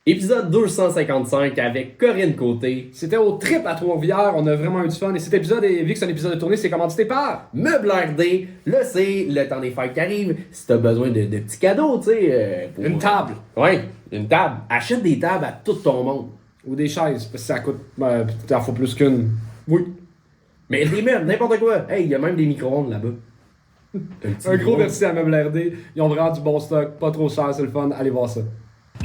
Épisode 255 avec Corinne Côté. C'était au trip à Trois-Rivières, on a vraiment eu du fun. Et cet épisode, vu que c'est un épisode de tournée, c'est commandité par Meubles RD. Là, c'est le temps des fêtes qui arrive. Si t'as besoin de petits cadeaux, tu sais. une table Ouais, une table. Achète des tables à tout ton monde. ou des chaises, parce que ça coûte, t'en faut plus qu'une. Oui. Mais des meubles, n'importe quoi. Hey, il y a même des micro-ondes là-bas. Un gros merci à Meubles RD. Ils ont vraiment du bon stock, pas trop cher, c'est le fun. Allez voir ça.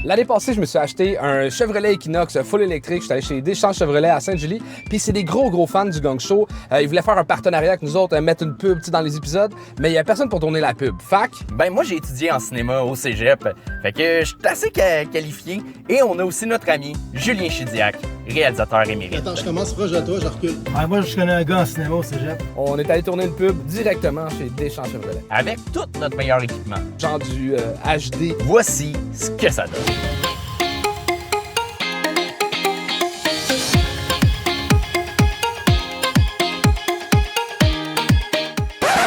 L'année passée, je me suis acheté un Chevrolet Equinox full électrique. J'étais allé chez Deschamps Chevrolet à Sainte-Julie. Puis c'est des gros fans du gang show. Ils voulaient faire un partenariat avec nous autres, mettre une pub dans les épisodes. Mais il n'y a personne pour tourner la pub. Fac. Ben moi, j'ai étudié en cinéma au cégep. Fait que je suis assez qualifié. Et on a aussi notre ami Julien Chidiac, réalisateur émérite. Attends, je commence proche de toi, je recule. Ah, moi, je connais un gars en cinéma au cégep. On est allé tourner une pub directement chez Deschamps Chevrolet. Avec tout notre meilleur équipement. Genre du HD. Voici ce que ça donne.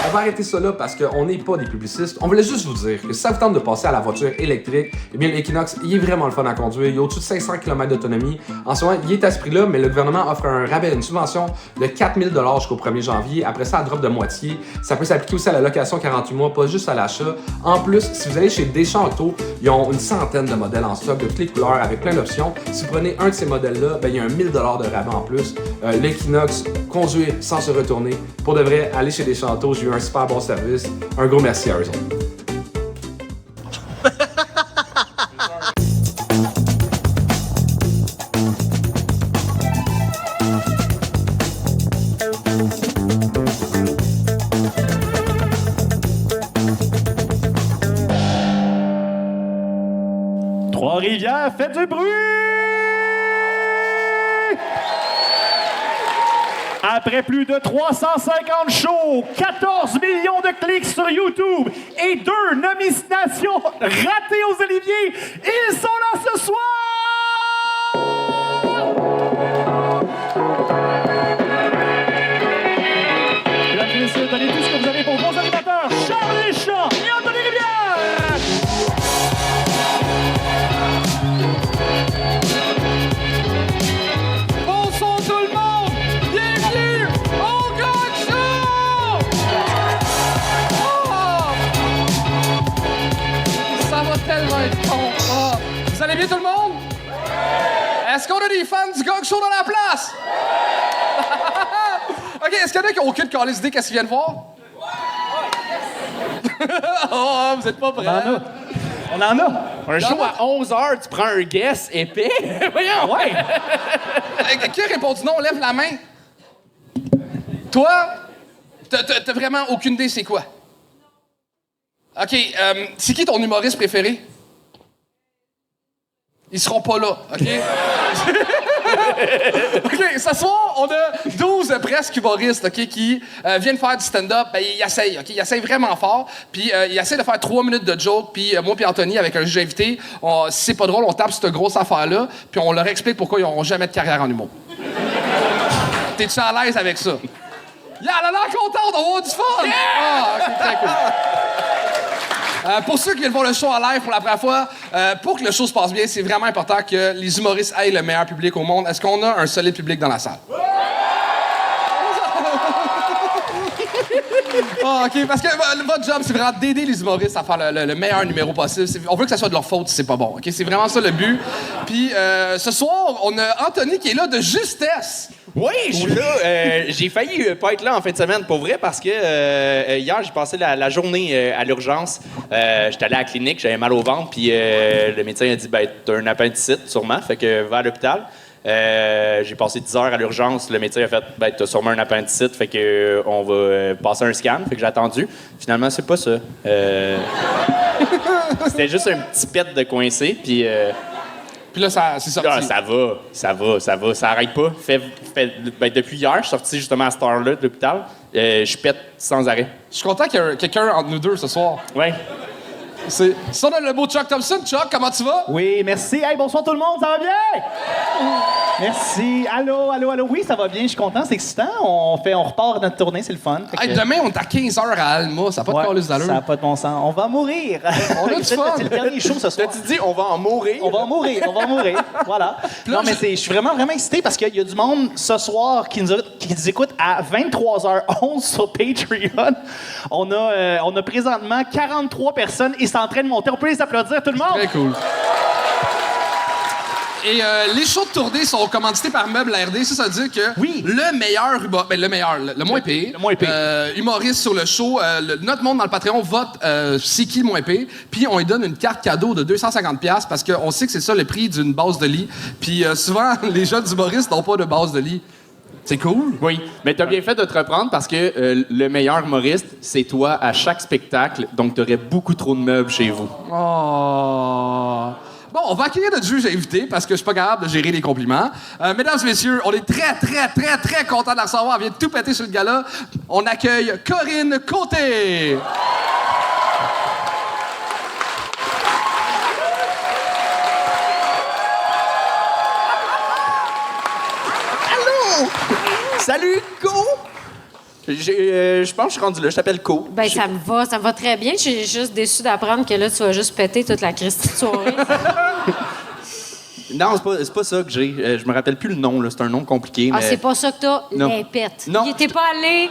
On va arrêter ça là parce qu'on n'est pas des publicistes. On voulait juste vous dire que si ça vous tente de passer à la voiture électrique, eh bien l'Equinox, il est vraiment le fun à conduire. Il y a au-dessus de 500 km d'autonomie. En ce moment, il est à ce prix-là, mais le gouvernement offre un rabais, une subvention de 4 000 $ jusqu'au 1er janvier. Après ça, elle drop de moitié. Ça peut s'appliquer aussi à la location 48 mois, pas juste à l'achat. En plus, si vous allez chez Deschamps Auto, ils ont une centaine de modèles en stock de toutes les couleurs avec plein d'options. Si vous prenez un de ces modèles-là, ben, il y a un 1 000 $ de rabais en plus. L'Equinox, conduire sans se retourner. Pour de vrai, aller chez Deschamps Auto, j'ai eu un super bon service. Un gros merci à eux autres. Trois-Rivières, faites du bruit! Après plus de 350 shows, 14 millions de clics sur YouTube et 2 nominations ratées aux Oliviers, ils sont là ce soir! Mesdames et messieurs, donnez tout ce que vous avez pour vos animateurs, Charles Deschamps et Anthony Rivière! Bonsoir tout le monde! Bienvenue au Gang Show! Ça va tellement être con. Ah. Vous allez bien tout le monde? Est-ce qu'on a des fans du gang show dans la place? OK, est-ce qu'il y en a qui n'ont aucune calice idée qu'est-ce qu'ils viennent voir? Oh, vous êtes pas prêts? On en a! Un show à 11h, tu prends un guess épais? Voyons! Ouais! Qui a répondu non? Lève la main. Toi, t'as vraiment aucune idée c'est quoi? OK, c'est qui ton humoriste préféré? Ils seront pas là, OK? OK, ce soir, on a 12 presque humoristes, OK, qui viennent faire du stand-up. Ben, ils essayent, OK? Ils essayent vraiment fort. Puis, ils essayent de faire 3 minutes de joke. Puis, moi puis Anthony, avec un juge invité, si c'est pas drôle, on tape cette grosse affaire-là. Puis, on leur explique pourquoi ils n'auront jamais de carrière en humour. T'es-tu à l'aise avec ça? Yeah, elle a l'air contente d'avoir du fun! Yeah! Ah, OK, très cool. Pour ceux qui viennent voir le show en live pour la première fois, pour que le show se passe bien, c'est vraiment important que les humoristes aient le meilleur public au monde. Est-ce qu'on a un solide public dans la salle? Ah, OK, parce que votre job, c'est vraiment d'aider les humoristes à faire le meilleur numéro possible. On veut que ça soit de leur faute si c'est pas bon, OK? C'est vraiment ça le but. Puis ce soir, on a Anthony qui est là de justesse. Oui, je suis là. J'ai failli pas être là en fin de semaine, pour vrai, parce que hier, j'ai passé la journée à l'urgence. J'étais allé à la clinique, j'avais mal au ventre, puis le médecin a dit, ben, t'as un appendicite, sûrement, fait que va à l'hôpital. J'ai passé 10 heures à l'urgence. Le médecin a fait, ben, t'as sûrement un appendicite, fait que on va passer un scan. Fait que j'ai attendu. Finalement, c'est pas ça. C'était juste un petit pet de coincé, puis... Puis là, c'est sorti. Ah, ça va, ça arrête pas. Ben, depuis hier, je suis sorti justement à cette heure-là de l'hôpital. Je pète sans arrêt. Je suis content qu'il y ait quelqu'un entre nous deux ce soir. Ouais. Ça, on a le beau Chuck Thompson. Chuck, comment tu vas? Oui, merci. Hey, bonsoir tout le monde, ça va bien? Merci. Allô. Oui, ça va bien, je suis content, c'est excitant. On repart notre tournée, c'est le fun. Hey, demain, on est à 15h à Alma. Ça n'a pas de calice d'allure. Ça n'a pas de bon sens. On va mourir. On a du fun. C'est le dernier show ce soir. Tu dis, on va en mourir. On va mourir. Voilà. Non, mais je suis vraiment excité parce qu'il y a du monde ce soir qui nous écoute à 23h11 sur Patreon. On a présentement 43 personnes et c'est en train de monter. On peut les applaudir, tout le monde? Très cool. Et les shows de tournée sont commandités par Meubles RD. Ça veut dire que le meilleur, le moins payé, humoriste sur le show, notre monde dans le Patreon vote c'est qui le moins payé, puis on lui donne une carte cadeau de 250$ parce qu'on sait que c'est ça le prix d'une base de lit. Puis souvent, les jeunes humoristes n'ont pas de base de lit. C'est cool. Oui, mais t'as bien fait de te reprendre parce que le meilleur humoriste, c'est toi à chaque spectacle, donc t'aurais beaucoup trop de meubles chez vous. Oh... Bon, on va accueillir notre juge invité parce que je suis pas capable de gérer les compliments. Mesdames et messieurs, on est très contents de la recevoir. Elle vient de tout péter sur le gala. On accueille Corinne Côté. Allô? Salut, Go! Je pense que je suis rendu là. Je t'appelle Co. Ben, ça me va très bien. Je suis juste déçue d'apprendre que là, tu vas juste péter toute la Christie de soirée. Non, c'est pas ça que j'ai. Je me rappelle plus le nom, là. C'est un nom compliqué. Ah, mais... c'est pas ça que t'as, Non. les pètes. Non. Il était pas allé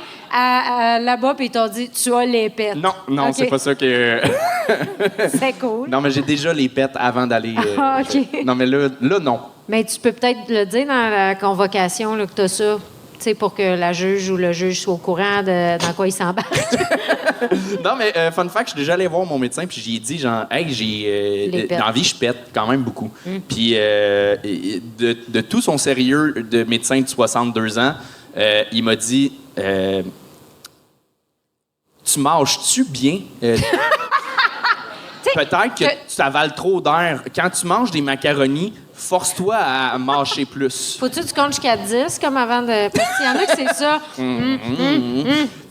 là-bas et ils t'ont dit, tu as les pètes. Non, OK. c'est pas ça que... C'est cool. Non, mais j'ai déjà les pets avant d'aller... Ah, OK. Non, mais là, non. Mais tu peux peut-être le dire dans la convocation là, que t'as ça. Tu sais, pour que la juge ou le juge soit au courant de dans quoi il s'embarque. Non, mais fun fact, je suis déjà allé voir mon médecin puis j'y ai dit, genre, hey, Les pets. dans la vie, je pète quand même beaucoup. Puis de tout son sérieux de médecin de 62 ans, il m'a dit, tu manges-tu bien? Peut-être que tu avales trop d'air. Quand tu manges des macaronis, force-toi à mâcher plus. Faut-tu que tu comptes jusqu'à 10 comme avant de. Parce qu'il y en a que c'est ça.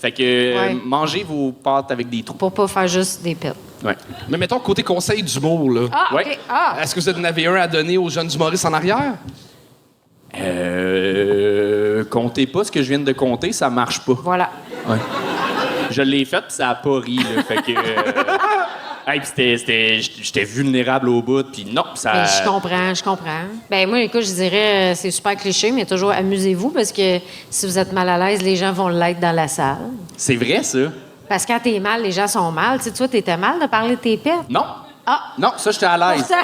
Fait que Ouais. mangez vos pâtes avec des trous. Pour pas faire juste des pètes. Ouais. Mais mettons côté conseil d'humour, là. Ah, Ouais. OK. Ah! Est-ce que vous en avez un à donner aux jeunes humoristes en arrière? Comptez pas ce que je viens de compter, ça marche pas. Voilà. Ouais. Je l'ai fait, puis ça a pas ri. Là, fait que. Hey, puis j'étais vulnérable au bout, puis non, ça. Ben, je comprends. Ben moi, écoute, je dirais, c'est super cliché, mais toujours amusez-vous parce que si vous êtes mal à l'aise, les gens vont l'être dans la salle. C'est vrai, ça? Parce que quand t'es mal, les gens sont mal. Tu sais, toi, t'étais mal de parler de tes pets. Non. Ah! Non, ça, j'étais à Pour l'aise. ça,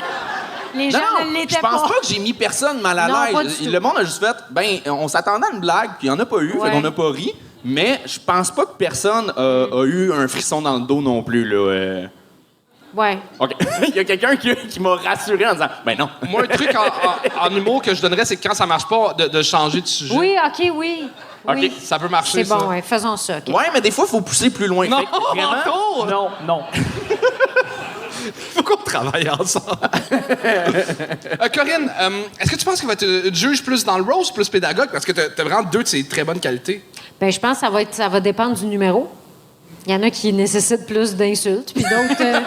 les gens Non, ne je l'étaient pense pas. pas que j'ai mis personne mal à Non, pas du l'aise. tout. Le monde a juste fait, ben, on s'attendait à une blague, puis il y en a pas eu, Ouais. fait qu'on a pas ri. Mais je pense pas que personne a eu un frisson dans le dos non plus, là. Ouais. OK. Il y a quelqu'un qui m'a rassuré en disant, ben non. Moi, un truc en humour que je donnerais, c'est que quand ça marche pas, de changer de sujet. Oui, OK, oui. OK, Oui. Ça peut marcher, C'est bon, ça. ouais, faisons ça. OK. Ouais, mais des fois, il faut pousser plus loin. Non, Fait que vraiment, encore! Non. Faut qu'on travaille ensemble. Corinne, est-ce que tu penses que va être juge plus dans le roast, plus pédagogue? Parce que t'as vraiment deux de ces très bonnes qualités. Ben, je pense que ça va dépendre du numéro. Il y en a qui nécessitent plus d'insultes, puis d'autres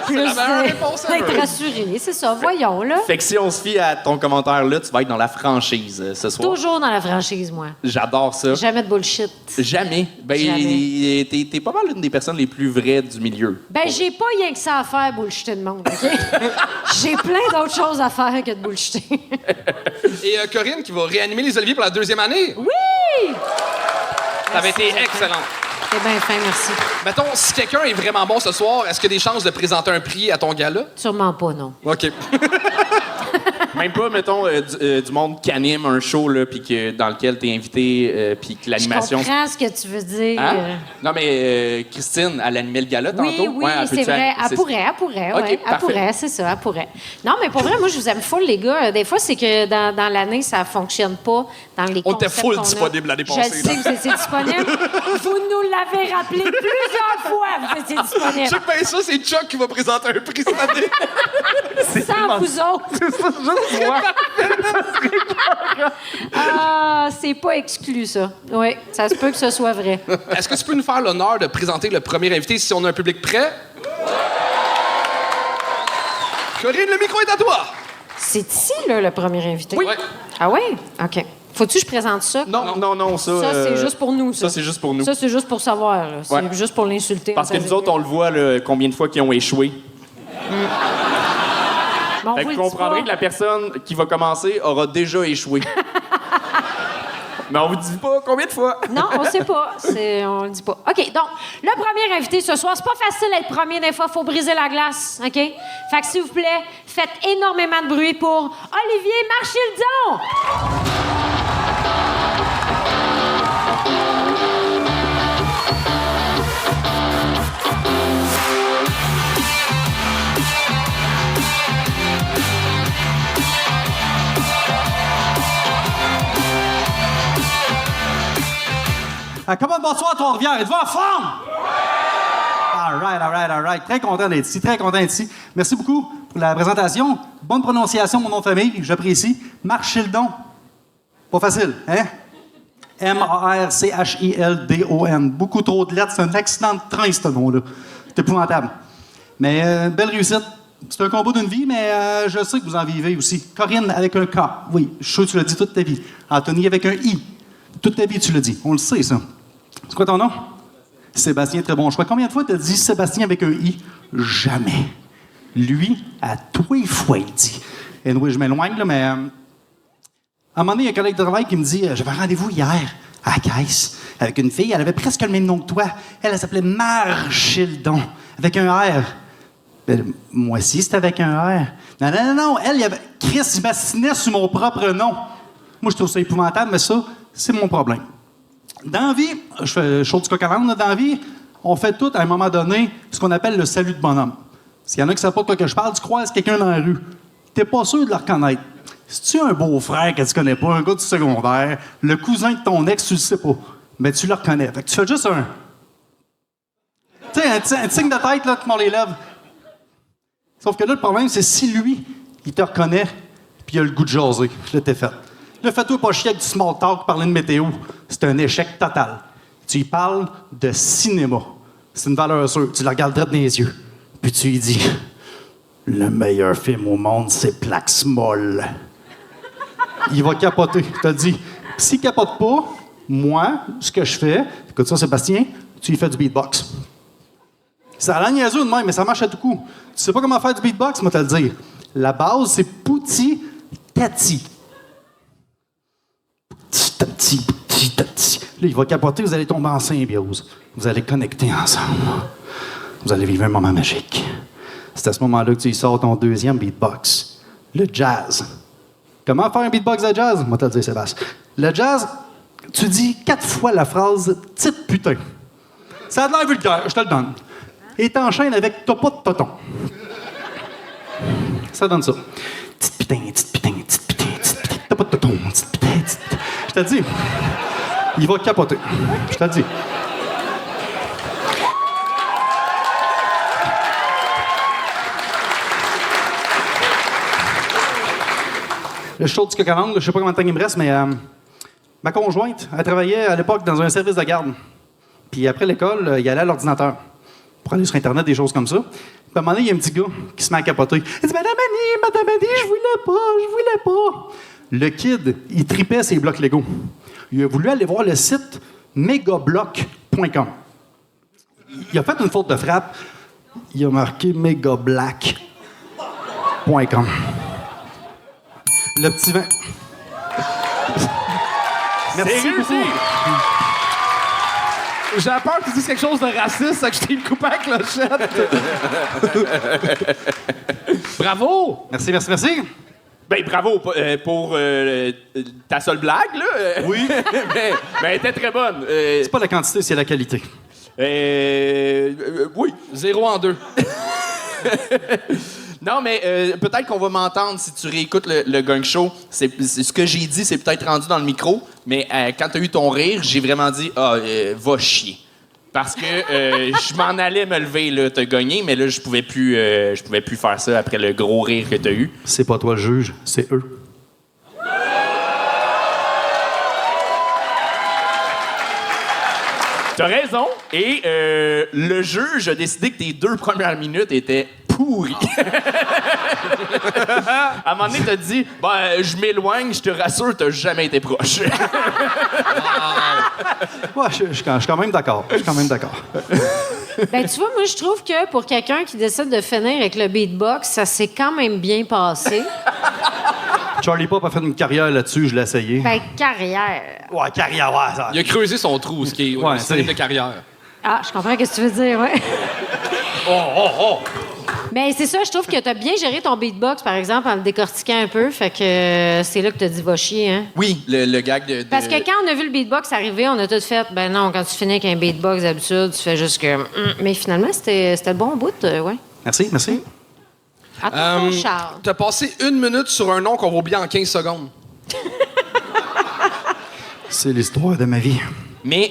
plus la meilleure réponse ever. d'être rassurés. C'est ça, voyons, là. Fait que si on se fie à ton commentaire là, tu vas être dans la franchise ce soir. Toujours dans la franchise, moi. J'adore ça. Jamais de bullshit. Jamais. Ben, Jamais. t'es pas mal une des personnes les plus vraies du milieu. Ben, j'ai pas rien que ça à faire, bullshiter le monde, OK? J'ai plein d'autres choses à faire que de bullshiter. Et Corinne, qui va réanimer les Oliviers pour la deuxième année. Oui! Ça avait été excellent. C'est bien fin, merci. Mettons, si quelqu'un est vraiment bon ce soir, est-ce qu'il y a des chances de présenter un prix à ton gala? Sûrement pas, non. OK. Même pas, mettons, du monde qui anime un show, là, puis dans lequel t'es invité, puis que Je l'animation... comprends ce que tu veux dire. Hein? Non, mais Christine, elle animait le gala tantôt. Oui, oui, Ouais, elle c'est peut-tu- vrai. Elle c'est- pourrait, OK, ouais. Elle parfait. pourrait, c'est ça, elle pourrait. Non, mais pour vrai, moi, je vous aime full, les gars. Des fois, c'est que dans l'année, ça fonctionne pas dans les On était concepts full qu'on a. disponible l'année Je passée, le sais, vous étiez disponible. Vous nous l'avez rappelé plusieurs fois, vous étiez disponible. Check bien ça, c'est Chuck qui va présenter un prix cette année. Sans vous autres. Ah, c'est pas exclu, ça. Oui, ça se peut que ce soit vrai. Est-ce que tu peux nous faire l'honneur de présenter le premier invité si on a un public prêt? Corinne, le micro est à toi. C'est ici, là, le premier invité? Oui. Ah oui? OK. Faut-tu que je présente ça? Non, Ça, c'est juste pour nous, ça. Ça, c'est juste pour nous. Ça, c'est juste pour savoir. Là. C'est Ouais. juste pour l'insulter. Parce que nous autres, on le voit, là, combien de fois qu'ils ont échoué. Bon, Fait que vous comprendrez que la personne qui va commencer aura déjà échoué. Mais on vous dit pas combien de fois. Non, on sait pas. On le dit pas. OK, donc, le premier invité ce soir, c'est pas facile d'être premier des fois. Faut briser la glace, OK? Fait que, s'il vous plaît, faites énormément de bruit pour Olivier Marchildon! Comment bonsoir, Trois-Rivières? Êtes-vous en forme? All right. Très content d'être ici, Merci beaucoup pour la présentation. Bonne prononciation, mon nom de famille, j'apprécie. Marchildon. Pas facile, hein? M-A-R-C-H-I-L-D-O-N. Beaucoup trop de lettres, c'est un accident de train, ce nom-là. C'est épouvantable. Mais belle réussite. C'est un combat d'une vie, mais je sais que vous en vivez aussi. Corinne avec un K. Oui, je suis sûr que tu l'as dit toute ta vie. Anthony avec un I. Toute ta vie, tu l'as dit. On le sait, ça. C'est quoi ton nom? Sébastien, très bon choix. Combien de fois t'as dit Sébastien avec un I? Jamais. Lui, à tous les fois, il dit. Et oui, je m'éloigne, là, mais... à un moment donné, il y a un collègue de travail qui me dit j'avais un rendez-vous hier à la caisse avec une fille. Elle avait presque le même nom que toi. Elle s'appelait Marchildon, avec un R. Ben, moi aussi, c'était avec un R. Non. Elle, il y avait... Chris, il bastinait sur mon propre nom. Moi, je trouve ça épouvantable, mais ça, c'est mon problème. Dans la vie, je fais chaud du coq à l'âne, dans la vie, on fait tout, à un moment donné, ce qu'on appelle le salut de bonhomme. S'il y en a qui ne savent pas de quoi que je parle, tu croises quelqu'un dans la rue. T'es pas sûr de le reconnaître. Si tu as un beau-frère que tu connais pas, un gars du secondaire, le cousin de ton ex, tu le sais pas, mais tu le reconnais. Fait que tu fais juste un... Tu sais, un signe de tête, là, tu mords les lèvres. Sauf que là, le problème, c'est si lui, il te reconnaît, puis il a le goût de jaser. Je l'ai fait. Là, fais-toi pas chier avec du small talk, parler de météo. C'est un échec total. Tu y parles de cinéma. C'est une valeur sûre. Tu le regardes droit dans les yeux. Puis tu lui dis « Le meilleur film au monde, c'est Plaque Small. » Il va capoter. Je te le dis. S'il capote pas, moi, ce que je fais... Écoute ça, Sébastien, tu lui fais du beatbox. Ça a l'air niaiseux de même, mais ça marche à tout coup. Tu sais pas comment faire du beatbox, moi te le dire. La base, c'est pouti tati. Tati. Là, il va capoter, vous allez tomber en symbiose. Vous allez connecter ensemble. Vous allez vivre un moment magique. C'est à ce moment-là que tu sors ton deuxième beatbox. Le jazz. Comment faire un beatbox de jazz? Moi te le dire, Sébastien. Le jazz, tu dis 4 fois la phrase « petite putain ». Ça a l'air vulgaire, je te le donne. Et t'enchaînes avec « t'as pas de toton ». Ça donne ça. Petite putain, t'as pas de toton, petite putain. Je te le dis, il va capoter. Je te le dis. Le show du coq à l'âne, je sais pas combien de temps il me reste, mais ma conjointe, elle travaillait à l'époque dans un service de garde. Puis après l'école, il allait à l'ordinateur pour aller sur Internet, des choses comme ça. Puis à un moment donné, il y a un petit gars qui se met à capoter. Il dit « Madame Annie, je voulais pas. » Le kid, il tripait ses blocs Lego. Il a voulu aller voir le site megablock.com. Il a fait une faute de frappe. Il a marqué megablack.com. Le petit vin. Merci beaucoup. J'ai peur que tu dises quelque chose de raciste, ça que je t'ai coupé à clochette. Bravo! Merci. Ben, bravo pour ta seule blague, là. Oui. mais elle était très bonne. C'est pas la quantité, c'est la qualité. Oui. 0 en 2. Non, mais peut-être qu'on va m'entendre si tu réécoutes le Gang Show. C'est ce que j'ai dit, c'est peut-être rendu dans le micro, mais quand tu as eu ton rire, j'ai vraiment dit « Ah, va chier ». Parce que je m'en allais me lever, là, t'as gagné, mais là, je pouvais plus faire ça après le gros rire que t'as eu. C'est pas toi le juge, c'est eux. T'as raison. Et le juge a décidé que tes 2 premières minutes étaient pourri. À un moment donné, t'as dit, ben, je m'éloigne, je te rassure, t'as jamais été proche. Ouais, je suis quand même d'accord. Je suis quand même d'accord. Ben, tu vois, moi, je trouve que pour quelqu'un qui décide de finir avec le beatbox, ça s'est quand même bien passé. Charlie Pop a fait une carrière là-dessus, je l'ai essayé. Ben, carrière. Ouais, carrière, ouais. Ça... Il a creusé son trou, ce qui est Ouais, une série c'est- de carrière. Ah, je comprends ce que tu veux dire, ouais. Mais c'est ça, je trouve que t'as bien géré ton beatbox, par exemple, en le décortiquant un peu. Fait que c'est là que t'as dit va chier, hein? Oui, le gag de... Parce que quand on a vu le beatbox arriver, on a tout fait. Ben non, quand tu finis avec un beatbox d'habitude, tu fais juste que. Mais finalement, c'était le bon bout, ouais. Merci, merci. À ton tour, Charles. T'as passé 1 minute sur un nom qu'on va oublier en 15 secondes. C'est l'histoire de ma vie. Mais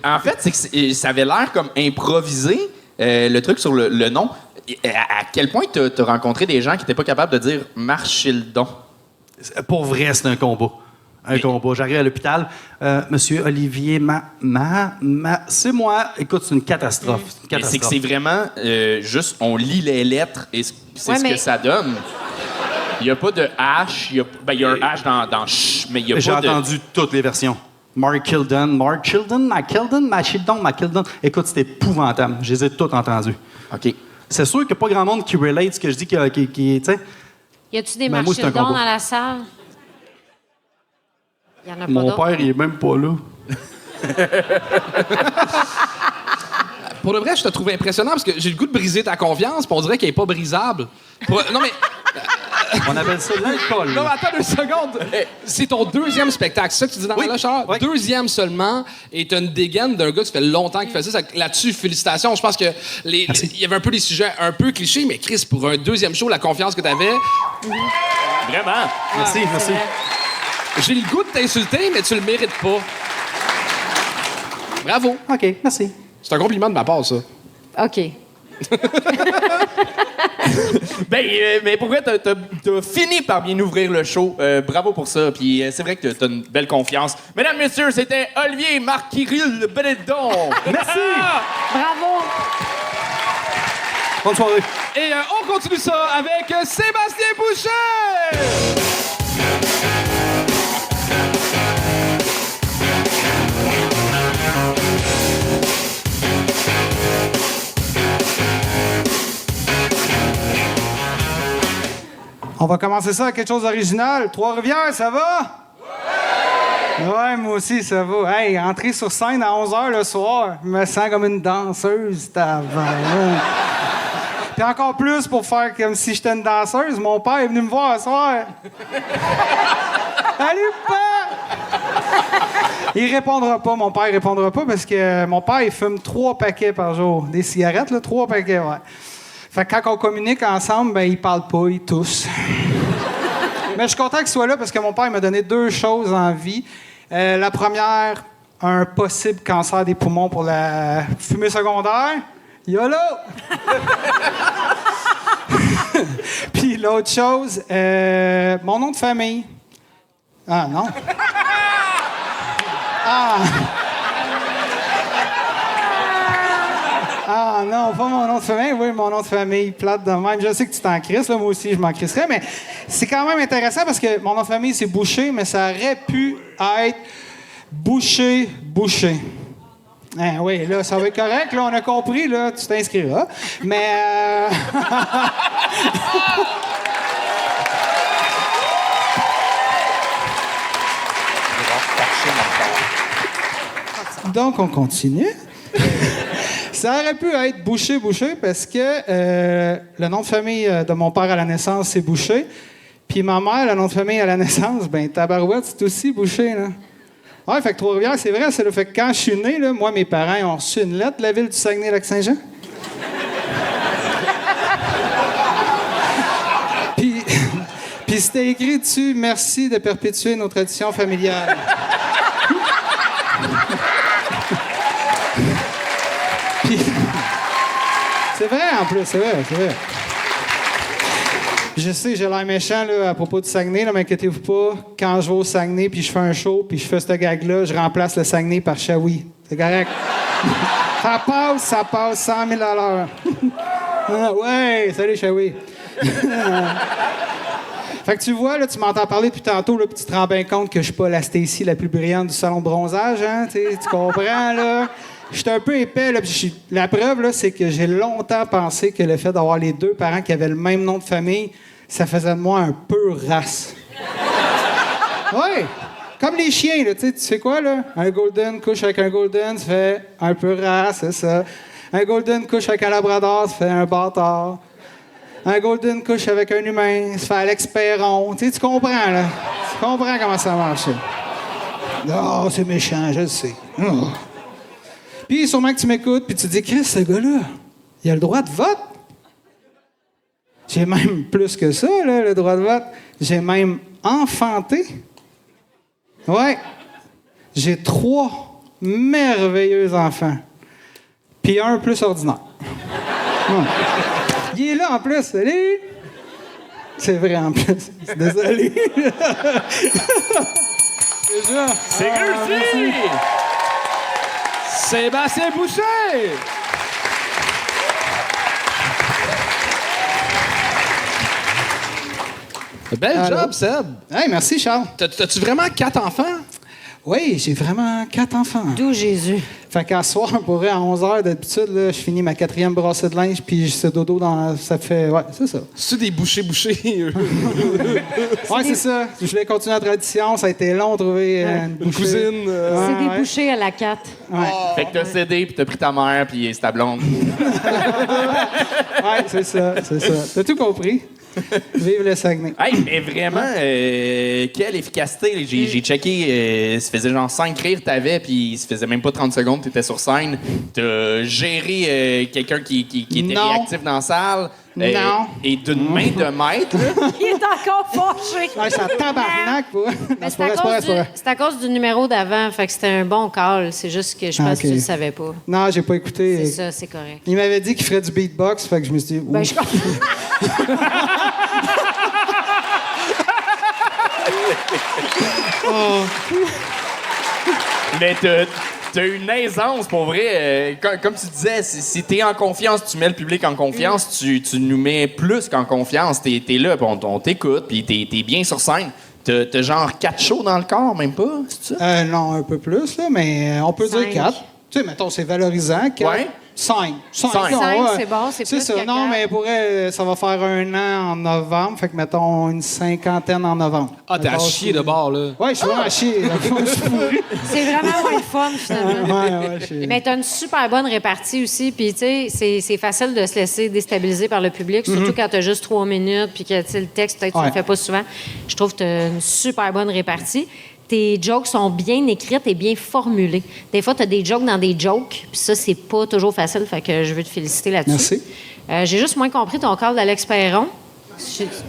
en fait, c'est que ça avait l'air comme improvisé, le truc sur le nom. À quel point t'as rencontré des gens qui n'étaient pas capables de dire « Marchildon ». Pour vrai, c'est un combat. Un combat. J'arrive à l'hôpital. Monsieur Olivier, c'est moi. Écoute, c'est une catastrophe. C'est une Mais catastrophe. c'est que c'est vraiment juste, on lit les lettres et c'est Ouais, ce mais- que ça donne. Il n'y a pas de H. Il y a un H dans ch, mais il n'y a J'ai pas de... entendu toutes les versions. Mark Kildon, Machildon. Écoute, c'est épouvantable. Je les ai toutes entendues. OK. C'est sûr qu'il n'y a pas grand monde qui relate ce que je dis, qui tu sais. Y a-tu des Ben, moi, c'est un marchildons combat. dans la salle? Y en a pas Mon d'autres? père, il est même pas là. Pour de vrai, je te trouve impressionnant parce que j'ai le goût de briser ta confiance, puis on dirait qu'elle est pas brisable. Non, mais. On appelle ça l'alcool. Non, mais attends 2 secondes. C'est ton 2e spectacle. C'est ça que tu dis dans la Charles? Oui. 2e seulement. Et t'as une dégaine d'un gars qui fait longtemps qu'il fait ça. Là-dessus, félicitations. Je pense que il y avait un peu des sujets un peu clichés, mais Chris, pour un 2e show, la confiance que t'avais, Vraiment. Merci, merci. j'ai le goût de t'insulter, mais tu le mérites pas. Bravo. OK, merci. C'est un compliment de ma part, ça. OK. Ben, mais pour vrai, t'as fini par bien ouvrir le show. Bravo pour ça. Puis c'est vrai que t'as une belle confiance. Mesdames, messieurs, c'était Olivier Marc-Kirill Benedon. Merci. Bravo! Bonne soirée. Et on continue ça avec Sébastien Boucher! On va commencer ça avec quelque chose d'original. Trois-Rivières, ça va? Ouais, moi aussi, ça va. Hey, entrer sur scène à 11h le soir, je me sens comme une danseuse, tabarnak. Puis encore plus pour faire comme si j'étais une danseuse, mon père est venu me voir ce soir. Salut, papa! Il répondra pas, mon père répondra pas parce que mon père, il fume 3 paquets par jour. Des cigarettes, là, 3 paquets, ouais. Fait que quand on communique ensemble, ben, il parle pas, il tousse. Mais je suis content qu'il soit là parce que mon père m'a donné 2 choses en vie. La première, un possible cancer des poumons pour la fumée secondaire. YOLO! Puis l'autre chose, mon nom de famille. Ah non. Ah non, pas mon nom de famille. Oui, mon nom de famille, plate de même. Je sais que tu t'en crisses, là, moi aussi, je m'en crisserais, mais c'est quand même intéressant parce que mon nom de famille, c'est Boucher, mais ça aurait pu être Boucher. Hein, oui, là, ça va être correct, là, on a compris, là, tu t'inscriras. Mais... Donc, on continue. Ça aurait pu être Boucher parce que le nom de famille de mon père à la naissance, c'est Boucher. Puis ma mère, le nom de famille à la naissance, ben Tabarouette, c'est aussi Boucher, là. Ouais, fait que Trois-Rivières, c'est vrai, c'est là. Fait que quand je suis né, là, moi, mes parents ont reçu une lettre de la ville du Saguenay-Lac-Saint-Jean. Puis c'était écrit dessus « Merci de perpétuer nos traditions familiales ». Puis, c'est vrai, en plus, c'est vrai. Je sais, j'ai l'air méchant là, à propos du Saguenay, là, mais inquiétez-vous pas. Quand je vais au Saguenay, puis je fais un show, puis je fais ce gag-là, je remplace le Saguenay par Shawi. C'est correct? Ça passe 100 000 $. Ah, ouais, salut, Shawi. Fait que tu vois, là, tu m'entends parler depuis tantôt, là, puis tu te rends bien compte que je suis pas la Stacy la plus brillante du salon de bronzage, hein? Tu comprends, là? Je suis un peu épais, là, puis la preuve, là, c'est que j'ai longtemps pensé que le fait d'avoir les deux parents qui avaient le même nom de famille, ça faisait de moi un peu race. Oui! Comme les chiens, là, tu sais quoi, là? Un golden couche avec un golden, ça fait un peu race, c'est ça. Un golden couche avec un labrador, ça fait un bâtard. Un golden couche avec un humain, ça fait Alex Perron. Tu comprends, là? Tu comprends comment ça marche. Oh, c'est méchant, je le sais. Oh. Puis, sûrement que tu m'écoutes, puis tu te dis, Chris, ce gars-là, il a le droit de vote. J'ai même plus que ça, là, le droit de vote. J'ai même enfanté. Ouais. J'ai 3 merveilleux enfants. Puis un plus ordinaire. Il est là en plus, salut! C'est vrai en plus. Désolé. Déjà. C'est réussi! Sébastien Boucher! Bel job, Seb! Hey, merci, Charles. T'as-tu vraiment 4 enfants? Oui, j'ai vraiment 4 enfants. D'où Jésus. Fait qu'à soir, pour vrai, à 11h, d'habitude, là, je finis ma 4e brassée de linge, puis c'est dodo dans... Ça fait... Ouais, c'est ça. C'est-tu des bouchers? Ouais, c'est ça. Je voulais continuer la tradition. Ça a été long de trouver une cousine. C'est des ouais. bouchées à la 4. Ouais, Fait que t'as cédé, puis t'as pris ta mère, puis c'est ta blonde. ouais, c'est ça, c'est ça. T'as tout compris. Vive le Saguenay. Hey, mais vraiment, quelle efficacité. Là. J'ai checké, ça faisait genre 5 rires t'avais, puis ça faisait même pas 30 secondes, t'étais sur scène. T'as géré quelqu'un qui était Non. réactif dans la salle. Non. Et d'une main de maître. Là. Il est encore fâché. Ouais, ça tabarnak, pas. Mais c'est à cause du numéro d'avant. Fait que c'était un bon call. C'est juste que je pense ok. que tu le savais pas. Non, j'ai pas écouté. C'est ça, c'est correct. Il m'avait dit qu'il ferait du beatbox, fait que je me suis dit... Ben, je Mais t'as une aisance, pour vrai. Comme tu disais, si t'es en confiance, tu mets le public en confiance, tu nous mets plus qu'en confiance. T'es là, puis on t'écoute, puis t'es bien sur scène. T'as genre 4 shows dans le corps, même pas, c'est ça? Non, un peu plus, là, mais on peut 5. dire 4. Tu sais, mettons, c'est valorisant. 4. Ouais. 5. 5, 5, c'est bon, c'est plus ça. que Non, 4. mais pour elle, ça va faire 1 an en novembre. Fait que, mettons, une 50aine en novembre. Ah, t'es à Mettons, chier de bord, là. Ouais, je suis vraiment à chier. Là. C'est vraiment moins le fun, finalement. ouais, je suis... Mais t'as une super bonne répartie aussi, puis tu sais, c'est facile de se laisser déstabiliser par le public, surtout quand t'as juste 3 minutes, puis que tu sais, le texte, peut-être tu le fais pas souvent. Je trouve que t'as une super bonne répartie. Tes jokes sont bien écrites et bien formulées. Des fois, t'as des jokes dans des jokes, puis ça, c'est pas toujours facile, fait que je veux te féliciter là-dessus. Merci. J'ai juste moins compris ton call d'Alex Perron.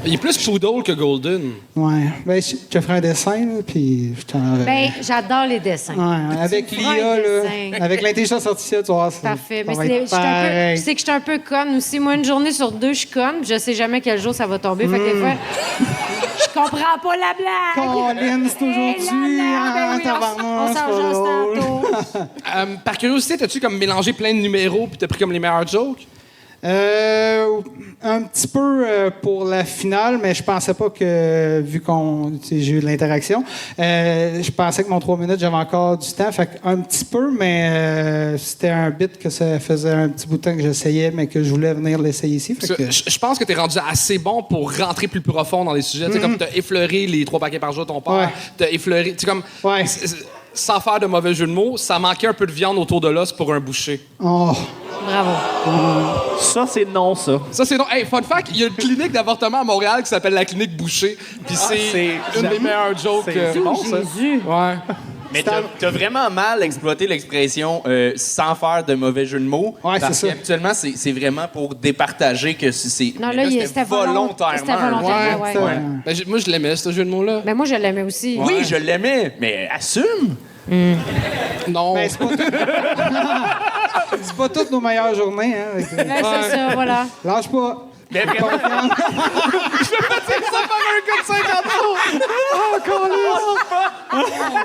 Il est plus poodle que golden. Ouais. Ben, je te ferai un dessin, là, puis je t'en enverrai. Ben, j'adore les dessins. Ouais, avec Tu me feras l'IA, un là, dessin. avec l'intelligence artificielle, tu vois, Parfait. Mais ça va être tu sais pareil. que je suis un peu conne aussi. Moi, une journée sur 2, je suis conne. Puis je sais jamais quel jour ça va tomber. Fait que des fois, je comprends pas la blague. Colin, c'est aujourd'hui, Ben oui, tabarnak, on c'est s'en pas jase drôle. tantôt. Par curiosité, t'as-tu comme mélangé plein de numéros puis t'as pris comme les meilleurs jokes? Un petit peu pour la finale, mais je pensais pas que, vu qu'on j'ai eu de l'interaction, je pensais que mon 3 minutes, j'avais encore du temps. Fait un petit peu, mais c'était un bit que ça faisait un petit bout de temps que j'essayais, mais que je voulais venir l'essayer ici. Fait que... Je pense que t'es rendu assez bon pour rentrer plus profond dans les sujets. Tu sais, comme t'as effleuré les 3 paquets par jour de ton père, Ouais. t'as effleuré... Tu sais, comme... Ouais. Sans faire de mauvais jeu de mots, ça manquait un peu de viande autour de l'os pour un boucher. Oh. Bravo. Ça, c'est non, ça. Ça, c'est non. Hey, fun fact, il y a une clinique d'avortement à Montréal qui s'appelle la clinique Boucher. Puis c'est une des meilleures jokes. C'est bon, ça. Jésus. Ouais. Mais t'as vraiment mal exploité l'expression sans faire de mauvais jeu de mots. Ouais, parce c'est ça. qu'habituellement, c'est vraiment pour départager que c'est. Non, mais là, c'était c'était volontairement. C'était volontaire, Ouais, ouais. ça- Ben, moi, je l'aimais, ce jeu de mots-là. Ben, moi, je l'aimais aussi. Oui, je l'aimais, mais assume. Non. Ben, c'est pas tout. C'est pas toutes nos meilleures journées, hein. avec- Ben, c'est ça, voilà. Lâche pas. Mais vraiment. ça par un gars de 50 ans!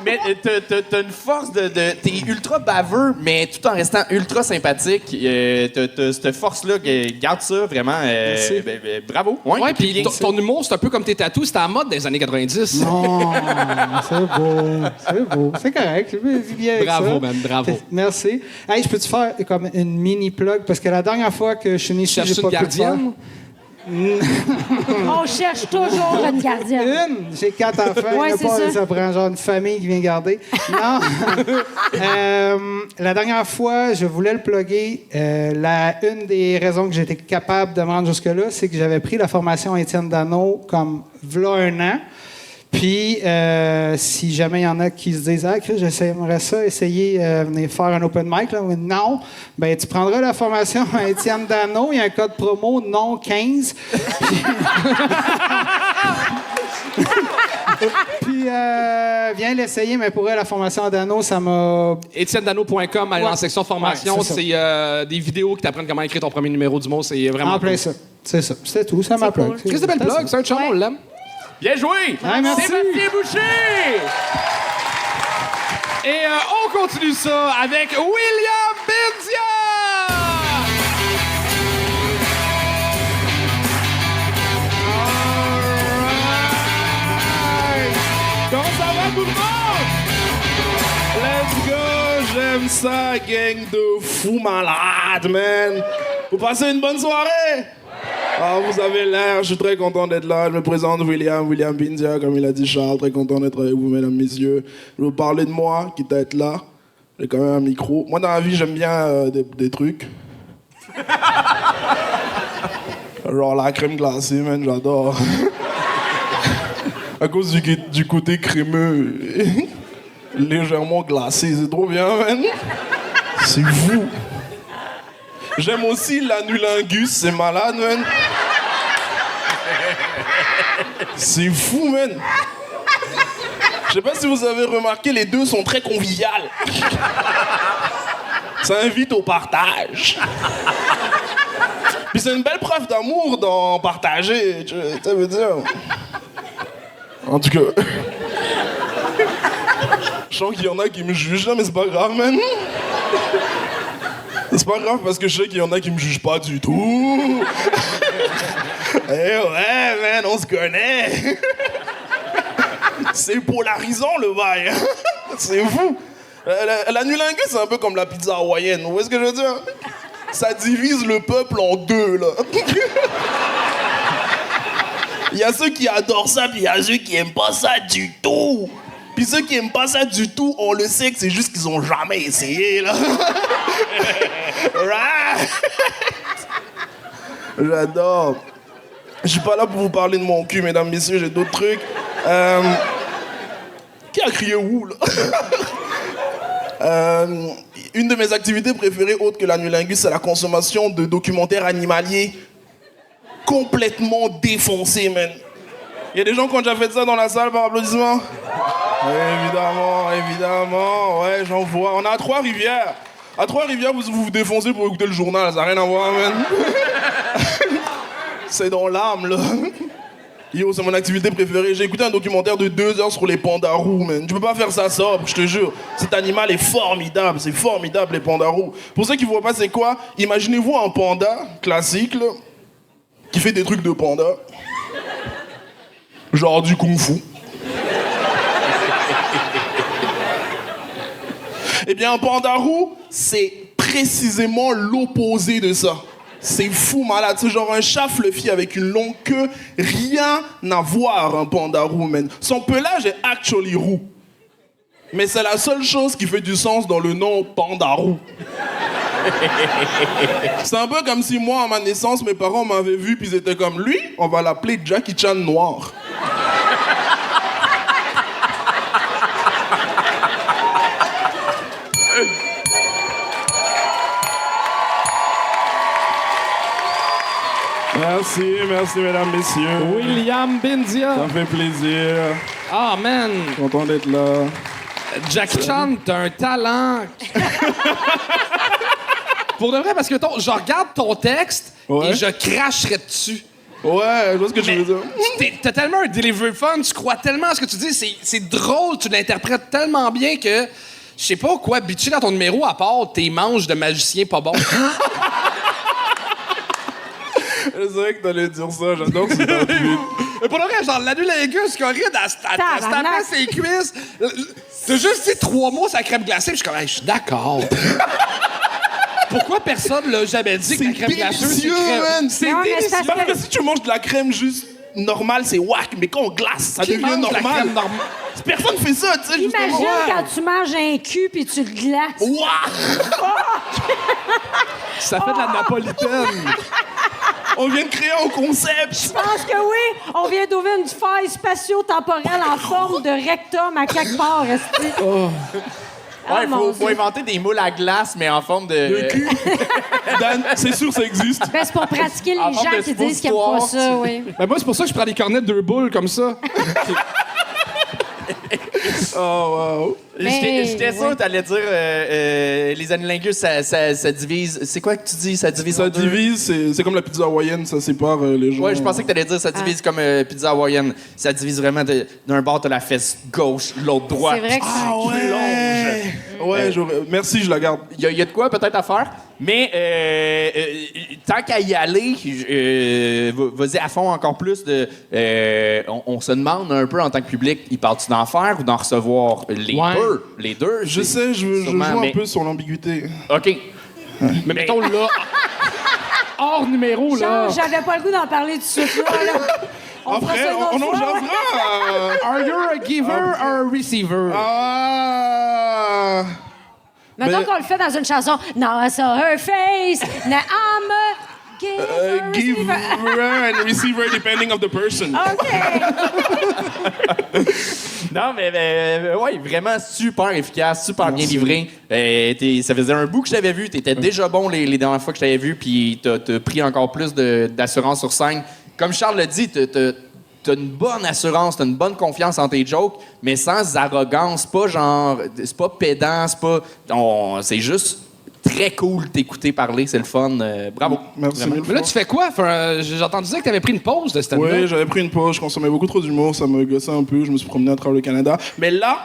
Mais t'as une force t'es ultra baveux, mais tout en restant ultra sympathique. T'as cette force-là, garde ça, vraiment. Bravo. Ouais, puis ton humour, c'est un peu comme tes tatous, c'était à mode dans les années 90. Non, c'est beau. C'est beau. C'est correct. Je vis bien avec Bravo, ça. man, bravo. Merci. Hey, je peux te faire comme une mini plug parce que la dernière fois que je suis venu ici, Cherches j'ai pas une pu le faire. gardienne? On cherche toujours une gardienne. J'ai 4 enfants. Ouais, Il y en a c'est pas, ça. ça prend genre une famille qui vient garder. Non. La dernière fois, je voulais le plugger. Une des raisons que j'étais capable de me rendre jusque-là, c'est que j'avais pris la formation Étienne Dano comme v'là un an. Puis, si jamais il y en a qui se disent « Ah, Chris, j'aimerais ça, essayer venir faire un open mic. » là. Non, ben tu prendras la formation à Étienne Dano. Il y a un code promo non 15. Puis, viens l'essayer, mais pour elle, la formation à Dano, ça m'a... EtienneDano.com, allez dans la section formation, Ouais, c'est c'est des vidéos qui t'apprennent comment écrire ton premier numéro du mot. C'est vraiment En plein cool. ça. C'est ça. C'est tout. Ça m'a plu. cool. Chris de belle plug, c'est un chum, on l'aime. Bien joué! Ouais, merci. Sébastien Boucher! Et on continue ça avec William Benzia! Comment ça va tout le monde? Let's go! J'aime ça, gang de fous malades, man! Vous passez une bonne soirée? Ah, vous avez l'air, je suis très content d'être là. Je me présente William Benzia, comme il a dit Charles. Très content d'être avec vous, mesdames, messieurs. Je vais vous parler de moi, quitte à être là. J'ai quand même un micro. Moi, dans la vie, j'aime bien des trucs. Genre la crème glacée, man, j'adore. À cause du côté crémeux, légèrement glacé, c'est trop bien, man. C'est fou. J'aime aussi l'anulingus, c'est malade, man. C'est fou, man. Je sais pas si vous avez remarqué, les deux sont très conviviales. Ça invite au partage. Puis c'est une belle preuve d'amour d'en partager, ça veut dire. En tout cas, je sens qu'il y en a qui me jugent là, mais c'est pas grave, man. C'est pas grave parce que je sais qu'il y en a qui me jugent pas du tout. Eh ouais, man, on se connaît. C'est polarisant le bail. C'est fou. L'anulingus, c'est un peu comme la pizza hawaïenne. Vous voyez ce que je veux dire? Ça divise le peuple en deux, là. Il y a ceux qui adorent ça, puis il y a ceux qui aiment pas ça du tout. Puis ceux qui aiment pas ça du tout, on le sait que c'est juste qu'ils ont jamais essayé, là. Right? J'adore. Je suis pas là pour vous parler de mon cul, mesdames, messieurs, j'ai d'autres trucs. Qui a crié où, là? Une de mes activités préférées, autre que l'anulingus, c'est la consommation de documentaires animaliers complètement défoncés, man. Il y a des gens qui ont déjà fait ça dans la salle par applaudissement? Évidemment, ouais, j'en vois. On est à Trois-Rivières. À Trois-Rivières, vous vous défoncez pour écouter le journal, ça n'a rien à voir, man. C'est dans l'âme, là. Yo, c'est mon activité préférée. J'ai écouté un documentaire de 2 heures sur les pandas roux, man. Tu peux pas faire ça sobre, je te jure. Cet animal est formidable, c'est formidable, les pandas roux. Pour ceux qui voient pas c'est quoi, imaginez-vous un panda classique, là, qui fait des trucs de panda. Genre du kung-fu. Eh bien, un panda roux, c'est précisément l'opposé de ça. C'est fou malade, c'est genre un chat fluffy avec une longue queue. Rien à voir, un panda roux, man. Son pelage est actually roux. Mais c'est la seule chose qui fait du sens dans le nom panda roux. C'est un peu comme si moi, à ma naissance, mes parents m'avaient vu puis ils étaient comme lui, on va l'appeler Jackie Chan noir. Merci mesdames, messieurs. William Benzia. Ça me fait plaisir. Ah, man. Content d'être là. Jackie Chan, t'as un talent. Pour de vrai, parce que je regarde ton texte Ouais. et je cracherais dessus. Ouais, je vois ce que tu veux dire. T'as tellement un delivery fun, tu crois tellement à ce que tu dis, c'est drôle, tu l'interprètes tellement bien que je sais pas quoi bitcher dans ton numéro à part tes manches de magicien pas bon. Je savais que t'allais dire ça, j'adore ce début. Mais pour le reste, genre, l'anulingus, Corinne, elle se tapait ses cuisses. T'as juste dit 3 mots sa crème glacée, puis je suis comme, hey, je suis d'accord. Pourquoi personne l'a jamais dit que la crème glacée, c'est crème? C'est Non, mais c'est délicieux. parce Parce que- que si tu manges de la crème juste normale, c'est whack, mais quand on glace, ça Qui devient mange la normal. crème normale? Personne fait ça, tu sais, justement. Imagine Ouais. quand tu manges un cul puis tu le glaces. Ouah! Ça fait de la napolitaine. On vient de créer un concept. Je pense que oui. On vient d'ouvrir une faille spatio-temporelle en forme de rectum à quelque part, esti. Ouais, mon faut Dieu. inventer des moules à glace, mais en forme de. Dan, c'est sûr, ça existe. Ben, c'est pour pratiquer En les forme gens de qui disent qu'ils n'aiment pas ça, oui. Ben moi, c'est pour ça que je prends des cornets de 2 boules comme ça. Oh, wow. Mais, J'étais sûr que t'allais dire les anulingus, ça divise. C'est quoi que tu dis? Ça divise Ça en deux? divise, c'est comme la pizza hawaïenne, ça sépare les gens. Ouais, je pensais que t'allais dire ça divise comme pizza hawaïenne. Ça divise vraiment d'un bord, t'as la fesse gauche, l'autre droite. C'est vrai que Ah ouais! Ouais, merci, je la garde. Il y a de quoi peut-être à faire, mais tant qu'à y aller, vas-y à fond encore plus. On se demande un peu en tant que public, il parle-tu d'en faire ou d'en recevoir? Les Ouais. deux. Les deux. Je sais, je joue sûrement, un mais- peu sur l'ambiguïté. OK. Mais mettons là, hors numéro, là. Genre, j'avais pas le goût d'en parler tout de suite, là. On fera Après, ça une autre on en fois. jasera. Are you a giver or a receiver? Ah! Mettons Mais- qu'on le fait dans une chanson. Now I saw her face, now I'm a giver, Giver receiver. and receiver depending of the person. OK. Non, mais ouais, vraiment super efficace, super bien livré. Ça faisait un bout que je t'avais vu. T'étais déjà bon les dernières fois que je t'avais vu, puis t'as pris encore plus d'assurance sur scène. Comme Charles l'a dit, t'as une bonne assurance, t'as une bonne confiance en tes jokes, mais sans arrogance. Pas genre, c'est pas pédant, c'est juste très cool t'écouter parler, c'est le fun. Bravo. Merci Vraiment. mille Mais là, fois. tu fais quoi? J'ai entendu dire que t'avais pris une pause de stand-up. Oui, j'avais pris une pause, je consommais beaucoup trop d'humour, ça me gossait un peu, je me suis promené à travers le Canada. Mais là,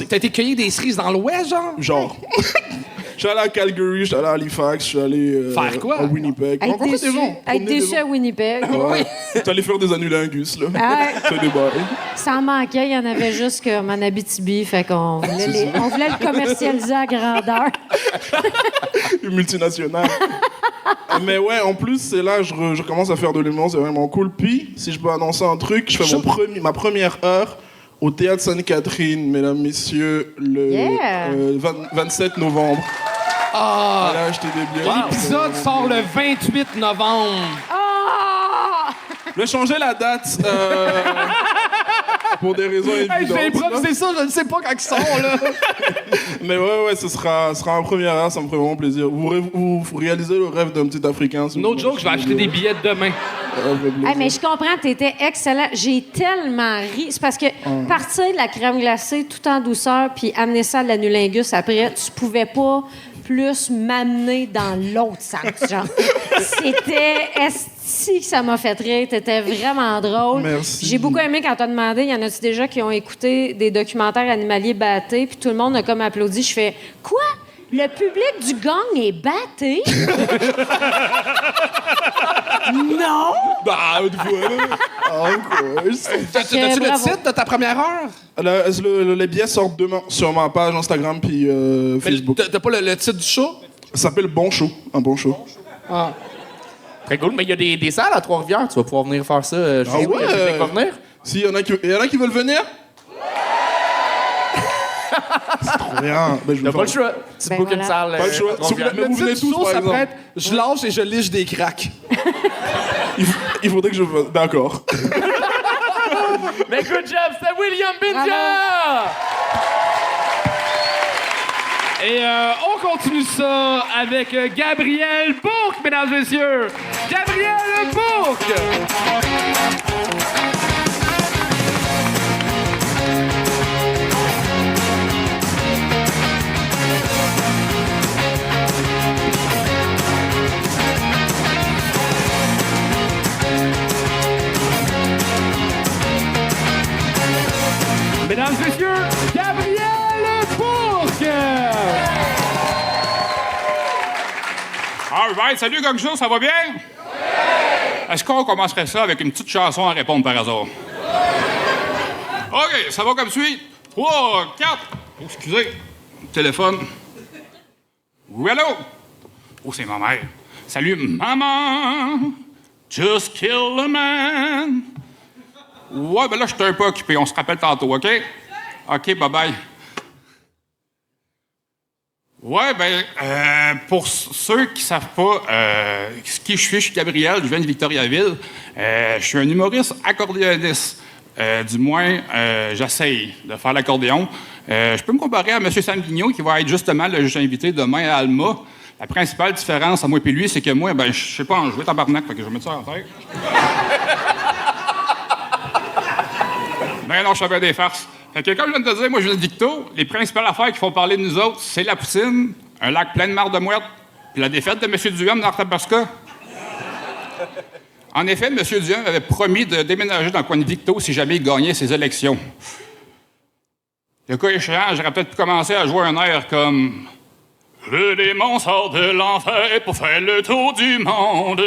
T'as été cueillir des cerises dans l'Ouest, genre? genre, je suis allé à Calgary, je suis allé à Halifax, je suis allé Faire quoi? à Winnipeg. Être Rencontrer des déçu, gens. être promener des déçu gens. à Winnipeg. Ouais. T'es allé faire des anulingus, là. Ah, C'est des bails. ça en manquait, il y en avait juste comme en Abitibi, fait qu'on voulait, on voulait le commercialiser à grandeur. Une multinationale. Mais ouais, en plus, c'est là je commence à faire de l'humour, c'est vraiment cool. Puis, si je peux annoncer un truc, je fais ma première heure au Théâtre Sainte-Catherine, mesdames, messieurs, le Yeah. 27 novembre. Ah! Là, acheter des billets. L'épisode sort le 28 novembre. Ah! Je vais changer la date pour des raisons évidentes. J'ai improvisé ça, je ne sais pas quand il sort, là. Mais ouais, ce sera ma première heure, ça me ferait vraiment plaisir. Vous réalisez le rêve d'un petit Africain. si No vous- joke, je vais acheter des billets demain. Hey, mais je comprends, t'étais excellent. J'ai tellement ri. C'est parce que partir de la crème glacée tout en douceur puis amener ça à l'anulingus après, tu pouvais pas plus m'amener dans l'autre sens, genre. C'était esti que ça m'a fait rire. T'étais vraiment drôle. Merci. J'ai beaucoup aimé quand t'as demandé, y en a-tu déjà qui ont écouté des documentaires animaliers battés puis tout le monde a comme applaudi. Je fais « Quoi? Le public du gang est batté? » Non! Bah, voilà. Of course. T'as-tu le bravo. titre de ta première heure? Les billets sortent demain sur ma page Instagram puis Facebook. T'as pas le titre du show? Ça s'appelle Bon Show. Un bon show. Très cool, mais il y a des salles à Trois-Rivières. Tu vas pouvoir venir faire ça. Je sais ouais? que le public va venir. S'il y en a qui veulent venir? C'est trop bien. Ben, je T'as vais pas le faire- choix. Tu Ben bookes voilà. une salle. Pas le choix. à Trois-Rivières. Mais vous venez titre du tous, show, par ça exemple. pourrait être « Je lâche et je liche des cracks Il faudrait que je fasse. D'accord. Mais good job, c'était William Bindia! Et on continue ça avec Gabriel Bourque, mesdames et messieurs. Gabriel Bourque! Mesdames et messieurs, Gabriel Bourque! All right, salut Gogjo, ça va bien? Oui! Est-ce qu'on commencerait ça avec une petite chanson à répondre par hasard? OK, ça va comme suit. 3, 4. Oh, excusez, téléphone. Oui, allô? Oh, c'est ma mère. Salut, maman. Just kill a man. Ouais, ben là, je suis un peu occupé. On se rappelle tantôt, OK? OK, bye-bye. Ouais, ben, pour ceux qui savent pas qui je suis Gabriel, je viens de Victoriaville. Je suis un humoriste accordéoniste. Du moins, j'essaye de faire l'accordéon. Je peux me comparer à M. Sam Vigneault, qui va être justement le juge invité demain à Alma. La principale différence à moi et lui, c'est que moi, ben, je sais pas en jouer tabarnak, fait que je vais mettre ça en tête. Ben non, je fais bien des farces. Fait que comme je viens de te dire, moi, je viens de Victo. Les principales affaires qui font parler de nous autres, c'est la poutine, un lac plein de marde de mouette, puis la défaite de M. Duhem dans Arthabasca. En effet, M. Duhem avait promis de déménager dans le coin de Victo si jamais il gagnait ses élections. Le cas échéant, j'aurais peut-être pu commencer à jouer un air comme « Le démon sort de l'enfer pour faire le tour du monde. »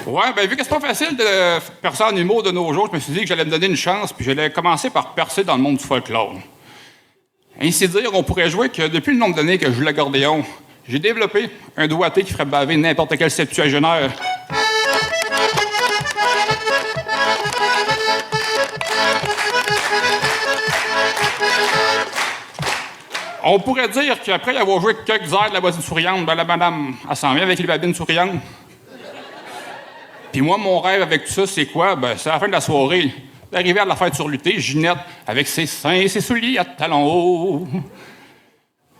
Ouais, ben vu que c'est pas facile de percer en humour de nos jours, je me suis dit que j'allais me donner une chance, puis j'allais commencer par percer dans le monde du folklore. Ainsi dire, on pourrait jouer que depuis le nombre d'années que je joue l'accordéon, j'ai développé un doigté qui ferait baver n'importe quel septuagénaire. On pourrait dire qu'après avoir joué quelques airs de la voisine souriante, ben la madame, elle s'en vient avec les babines souriantes. Puis moi, mon rêve avec tout ça, c'est quoi? Ben, c'est à la fin de la soirée, d'arriver à la fête sur l'UT, Ginette, avec ses seins et ses souliers à talons hauts.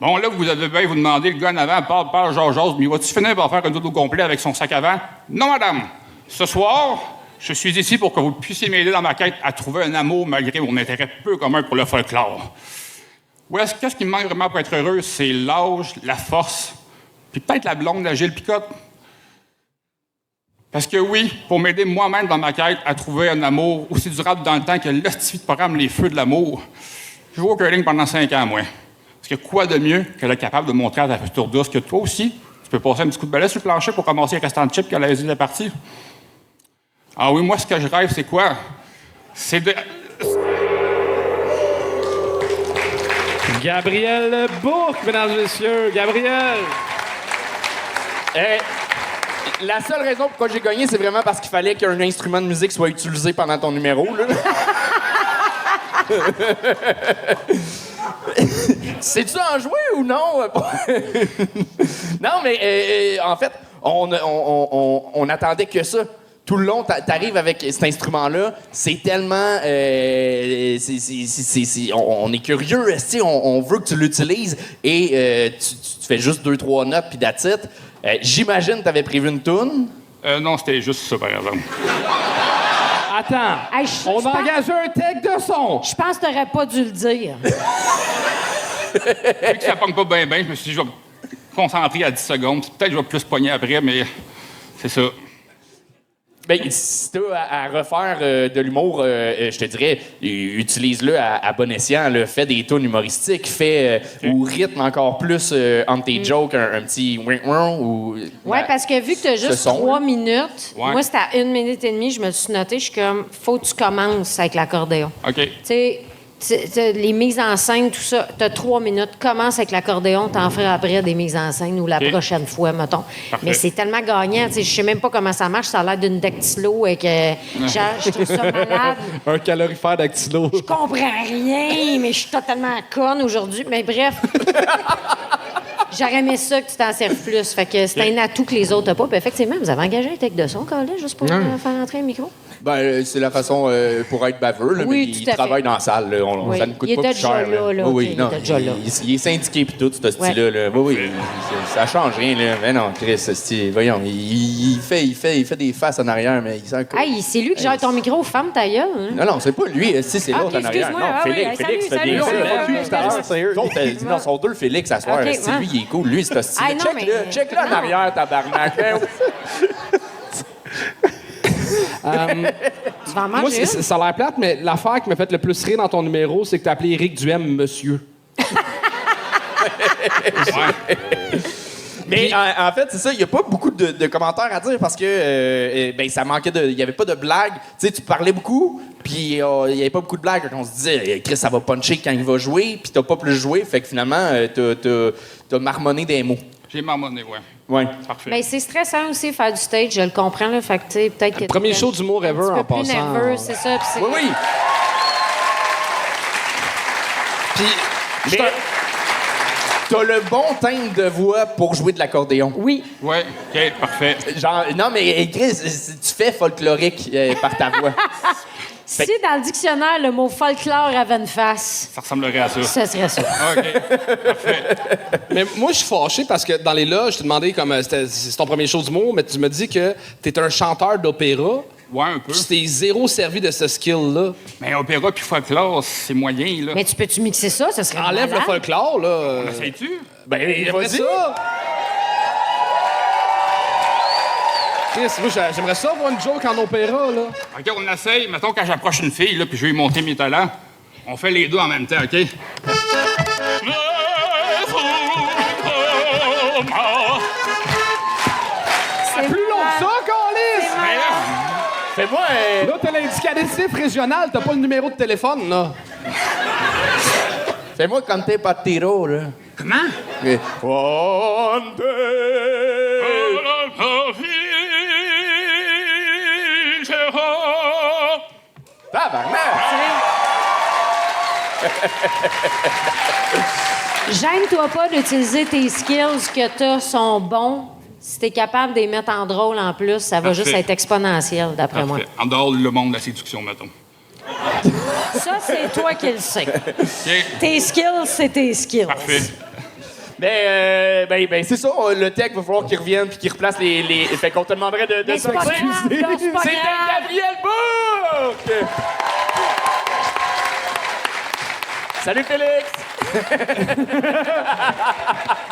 Bon, là, vous avez bien vous demander, le gars en avant parle, jase, mais va-tu finir par faire un dodo complet avec son sac avant? Non, madame. Ce soir, je suis ici pour que vous puissiez m'aider dans ma quête à trouver un amour malgré mon intérêt peu commun pour le folklore. Qu'est-ce qui me manque vraiment pour être heureux? C'est l'âge, la force, puis peut-être la blonde de Gilles Picotte. Parce que oui, pour m'aider moi-même dans ma quête à trouver un amour aussi durable dans le temps que l'hostifie de programme Les Feux de l'amour, je joue au curling pendant 5 ans, moi. Parce que quoi de mieux que d'être capable de montrer à ta future douce que toi aussi, tu peux passer un petit coup de balai sur le plancher pour ramasser les restants de chips qu'elle a de la partie. Ah oui, moi, ce que je rêve, c'est quoi? C'est de... Gabriel Bourque, mesdames et messieurs. Gabriel! La seule raison pourquoi j'ai gagné, c'est vraiment parce qu'il fallait qu'un instrument de musique soit utilisé pendant ton numéro, là. Sais-tu en jouer ou non? Non, mais en fait, on attendait que ça. Tout le long, t'arrives avec cet instrument-là, c'est tellement... on est curieux, on veut que tu l'utilises, et tu fais juste 2-3 notes, puis that's it. J'imagine t'avais prévu une toune? Non, c'était juste ça, par exemple. Attends, Hey, on a engagé un tech de son. Je pense que t'aurais pas dû le dire. Vu que ça pogne pas bien, je me suis dit, je vais me concentrer à 10 secondes. Peut-être que je vais plus pogner après, mais c'est ça. Ben, si t'as à refaire de l'humour, je te dirais, utilise-le à bon escient. Là. Fais des tunes humoristiques, fais ou rythme encore plus entre tes jokes, un petit ou. Ouais, parce que vu que t'as juste 3 minutes, Ouais. moi, c'était à 1 minute et demie, je me suis noté, je suis comme, faut que tu commences avec l'accordéon. OK. Tu sais, les mises en scène, tout ça, t'as 3 minutes, commence avec l'accordéon, t'en feras après des mises en scène ou la OK. prochaine fois, mettons. Parfait. Mais c'est tellement gagnant, tu sais, je sais même pas comment ça marche, ça a l'air d'une dactylo avec... je trouve ça malade. Un calorifère dactylo. Je comprends rien, mais je suis totalement conne aujourd'hui. Mais bref, j'aurais aimé ça que tu t'en serves plus. Fait que c'est un atout que les autres n'ont pas. Puis effectivement, vous avez engagé un tech de son, Colin, juste pour faire entrer un micro? Ben, c'est la façon pour être baveux, là, Oui, mais tout il à travaille fait. dans la salle. Là, Oui. Ça ne coûte Il pas était plus cher. déjà là, Oui, OK, non, il était déjà là. il est syndiqué puis tout, ce style-là. Là. Oui, ça change rien. Là. Mais non, Chris, voyons, il fait des faces en arrière, mais il s'en coûte. Hey, c'est lui qui gère ton micro, femme ta gueule, hein? Non, c'est pas lui, c'est l'autre en arrière. excuse-moi. Non, Ah Félix, oui, Félix salut, fait bien salut, ça. salut. Les autres, non, sont deux Félix à soir. OK, C'est ouais. lui, il est cool. Lui, c'est un style. Ah, non, mais- Check-le en non. arrière, tabarnak. Tu vas en Moi, manger une? ça a l'air plate, mais l'affaire qui m'a fait le plus rire dans ton numéro, c'est que t'as appelé Éric Duhem monsieur. Mais en fait, c'est ça, il n'y a pas beaucoup de commentaires à dire parce que ben, ça manquait de. Il n'y avait pas de blagues. Tu sais, tu parlais beaucoup, puis il n'y avait pas beaucoup de blagues. On se disait, Chris, ça va puncher quand il va jouer, puis t'as pas plus joué, fait que finalement, t'as marmonné des mots. J'ai marmonné, ouais. Ouais. Parfait. Ben, c'est stressant aussi faire du stage, je le comprends. Là, fait que, tu sais, peut-être que Premier show d'humour ever en un petit peu plus passant. nerveux, c'est ça. Puis c'est... Oui, oui. Mais t'as le bon timbre de voix pour jouer de l'accordéon. Oui. Ouais, OK, parfait. Genre, non, mais Chris, tu fais folklorique par ta voix. Si dans le dictionnaire, le mot folklore avait une face, Ça ressemblerait à ça. ça serait ça. OK, parfait. Mais moi, je suis fâché parce que dans les loges, je t'ai demandé comme c'est ton premier show d'humour, mais tu me dis que t'es un chanteur d'opéra. Ouais, un peu. Puis t'es zéro servi de ce skill-là. Mais opéra puis folklore, c'est moyen, là. Mais tu peux-tu mixer ça? Ça serait Enlève le malade. folklore, là. Essayes-tu? Ben, j'aimerais ça. Chris, moi, j'aimerais ça avoir une joke en opéra, là. OK, on essaye. Mettons, quand j'approche une fille, là, puis je vais lui monter mes talents, on fait les deux en même temps, OK? C'est Plus long que ça, Carlis! Mais là, Fais-moi Là, t'as l'indicatif régional, t'as pas le numéro de téléphone, là. Fais-moi canter Patiro, là. comment? Conte. Tabarnak! Gêne-toi pas d'utiliser tes skills que t'as sont bons. Si t'es capable de les mettre en drôle en plus, ça va Parfait. juste être exponentiel, d'après moi. En dehors, le monde de la séduction, mettons. Ça, c'est toi qui le sais. OK, Tes skills, c'est tes skills. parfait. Ben, c'est ça, le tech va falloir qu'il revienne puis qu'il replace les... Fait qu'on te demanderait de Mais c'est pas grave, là, c'est pas C'était grave. Gabriel Bourque! Salut Félix!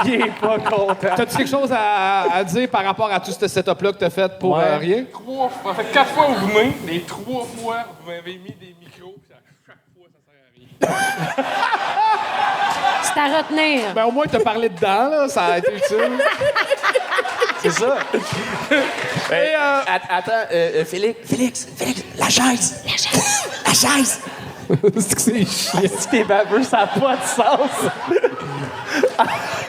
Il est pas content. T'as-tu quelque chose à dire par rapport à tout ce setup-là que t'as fait pour rien? 3 fois. Ça fait 4 fois vous venez. Les 3 fois, vous m'avez mis des micros, puis à chaque fois, ça sert à rien. C'est à retenir. Ben, au moins, t'as parlé dedans, là. Ça a été utile. C'est ça. Attends, Félix, la chaise! La chaise! C'est que c'est chiant. Si t'es baveux, ça n'a pas de sens.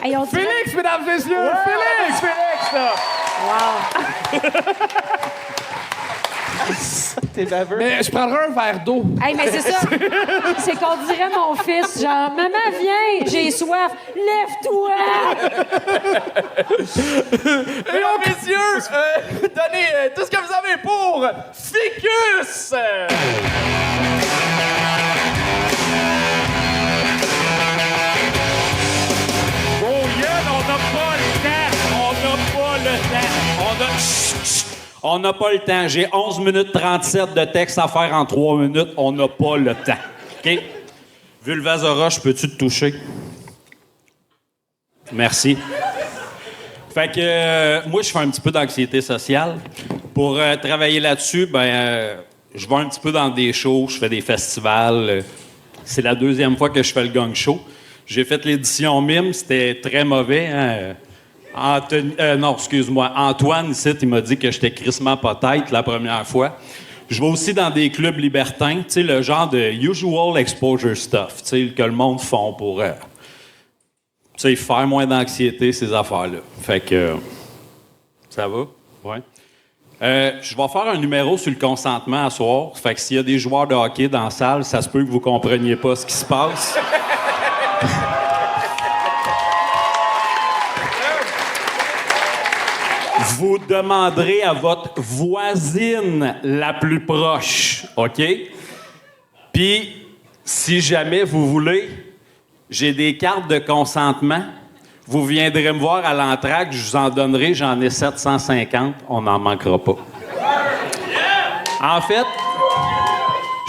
Hey, on dirait- Félix, mesdames et messieurs! Félix! Félix, là! Wow. T'es baveux. Mais je prendrais un verre d'eau. Hey, mais c'est ça. C'est qu'on dirait mon fils, genre, maman, viens, j'ai soif. Lève-toi. Mesdames, messieurs, donnez tout ce que vous avez pour Ficus! On n'a pas le temps. J'ai 11 minutes 37 de texte à faire en 3 minutes. On n'a pas le temps. OK? Vulvazoroche, peux-tu te toucher? Merci. Fait que moi, je fais un petit peu d'anxiété sociale. Pour travailler là-dessus, je vais un petit peu dans des shows, je fais des festivals. C'est la 2e fois que je fais le gang show. J'ai fait l'édition Mime, c'était très mauvais. Hein? Non, excuse-moi. Antoine, ici, il m'a dit que j'étais crissement pas tête la première fois. Je vais aussi dans des clubs libertins, tu sais, le genre de usual exposure stuff, tu sais, que le monde font pour, tu sais, faire moins d'anxiété, ces affaires-là. Fait que, ça va? Ouais. Je vais faire un numéro sur le consentement à soir. Fait que s'il y a des joueurs de hockey dans la salle, ça se peut que vous compreniez pas ce qui se passe. Vous demanderez à votre voisine la plus proche, OK? Puis, si jamais vous voulez, j'ai des cartes de consentement. Vous viendrez me voir à l'entracte, je vous en donnerai, j'en ai 750, on n'en manquera pas. En fait,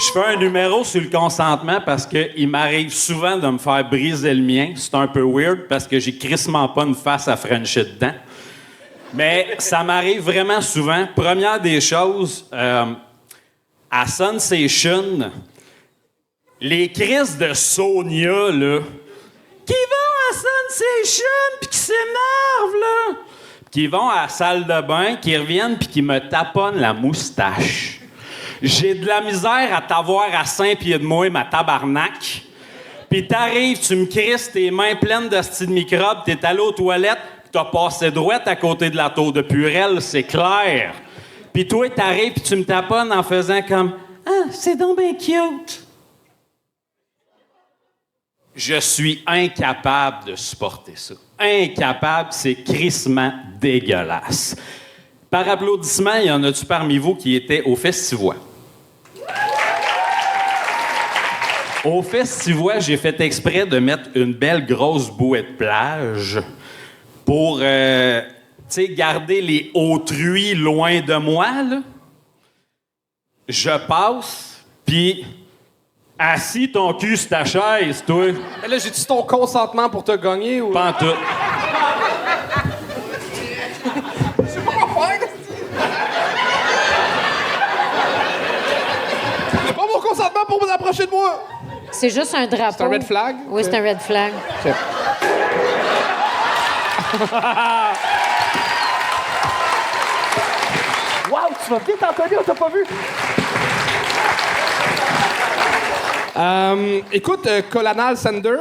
je fais un numéro sur le consentement parce qu'il m'arrive souvent de me faire briser le mien. C'est un peu weird parce que j'ai crissement pas une face à frencher dedans. Mais ça m'arrive vraiment souvent. Première des choses, à Sensation, les crises de Sonia, là, qui vont à Sensation puis qui s'énervent, là, qui vont à la salle de bain, qui reviennent puis qui me taponnent la moustache. J'ai de la misère à t'avoir à 5 pieds de moi, ma tabarnak. Puis t'arrives, tu me crisses tes mains pleines de style de microbes, t'es allé aux toilettes, t'as passé droite à côté de la tour de Purelle, c'est clair. Puis toi, t'arrives puis tu me taponnes en faisant comme « Ah, c'est donc bien cute! » Je suis incapable de supporter ça. Incapable, c'est crissement dégueulasse. Par applaudissement, y en a-tu parmi vous qui étaient au Festivois? Au Festivois, j'ai fait exprès de mettre une belle grosse bouée de plage pour, tu sais, garder les autrui loin de moi, là. Je passe, puis assis ton cul sur ta chaise, toi. Mais là, j'ai-tu ton consentement pour te gagner ou. Pas en tout. C'est pas quoi faire, c'est pas mon consentement pour vous approcher de moi! C'est juste un drapeau. C'est un red flag? Oui, c'est un red flag. Okay. Wow, tu vas vite, Anthony, on t'a pas vu. Écoute, Colonel Sander,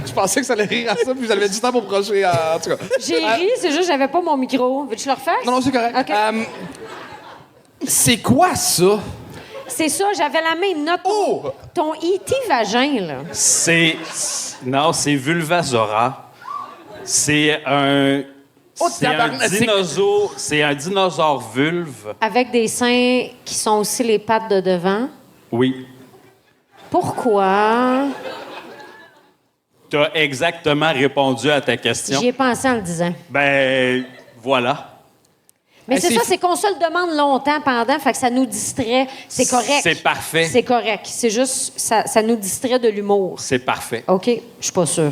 je pensais que ça allait rire à ça, puis j'avais du temps pour projeter, en tout cas. J'ai ri, c'est juste que j'avais pas mon micro. Veux-tu que je le refasse? Non, c'est correct. OK. C'est quoi ça? C'est ça, j'avais la main note. Ton E.T. vagin, là. Non, c'est Vulvazora. C'est un. C'est un dinosaure. C'est un dinosaure vulve. Avec des seins qui sont aussi les pattes de devant. Oui. Pourquoi? T'as exactement répondu à ta question. J'y ai pensé en le disant. Ben, voilà. Mais c'est ça, c'est qu'on se le demande longtemps pendant, fait que ça nous distrait. C'est correct. C'est parfait. C'est correct. C'est juste, ça nous distrait de l'humour. C'est parfait. OK, je suis pas sûre.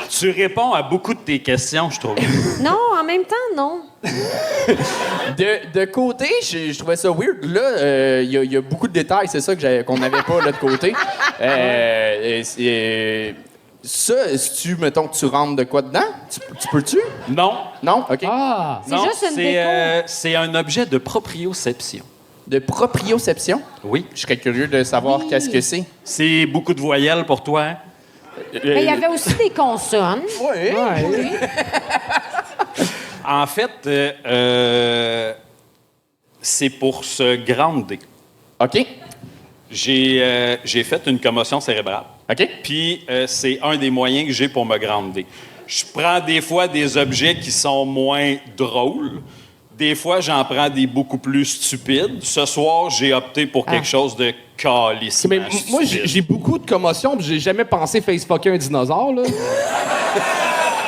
Tu réponds à beaucoup de tes questions, je trouve. Non, en même temps, non. De côté, je trouvais ça weird. Là, il y a beaucoup de détails, c'est ça qu'on n'avait pas là de côté. Ça, si tu, mettons que tu rentres de quoi dedans, tu peux-tu? Non. Non? OK. Ah! C'est juste une déco. C'est un objet de proprioception. De proprioception? Oui. Je serais curieux de savoir qu'est-ce que c'est. C'est beaucoup de voyelles pour toi, hein? Mais il y avait aussi des consonnes. Oui. En fait, c'est pour se grounder. OK. J'ai fait une commotion cérébrale. OK. Puis c'est un des moyens que j'ai pour me grounder. Je prends des fois des objets qui sont moins drôles. Des fois, j'en prends des beaucoup plus stupides. Ce soir, j'ai opté pour quelque chose de calissement Mais moi, stupide. j'ai beaucoup de commotions, puis j'ai jamais pensé facefucker un dinosaure, là.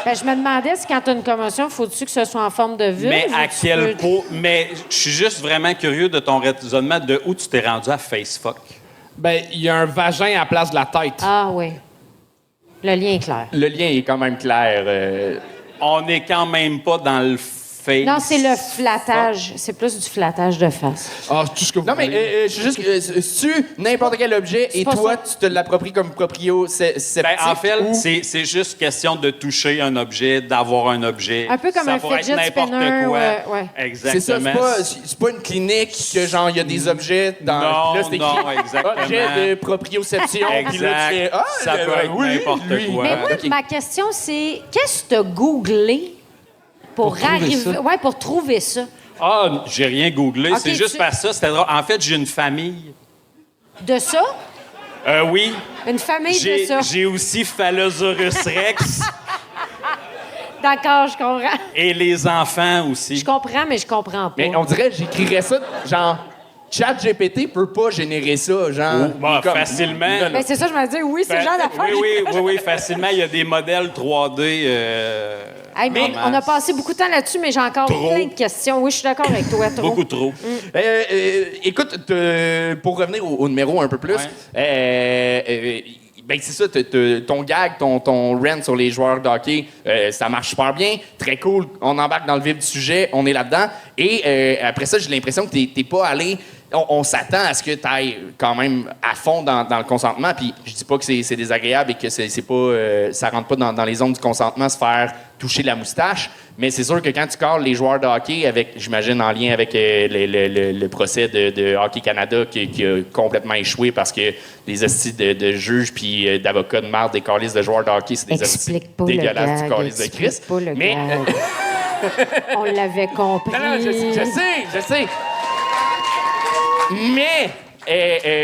Ben, je me demandais si quand tu as une commotion, faut-tu que ce soit en forme de vulve? Mais à ou tu quel peux- point... Mais je suis juste vraiment curieux de ton raisonnement de où tu t'es rendu à facefuck. Ben, il y a un vagin à la place de la tête. Ah oui. Le lien est clair. Le lien est quand même clair. On n'est quand même pas dans le face. Non, c'est le flattage. C'est plus du flattage de face. Ah, tout ce que vous Non, mais voulez. je suis juste... si tu n'importe quel objet et pas toi, ça. tu te l'appropries comme proprioceptique... Ben, en fait, ou- c'est juste question de toucher un objet, d'avoir un objet. Un peu comme ça un pourrait fidget être n'importe spinner, quoi. ouais, ouais. C'est ça, Exactement. c'est pas une clinique que, genre, il y a des objets dans... Non, puis là, c'est écrit non, exactement. objet de proprioception. Puis là, tu fais, Exact. Ça peut être oui, n'importe lui. quoi. Mais moi, OK. ma question, c'est qu'est-ce que tu as googlé pour arriver. Ouais, pour trouver ça. Ah, j'ai rien googlé. Ok, c'est juste tu- parce que ça, c'était drôle. En fait, j'ai une famille. De ça? Oui. Une famille de ça. J'ai aussi Phalosaurus Rex D'accord, je comprends. et les enfants aussi. Je comprends, mais je comprends pas. Mais on dirait, j'écrirais ça, genre... ChatGPT peut pas générer ça, genre... Bah, comme- facilement. Ben, c'est ça, je me dis, oui, c'est le genre d'affaire. Oui, facilement. Il y a des modèles 3D. Hey, mais on a passé beaucoup de temps là-dessus, mais j'ai encore Trop. plein de questions. Oui, je suis d'accord avec toi, trop. Beaucoup trop. Écoute, pour revenir au numéro un peu plus, ben c'est ça, ton gag, ton rant sur les joueurs de hockey, ça marche super bien, très cool. On embarque dans le vif du sujet, on est là-dedans. Et après ça, j'ai l'impression que t'es pas allé... On s'attend à ce que tu ailles quand même à fond dans le consentement. Puis je dis pas que c'est désagréable et que c'est pas, ça rentre pas dans les zones du consentement se faire toucher la moustache. Mais c'est sûr que quand tu calls les joueurs de hockey, j'imagine en lien avec le procès de Hockey Canada qui a complètement échoué parce que les hosties de juges puis d'avocats de marde des calices de joueurs de hockey, c'est des hosties dégueulasses du calice de Christ. Mais on l'avait compris. Non, je sais. Mais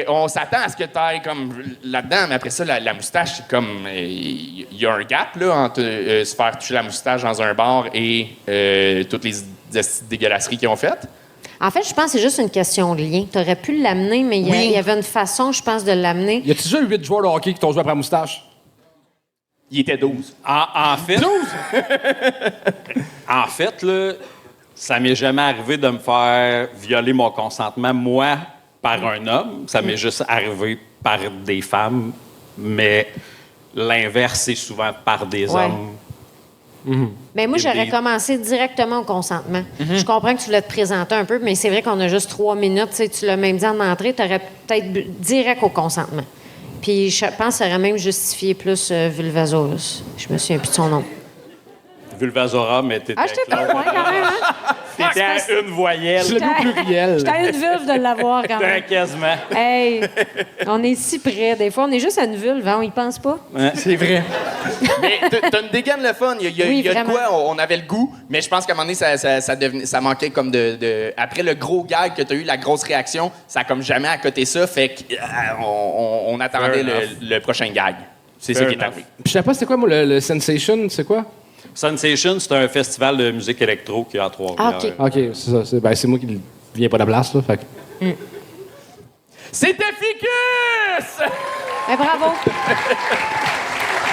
on s'attend à ce que tu ailles comme là-dedans, mais après ça, la moustache, c'est comme... Il y a un gap là, entre se faire toucher la moustache dans un bar et toutes les dégueulasseries qu'ils ont faites. En fait, je pense que c'est juste une question de lien. Tu aurais pu l'amener, mais il y avait une façon, je pense, de l'amener. Y a-tu déjà 8 joueurs de hockey qui t'ont joué après la moustache? Il était 12. En fait... 12? En fait, là... Ça m'est jamais arrivé de me faire violer mon consentement, moi, par un homme. Ça m'est juste arrivé par des femmes, mais l'inverse, c'est souvent par des hommes. Mais moi, j'aurais commencé directement au consentement. Je comprends que tu voulais te présenter un peu, mais c'est vrai qu'on a juste 3 minutes. Tu l'as même dit en entrée, tu aurais peut-être direct au consentement. Puis je pense que ça aurait même justifié plus Vulvasaurus. Je me souviens plus de son nom. Vulvasora, mais t'étais... Ah, j'étais pas loin quand même, hein? T'étais à une voyelle. J'étais à une vulve de l'avoir quand même. Quasiment. Hey, on est si près. Des fois, on est juste à une vulve, hein? On y pense pas. Ouais. C'est vrai. Mais t'as une dégaine le fun. Il y a de quoi, on avait le goût, mais je pense qu'à un moment donné, ça manquait comme de... Après le gros gag que t'as eu, la grosse réaction, ça a comme jamais à côté ça, fait qu'on attendait le prochain gag. C'est ça qui est arrivé. Puis je sais pas, c'était quoi, moi, le Sensation, c'est quoi? Sensation, c'est un festival de musique électro qui est à Trois-Rivières. OK, c'est ça. C'est moi qui viens pas de la place, là. Fait que... C'était Ficus! Bravo!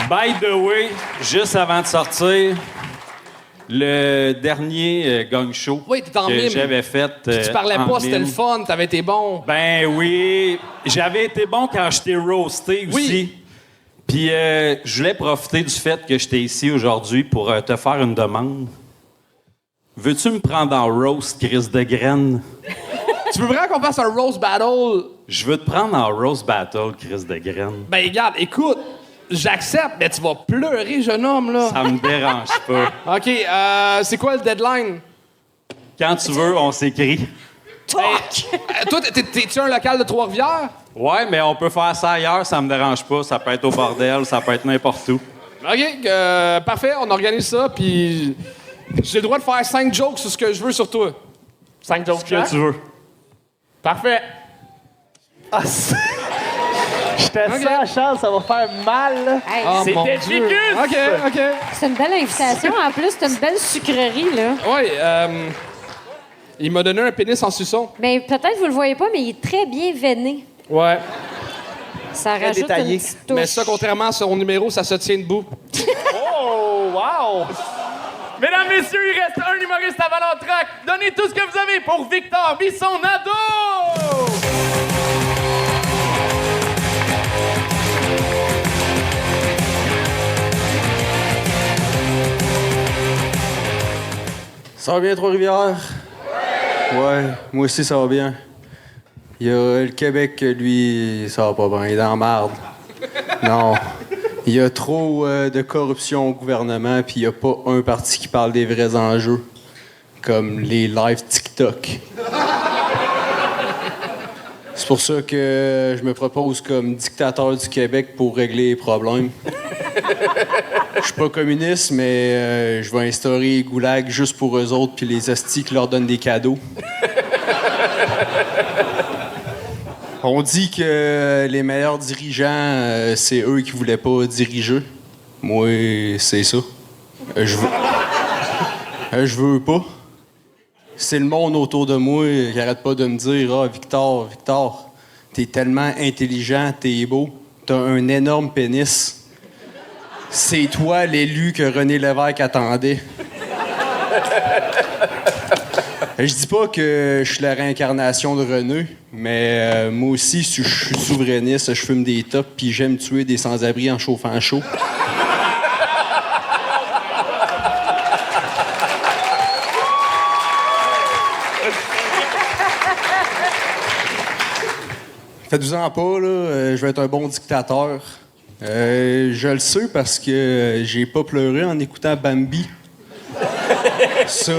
By the way, juste avant de sortir, le dernier gang show que j'avais fait. Tu parlais pas, c'était le fun, t'avais été bon. Ben oui, j'avais été bon quand j'étais roasté aussi. Puis je voulais profiter du fait que j'étais ici aujourd'hui pour te faire une demande. Veux-tu me prendre en roast, Chris de graine? Tu veux vraiment qu'on fasse un roast battle? Je veux te prendre en roast battle, Chris de graine. Ben regarde, écoute, j'accepte, mais tu vas pleurer, jeune homme, là. Ça me dérange pas. OK, c'est quoi le deadline? Quand tu veux, on s'écrit. Toi, t'es-tu un local de Trois-Rivières? Ouais, mais on peut faire ça ailleurs, ça me dérange pas. Ça peut être au bordel, ça peut être n'importe où. OK, parfait, on organise ça, puis j'ai le droit de faire 5 jokes sur ce que je veux sur toi. 5 jokes Ce que tu veux. Parfait. Ah, j'étais ça, Charles, ça va faire mal. Hey, C'était Ficus! OK. c'est une belle invitation. En plus, c'est une belle sucrerie, là. Oui, il m'a donné un pénis en suçon. Mais peut-être vous le voyez pas, mais il est très bien veiné. Ouais. Ça rajoute détaillé. une petite touche. Mais ça, contrairement à son numéro, ça se tient debout. Oh, wow! Mesdames, messieurs, il reste un humoriste avant l'entraque. Donnez tout ce que vous avez pour Victor Bisson-Nadeau! Ça va bien, Trois-Rivières? Ouais, moi aussi, ça va bien. Il y a le Québec, lui, ça va pas bien. Il est dans la marde. Non. Il y a trop de corruption au gouvernement, puis il n'y a pas un parti qui parle des vrais enjeux, comme les lives TikTok. C'est pour ça que je me propose comme dictateur du Québec pour régler les problèmes. Je suis pas communiste, mais je vais instaurer Goulag juste pour eux autres puis les hosties qui leur donnent des cadeaux. On dit que les meilleurs dirigeants, c'est eux qui voulaient pas diriger. Moi, c'est ça. Je veux pas. C'est le monde autour de moi qui arrête pas de me dire « Ah, Victor, t'es tellement intelligent, t'es beau, t'as un énorme pénis. C'est toi l'élu que René Lévesque attendait. » Je dis pas que je suis la réincarnation de René, mais moi aussi, je suis souverainiste, je fume des tops, puis j'aime tuer des sans-abri en chauffant chaud. Faites-vous-en pas, là, je vais être un bon dictateur. Je le sais parce que j'ai pas pleuré en écoutant Bambi. Ça,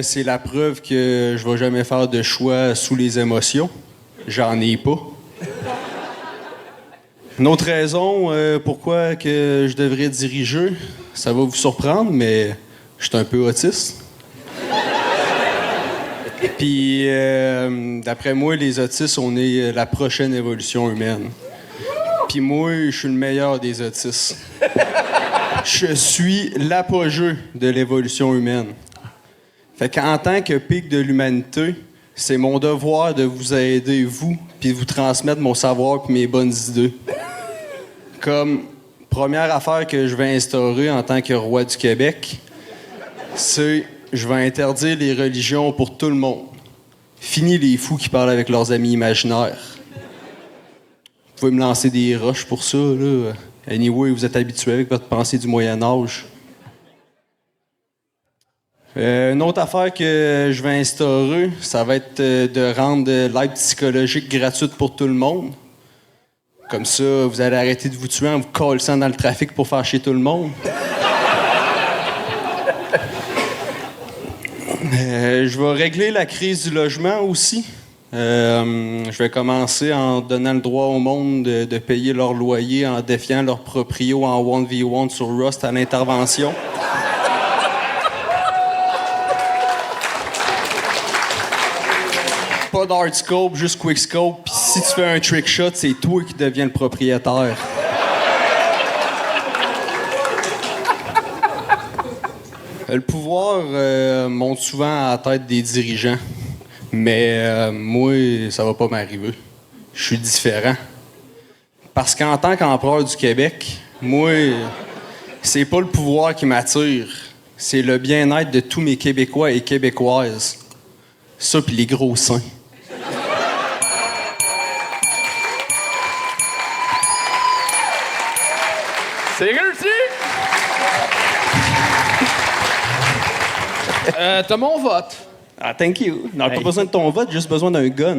c'est la preuve que je vais jamais faire de choix sous les émotions. J'en ai pas. Une autre raison pourquoi que je devrais diriger, ça va vous surprendre, mais je suis un peu autiste. Puis, d'après moi, les autistes, on est la prochaine évolution humaine. Puis moi, je suis le meilleur des autistes. Je suis l'apogée de l'évolution humaine. Fait qu'en tant que pic de l'humanité, c'est mon devoir de vous aider, vous, puis de vous transmettre mon savoir puis mes bonnes idées. Comme première affaire que je vais instaurer en tant que roi du Québec, c'est je vais interdire les religions pour tout le monde. Fini les fous qui parlent avec leurs amis imaginaires. Vous pouvez me lancer des roches pour ça, là. Anyway, vous êtes habitué avec votre pensée du Moyen-Âge. Une autre affaire que je vais instaurer, ça va être de rendre l'aide psychologique gratuite pour tout le monde. Comme ça, vous allez arrêter de vous tuer en vous collant dans le trafic pour faire chier tout le monde. Je vais régler la crise du logement aussi. Je vais commencer en donnant le droit au monde de payer leur loyer en défiant leur proprio en 1v1 sur Rust à l'intervention. Pas d'hardscope, juste quickscope. Puis si tu fais un trick shot, c'est toi qui deviens le propriétaire. Le pouvoir monte souvent à la tête des dirigeants. Mais moi, ça va pas m'arriver. Je suis différent. Parce qu'en tant qu'empereur du Québec, moi, c'est pas le pouvoir qui m'attire. C'est le bien-être de tous mes Québécois et Québécoises. Ça, puis les gros seins. C'est réussi! T'as mon vote. Ah, thank you. Non, pas besoin de ton vote, juste besoin d'un gun.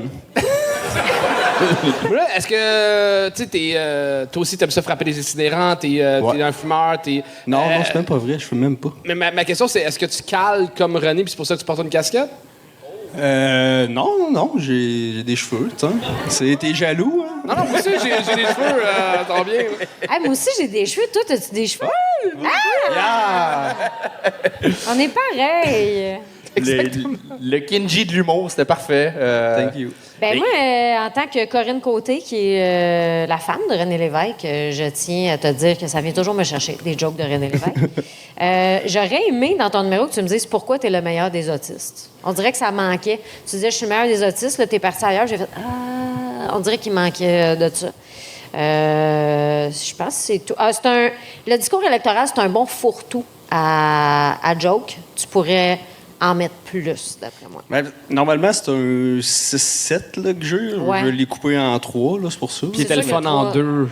Là, est-ce que, tu sais, toi aussi, t'aimes ça frapper les itinérants, t'es un fumeur, t'es... Non, c'est même pas vrai, je fume même pas. Mais ma question, c'est, est-ce que tu cales comme René, puis c'est pour ça que tu portes une casquette? Non, j'ai des cheveux, tu sais. T'es jaloux, hein? Non, moi aussi, j'ai des cheveux, tant bien. Hey, moi aussi, j'ai des cheveux. Toi, as-tu des cheveux? Ah! On est pareil. Le Kinji de l'humour, c'était parfait. Thank you. Ben moi, en tant que Corinne Côté, qui est la femme de René Lévesque, je tiens à te dire que ça vient toujours me chercher, des jokes de René Lévesque. J'aurais aimé, dans ton numéro, que tu me dises pourquoi tu es le meilleur des autistes. On dirait que ça manquait. Tu disais, je suis le meilleur des autistes, là, t'es parti ailleurs. J'ai fait, on dirait qu'il manquait de ça. Je pense que c'est tout. Le discours électoral, c'est un bon fourre-tout à joke. Tu pourrais en mettre plus, d'après moi. Ben, normalement, c'est un 6-7 là, que j'ai. Ouais. Je vais les couper en 3, là, c'est pour ça. Puis c'était le fun en 2.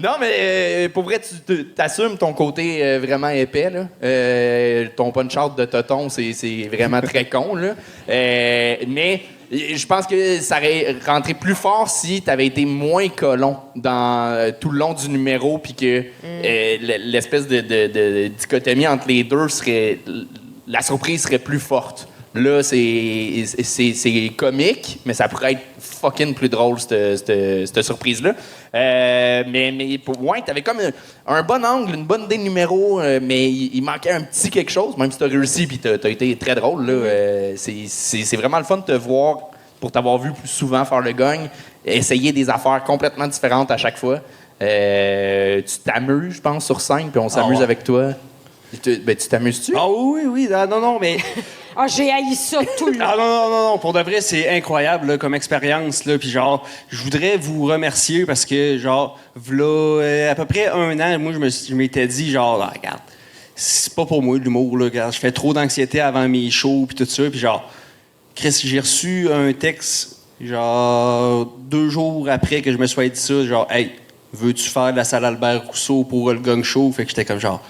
Non, mais pour vrai, tu t'assumes ton côté vraiment épais. Là. Ton punch-out de Toton, c'est vraiment très con. Là. Mais je pense que ça aurait rentré plus fort si tu avais été moins colon dans tout le long du numéro, puis que l'espèce de dichotomie entre les deux serait... La surprise serait plus forte. Là, c'est comique, mais ça pourrait être fucking plus drôle, cette surprise-là. Mais ouais, t'avais comme un bon angle, une bonne idée de numéro, mais il manquait un petit quelque chose, même si t'as réussi puis t'as été très drôle. Là, c'est vraiment le fun de te voir, pour t'avoir vu plus souvent faire le gagne, essayer des affaires complètement différentes à chaque fois. Tu t'amuses, je pense, sur scène, puis on s'amuse avec toi. Tu t'amuses-tu? Ah oui. Ah, non, mais... Ah, j'ai haï ça tout le long. Ah non. Pour de vrai, c'est incroyable là, comme expérience. Puis genre, je voudrais vous remercier parce que, genre, v'là à peu près 1 an, moi, je m'étais dit, genre, regarde, c'est pas pour moi l'humour, là, gars. Je fais trop d'anxiété avant mes shows, puis tout ça, puis genre, Chris, j'ai reçu un texte, genre, 2 jours après que je me sois dit ça, genre, hey, veux-tu faire de la salle Albert Rousseau pour le gang show? Fait que j'étais comme genre,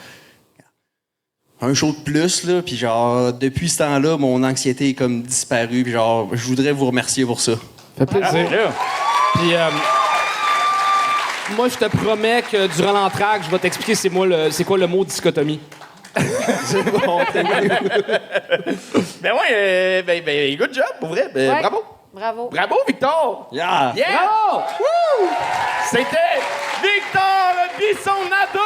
un show de plus, là, puis genre, depuis ce temps-là, mon anxiété est comme disparue, puis genre, je voudrais vous remercier pour ça. Ça fait plaisir. Puis, moi, je te promets que durant l'entracte, je vais t'expliquer c'est quoi le mot dichotomie. C'est bon, Ben ouais, good job, pour vrai. Ouais. Bravo. Bravo. Bravo, Victor. Yeah! Yeah! Bravo! Woo! C'était Victor Bissonnado!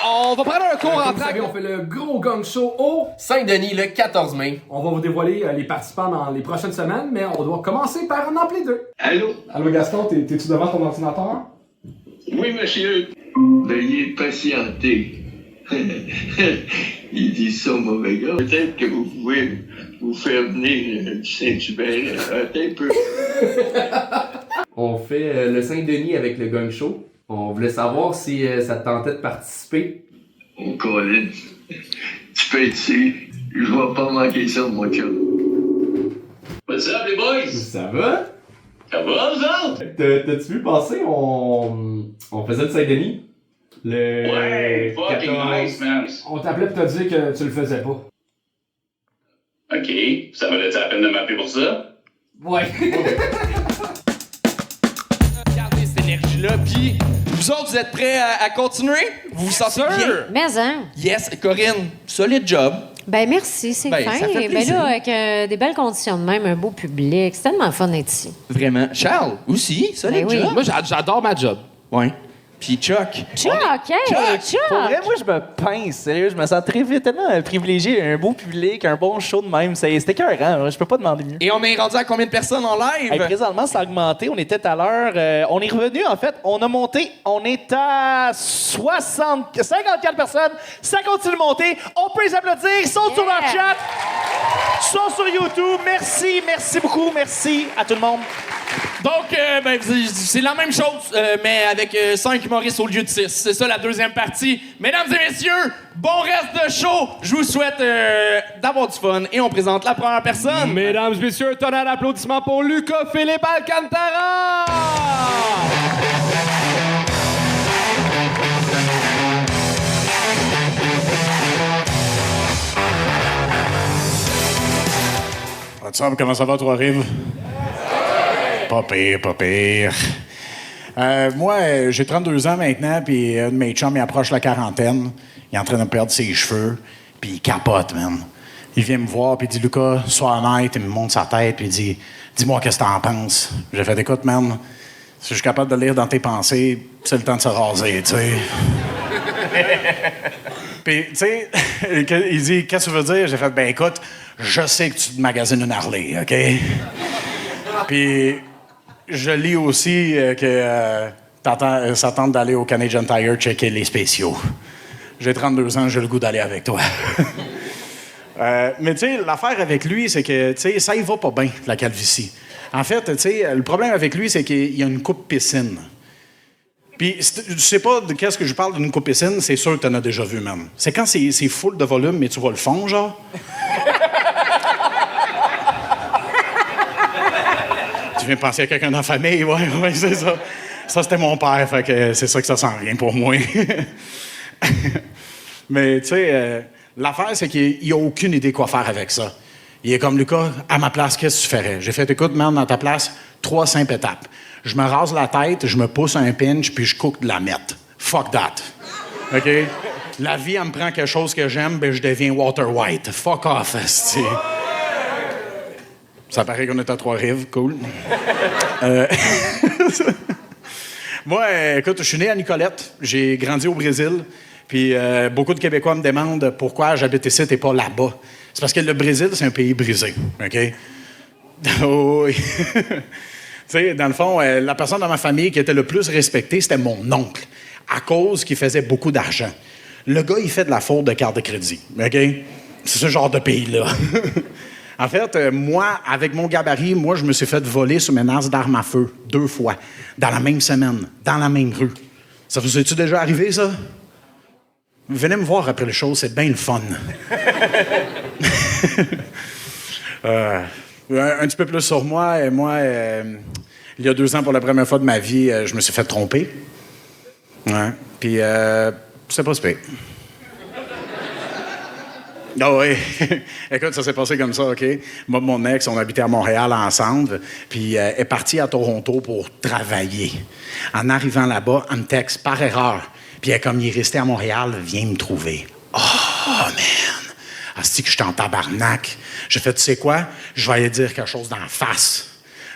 On va prendre un cours en Comme vous track. savez, on fait le gros gang show au Saint-Denis le 14 mai. On va vous dévoiler les participants dans les prochaines semaines, mais on doit commencer par en appeler 2. Allô? Allô, Gaston, t'es-tu devant ton ordinateur? Oui, monsieur. Veuillez patienter. Il dit ça au mauvais gars. Peut-être que vous pouvez vous faire venir du Saint-Hubert un peu. On fait le Saint-Denis avec le gang show. On voulait savoir si ça te tentait de participer. Oh, Colin. Tu peux être sûr. Je vais pas manquer ça, mon chum. What's up, les boys? Ça va? Ça va, vous autres? T'as-tu vu passer? On faisait le Saint-Denis. Ouais, fucking 14. nice, man. On t'appelait pour te dire que tu le faisais pas. OK. Ça valait la peine de m'appeler pour ça? Ouais. Regardez cette énergie-là, puis vous autres, vous êtes prêts à continuer? Vous vous sentez bien? Mais, hein? Yes, Corinne, solide job. Ben, merci, c'est Ben, fin. ça fait Ben plaisir. là, avec des belles conditions de même, un beau public, c'est tellement fun d'être ici. Vraiment. Charles, aussi, solide Ben oui. job. Moi, j'adore ma job. Ouais. Puis Chuck. Chuck, hey, Chuck! Pour vrai, moi, je me pince. Sérieux, je me sens très vite, tellement privilégié. Un beau public, un bon show de même. C'était écœurant. Je peux pas demander mieux. Et on est rendu à combien de personnes en live? Hey, présentement, ça a augmenté. On était à l'heure. On est revenu, en fait. On a monté. On est à 54 personnes. Ça continue de monter. On peut les applaudir. Ils sont sur leur chat. Ils sont sur YouTube. Merci. Merci beaucoup. Merci à tout le monde. Donc, c'est la même chose, mais avec 5 humoristes au lieu de 6. C'est ça la deuxième partie. Mesdames et messieurs, bon reste de show. Je vous souhaite d'avoir du fun. Et on présente la première personne. Mesdames et messieurs, un tonnerre d'applaudissements pour Lucas Philippe Alcantara! Comment ça va, Trois-Rives? Pas pire, pas pire. Moi, j'ai 32 ans maintenant, puis un de mes chums, il approche la quarantaine. Il est en train de perdre ses cheveux, puis il capote, man. Il vient me voir, puis il dit, Lucas, sois honnête, il me monte sa tête, puis il dit, dis-moi qu'est-ce que t'en penses. J'ai fait, écoute, man, si je suis capable de lire dans tes pensées, c'est le temps de se raser, tu sais. Puis, tu sais, il dit, qu'est-ce que tu veux dire? J'ai fait, ben écoute, je sais que tu te magasines une Harley, OK? Puis, je lis aussi que ça tente d'aller au Canadian Tire checker les spéciaux. J'ai 32 ans, j'ai le goût d'aller avec toi. Mais tu sais, l'affaire avec lui, c'est que, tu sais, ça y va pas bien, la calvitie. En fait, tu sais, le problème avec lui, c'est qu'il y a une coupe piscine. Puis, je sais pas de qu'est-ce que je parle d'une coupe piscine, c'est sûr que t'en as déjà vu, même. C'est quand c'est full de volume, mais tu vois le fond, genre. Tu viens penser à quelqu'un dans la famille, ouais, c'est ça. Ça, c'était mon père, fait que c'est ça que ça sent rien pour moi. Mais, tu sais, l'affaire, c'est qu'il a aucune idée quoi faire avec ça. Il est comme, Lucas, à ma place, qu'est-ce que tu ferais? J'ai fait, écoute, man, dans ta place, 3 simples étapes. Je me rase la tête, je me pousse un pinch, puis je cook de la mette. Fuck that. OK? La vie, elle me prend quelque chose que j'aime, ben je deviens Walter White. Fuck off, esti. Ça paraît qu'on est à Trois-Rives, cool. Moi, écoute, je suis né à Nicolette. J'ai grandi au Brésil. Puis beaucoup de Québécois me demandent pourquoi j'habite ici et pas là-bas. C'est parce que le Brésil, c'est un pays brisé, OK? Oh, oui. Tu sais, dans le fond, la personne dans ma famille qui était le plus respectée, c'était mon oncle, à cause qu'il faisait beaucoup d'argent. Le gars, il fait de la fraude de carte de crédit, OK? C'est ce genre de pays-là. En fait, moi, avec mon gabarit, moi, je me suis fait voler sous menace d'armes à feu 2 fois, dans la même semaine, dans la même rue. Ça vous est-tu déjà arrivé, ça? Venez me voir après le show, c'est bien le fun. Un petit peu plus sur moi. Il y a 2 ans, pour la première fois de ma vie, je me suis fait tromper. Ouais. Puis, c'est pas super. Ah oui. Écoute, ça s'est passé comme ça, OK? Moi et mon ex, on habitait à Montréal ensemble, puis elle est partie à Toronto pour travailler. En arrivant là-bas, elle me texte par erreur. Puis elle est comme, il est resté à Montréal, viens me trouver. Oh, man! Asti que je suis en tabarnak. J'ai fait, tu sais quoi? Je vais aller dire quelque chose d'en face.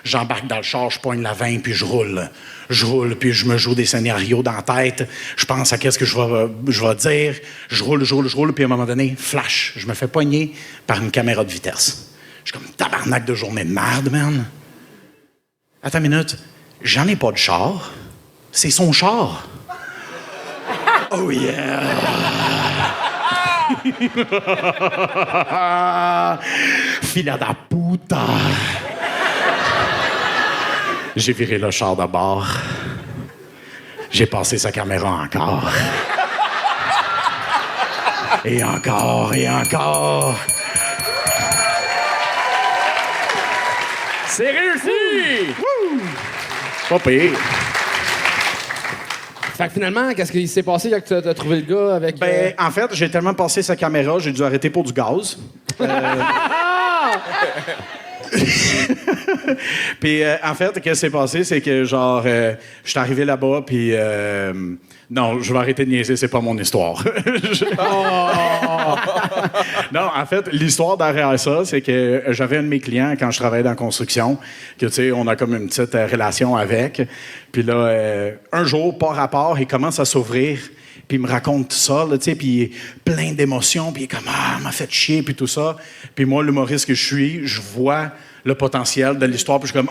J'embarque dans le char, je poigne la 20, puis je roule. Je roule, puis je me joue des scénarios dans la tête. Je pense à qu'est-ce que je vais dire. Je roule, puis à un moment donné, flash. Je me fais pogner par une caméra de vitesse. Je suis comme tabarnak de journée de merde, man. Attends une minute. J'en ai pas de char. C'est son char. Oh yeah! Fila da puta! J'ai viré le char de bord. J'ai passé sa caméra encore. Et encore, et encore. C'est réussi! Wouh! Pas pire. Fait que finalement, qu'est-ce qui s'est passé quand tu as trouvé le gars avec... En fait, j'ai tellement passé sa caméra, j'ai dû arrêter pour du gaz. Puis, en fait, ce qui s'est passé, c'est que, genre, je suis arrivé là-bas, puis... non, je vais arrêter de niaiser, c'est pas mon histoire. Non, en fait, l'histoire derrière ça, c'est que j'avais un de mes clients, quand je travaillais dans la construction, que, tu sais, on a comme une petite relation avec. Puis là, un jour, par rapport, il commence à s'ouvrir, puis il me raconte tout ça, là, tu sais, puis plein d'émotions, puis il est comme « Ah, il m'a fait chier », puis tout ça. Puis moi, l'humoriste que je suis, je vois le potentiel de l'histoire, puis je suis comme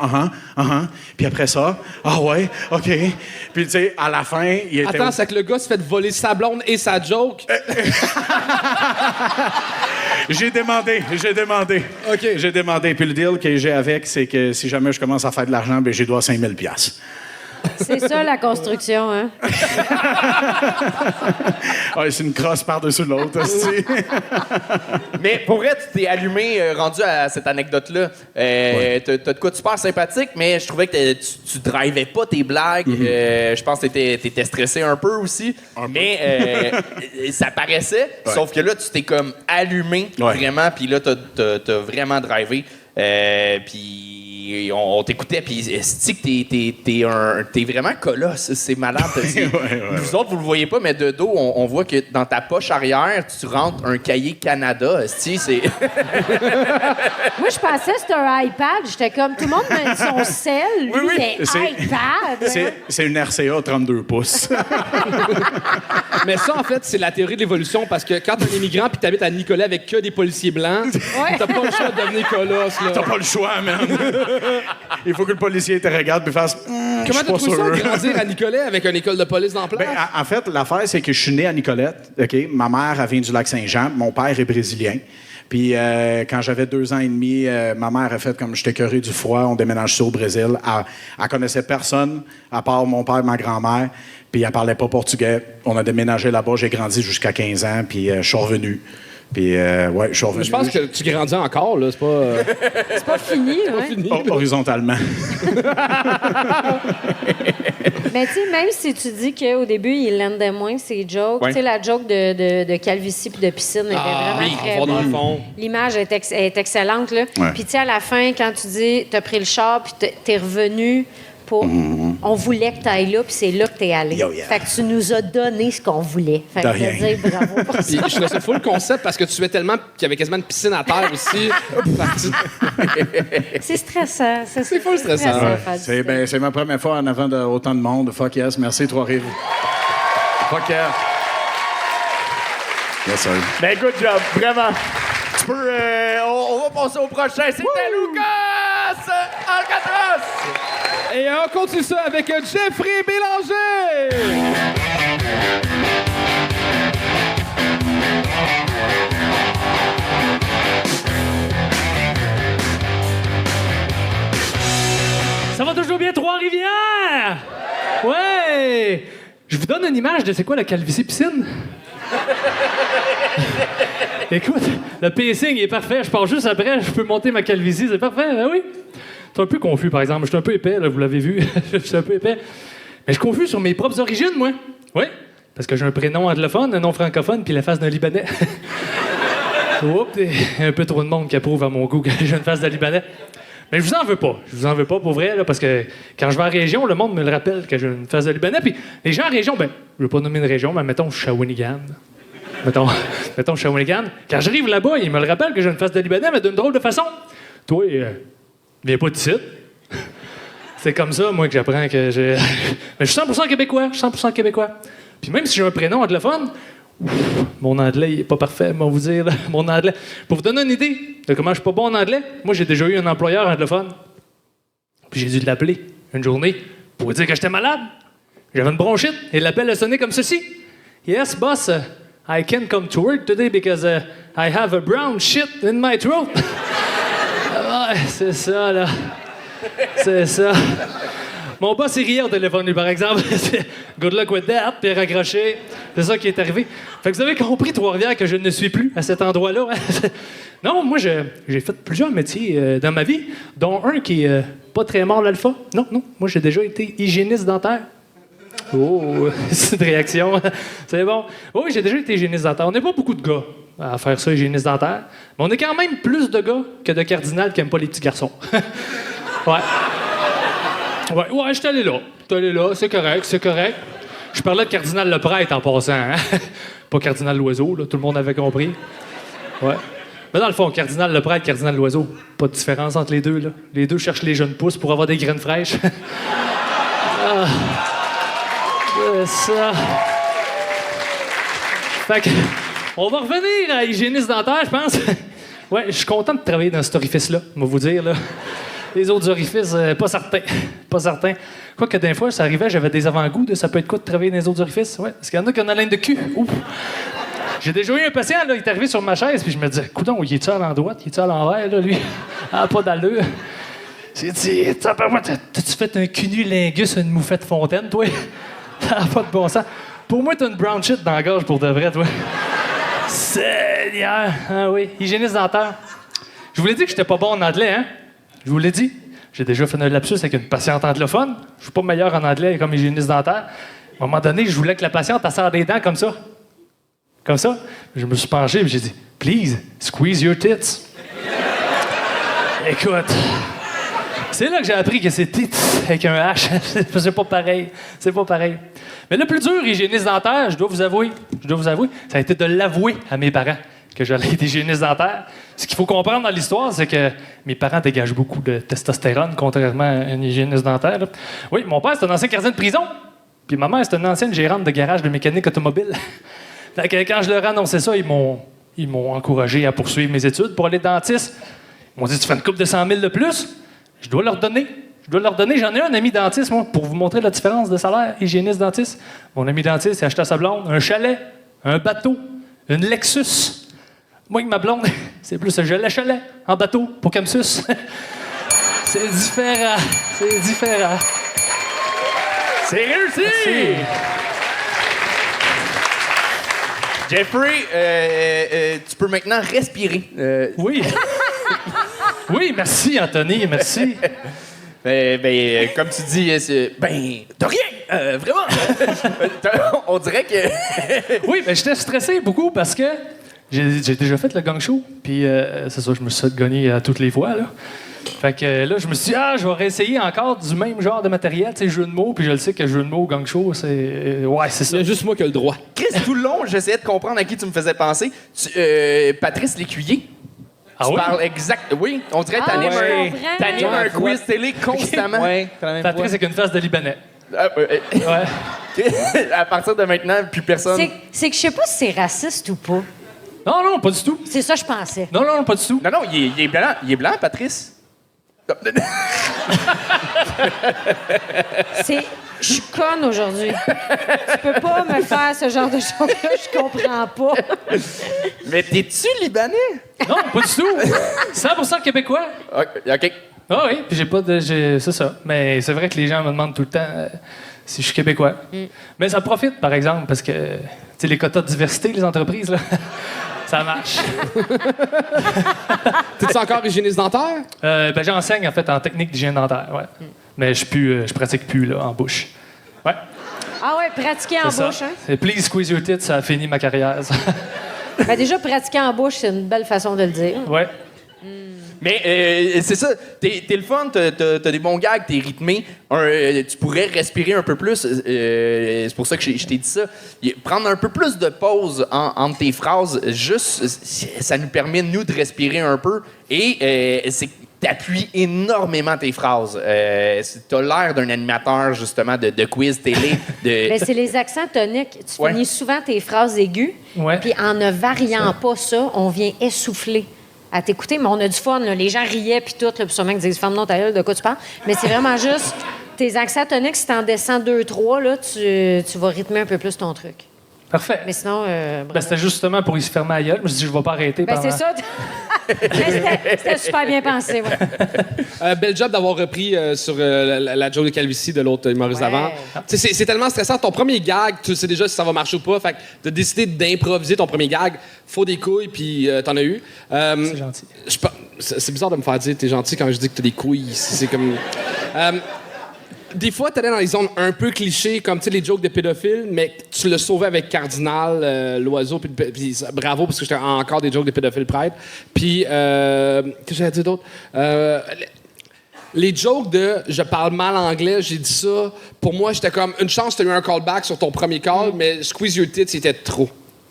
« Puis après ça, « Ah ouais, OK. » Puis tu sais, à la fin, il était... Attends, c'est que le gars se fait voler sa blonde et sa joke? J'ai demandé. OK. J'ai demandé. Puis le deal que j'ai avec, c'est que si jamais je commence à faire de l'argent, ben j'ai dois 5 000 $. C'est ça, la construction, hein? Ouais, c'est une crosse par-dessus l'autre, aussi. Mais pour vrai, tu t'es allumé, rendu à cette anecdote-là. T'as de quoi de super sympathique, mais je trouvais que tu drivais pas tes blagues. Je pense que t'étais stressé un peu aussi. Mais ça paraissait. Ouais. Sauf que là, tu t'es comme allumé, vraiment. Puis là, t'as vraiment drivé. Puis on t'écoutait, puis t'es vraiment colosse, c'est malade. Vous autres, vous le voyez pas, mais de dos, on voit que dans ta poche arrière, tu rentres un cahier Canada. C'est... Moi, je pensais que c'était un iPad. J'étais comme, tout le monde met son sel. Lui, c'est iPad. C'est une RCA 32 pouces. Mais ça, en fait, c'est la théorie de l'évolution, parce que quand t'es un immigrant puis t'habites à Nicolet avec que des policiers blancs, t'as pas le choix de devenir colosse, là. T'as pas le choix, man. Il faut que le policier te regarde et fasse Comment t'as trouvé ça, grandir à Nicolet avec une école de police dans la place? En fait, l'affaire, c'est que je suis né à Nicolette. OK? Ma mère, elle vient du Lac-Saint-Jean. Mon père est brésilien. Puis quand j'avais 2 ans et demi, ma mère a fait comme j'étais écœuré du froid, on déménage ça au Brésil. Elle connaissait personne, à part mon père et ma grand-mère. Puis elle parlait pas portugais. On a déménagé là-bas. J'ai grandi jusqu'à 15 ans, puis je suis revenu. Puis, je suis revenu. Je pense que tu grandis encore, là. C'est pas... C'est pas fini, hein? Horizontalement. Mais tu sais, même si tu dis qu'au début, il landait moins ses jokes, tu sais, la joke de calvitie puis de piscine était vraiment très dans le fond. L'image est excellente, là. Ouais. Puis tu sais, à la fin, quand tu dis, t'as pris le char puis t'es revenu pour... On voulait que t'ailles là, puis c'est là que t'es allé. Yeah. Fait que tu nous as donné ce qu'on voulait. Fait que je veux dire bravo pour ça. Puis je trouvais ça fou le concept parce que tu suais tellement qu'il y avait quasiment une piscine à terre aussi. C'est stressant. C'est full stressant. C'est ma première fois en avant d'autant de monde. Fuck yes. Merci, Trois-Rives. Fuck yeah. Yes, sir. Ben, good job. Vraiment. Tu peux... on va passer au prochain. C'était Lucas Alcatraz. Et on continue ça avec Jeffrey Bélanger. Ça va toujours bien, Trois-Rivières? Ouais! Je vous donne une image de c'est quoi la calvitie piscine? Écoute, le pacing est parfait. Je pars juste après, je peux monter ma calvitie, c'est parfait. Ben oui. C'est un peu confus, par exemple. Je suis un peu épais, là, vous l'avez vu. Je suis un peu épais. Mais je suis confus sur mes propres origines, moi. Oui. Parce que j'ai un prénom anglophone, un nom francophone, puis la face d'un Libanais. Oups, il y a un peu trop de monde qui approuve à mon goût que j'ai une face de Libanais. Mais je vous en veux pas. Je vous en veux pas pour vrai, là, parce que quand je vais en région, le monde me le rappelle que j'ai une face de Libanais. Puis les gens en région, ben, je veux pas nommer une région, mais mettons Shawinigan. Mettons Shawinigan. Quand j'arrive là-bas, ils me le rappellent que j'ai une face de Libanais, mais d'une drôle de façon. Toi, viens pas d'ici. C'est comme ça, moi, que j'apprends que j'ai. Mais je suis 100% québécois. Je suis 100% québécois. Puis même si j'ai un prénom anglophone, mon anglais il est pas parfait, on va vous dire. Là, mon anglais. Pour vous donner une idée de comment je suis pas bon en anglais, moi, j'ai déjà eu un employeur anglophone. Puis j'ai dû l'appeler une journée pour lui dire que j'étais malade. J'avais une bronchite et l'appel a sonné comme ceci. Yes, boss, I can't come to work today because I have a brown shit in my throat. Ah, c'est ça, là. C'est ça. Mon boss, il riait au téléphone, lui, par exemple. Good luck with that, puis raccroché. C'est ça qui est arrivé. Fait que vous avez compris, Trois-Rivières, que je ne suis plus à cet endroit-là. Non, moi, j'ai fait plusieurs métiers dans ma vie, dont un qui est pas très mort, l'alpha. Non, moi, j'ai déjà été hygiéniste dentaire. Oh, c'est une réaction. C'est bon. Oui, j'ai déjà été hygiéniste dentaire. On n'est pas beaucoup de gars à faire ça, hygiéniste dentaire. Mais on est quand même plus de gars que de cardinals qui n'aiment pas les petits garçons. Ouais, je suis allé là. C'est correct. Je parlais de cardinal le prêtre en passant, hein? Pas cardinal l'oiseau, là, tout le monde avait compris. Ouais. Mais dans le fond, cardinal le prêtre, cardinal l'oiseau, pas de différence entre les deux, là. Les deux cherchent les jeunes pousses pour avoir des graines fraîches. Ah. C'est ça. Fait que, on va revenir à hygiéniste dentaire, je pense. Ouais, je suis content de travailler dans cet orifice-là, on va vous dire, là. Les autres orifices, pas certain. Quoique des fois, ça arrivait, j'avais des avant-goûts de ça peut être quoi de travailler dans les autres orifices. Ouais, parce qu'il y en a qui ont la laine de cul. Ouf. J'ai déjà eu un patient, là, il est arrivé sur ma chaise, puis je me disais, coudonc, il est-tu à l'endroit, il est-tu à l'envers, là, lui? Ah, pas d'allure. J'ai dit, t'as-tu fait un cunnilingus, une moufette fontaine, toi? T'as pas de bon sens. Pour moi, t'as une brown shit dans la gorge pour de vrai, toi. Seigneur! Ah oui, hygiéniste dentaire. Je vous l'ai dit que j'étais pas bon en anglais, hein? Je vous l'ai dit. J'ai déjà fait un lapsus avec une patiente anglophone. Je suis pas meilleur en anglais comme hygiéniste dentaire. À un moment donné, je voulais que la patiente elle serre des dents comme ça. Comme ça. Je me suis penché et j'ai dit « Please, squeeze your tits. » Écoute, c'est là que j'ai appris que c'est tits avec un H. C'est pas pareil. C'est pas pareil. Mais le plus dur, hygiéniste dentaire, je dois vous avouer, ça a été de l'avouer à mes parents que j'allais être hygiéniste dentaire. Ce qu'il faut comprendre dans l'histoire, c'est que mes parents dégagent beaucoup de testostérone, contrairement à une hygiéniste dentaire. Là. Oui, mon père, c'est un ancien gardien de prison. Puis ma mère, c'est une ancienne gérante de garage de mécanique automobile. Fait que quand je leur ai annoncé ça, ils m'ont encouragé à poursuivre mes études pour aller dentiste. Ils m'ont dit, tu fais une coupe de 100 000 de plus? Je dois leur donner. J'en ai un ami dentiste, moi, pour vous montrer la différence de salaire, hygiéniste dentiste. Mon ami dentiste, il a acheté à sa blonde un chalet, un bateau, une Lexus. Moi, avec ma blonde, c'est plus un chalet en bateau pour qu'elle me suce. C'est différent. C'est réussi! Jeffrey, tu peux maintenant respirer. Oui. Oui, merci, Anthony, merci. Comme tu dis, de rien, vraiment. On dirait que... Oui, mais j'étais stressé beaucoup parce que j'ai déjà fait le gang show, puis c'est ça, je me suis gagné à toutes les fois, là. Fait que là, je me suis dit, je vais réessayer encore du même genre de matériel, tu sais, jeu de mots, puis je le sais que jeu de mots, gang show, c'est... ouais, c'est ça. Il y a juste moi qui ai le droit. Chris, tout le long, j'essayais de comprendre à qui tu me faisais penser. Patrice Lécuyer. Tu parles exact. Oui, on dirait que t'animes un quiz télé constamment. Ouais, Patrice avec une face de Libanais. Ouais. À partir de maintenant, plus personne. C'est que je sais pas si c'est raciste ou pas. Non, pas du tout. C'est ça, je pensais. Non, pas du tout. Non, il est blanc. Il est blanc, Patrice. Je suis conne aujourd'hui. Tu peux pas me faire ce genre de choses-là, je comprends pas. Mais t'es-tu Libanais? Non, pas du tout. 100% québécois. OK. Ah oui, puis c'est ça. Mais c'est vrai que les gens me demandent tout le temps si je suis québécois. Mais ça profite, par exemple, parce que, tu sais, les quotas de diversité, les entreprises, là, ça marche. T'es-tu encore hygiéniste dentaire? Ben, j'enseigne, en fait, en technique d'hygiène dentaire, ouais. Mais je pratique plus, là, en bouche. Ouais. Ah ouais, pratiquer en C'est bouche, ça. hein? Et please squeeze your tits, ça a fini ma carrière, ça. Ben déjà, pratiquer en bouche, c'est une belle façon de le dire. Ouais. Mais c'est ça, t'es le fun, t'as des bons gags, t'es rythmé. Tu pourrais respirer un peu plus. C'est pour ça que je t'ai dit ça. Prendre un peu plus de pause entre tes phrases, juste, ça nous permet, nous, de respirer un peu. Et c'est t'appuies énormément tes phrases. T'as l'air d'un animateur, justement, de quiz télé. Ben, c'est les accents toniques. Tu finis souvent tes phrases aiguës. Ouais. Puis en ne variant pas ça, on vient essouffler à t'écouter. Mais on a du fun, là. Les gens riaient, puis tout. Là, puis sûrement qu'ils disent « Ferme-nous ta gueule, de quoi tu parles? » Mais c'est vraiment juste tes accents toniques. Si t'en descends 2-3, là, tu vas rythmer un peu plus ton truc. Parfait. Mais sinon... Ben, c'était justement pour y se fermer la gueule. Je me suis dit, je vais pas arrêter Ben, pendant... c'est ça. C'était super bien pensé, ouais. Bel job d'avoir repris sur la joke de calvitie de l'autre humoriste d'avant. C'est tellement stressant. Ton premier gag, tu sais déjà si ça va marcher ou pas. Fait que t'as décidé d'improviser ton premier gag. Faut des couilles, puis t'en as eu. C'est gentil. C'est bizarre de me faire dire t'es gentil quand je dis que t'as des couilles. C'est comme... Des fois, t'allais dans les zones un peu clichés, comme les jokes de pédophiles, mais tu l'as sauvé avec Cardinal, l'oiseau, puis bravo, parce que j'étais encore des jokes de pédophiles prêtres. Puis, qu'est-ce que j'allais dire d'autre? Les jokes de « je parle mal anglais », j'ai dit ça. Pour moi, j'étais comme une chance, t'as eu un callback sur ton premier call, mais « squeeze your tits », c'était trop.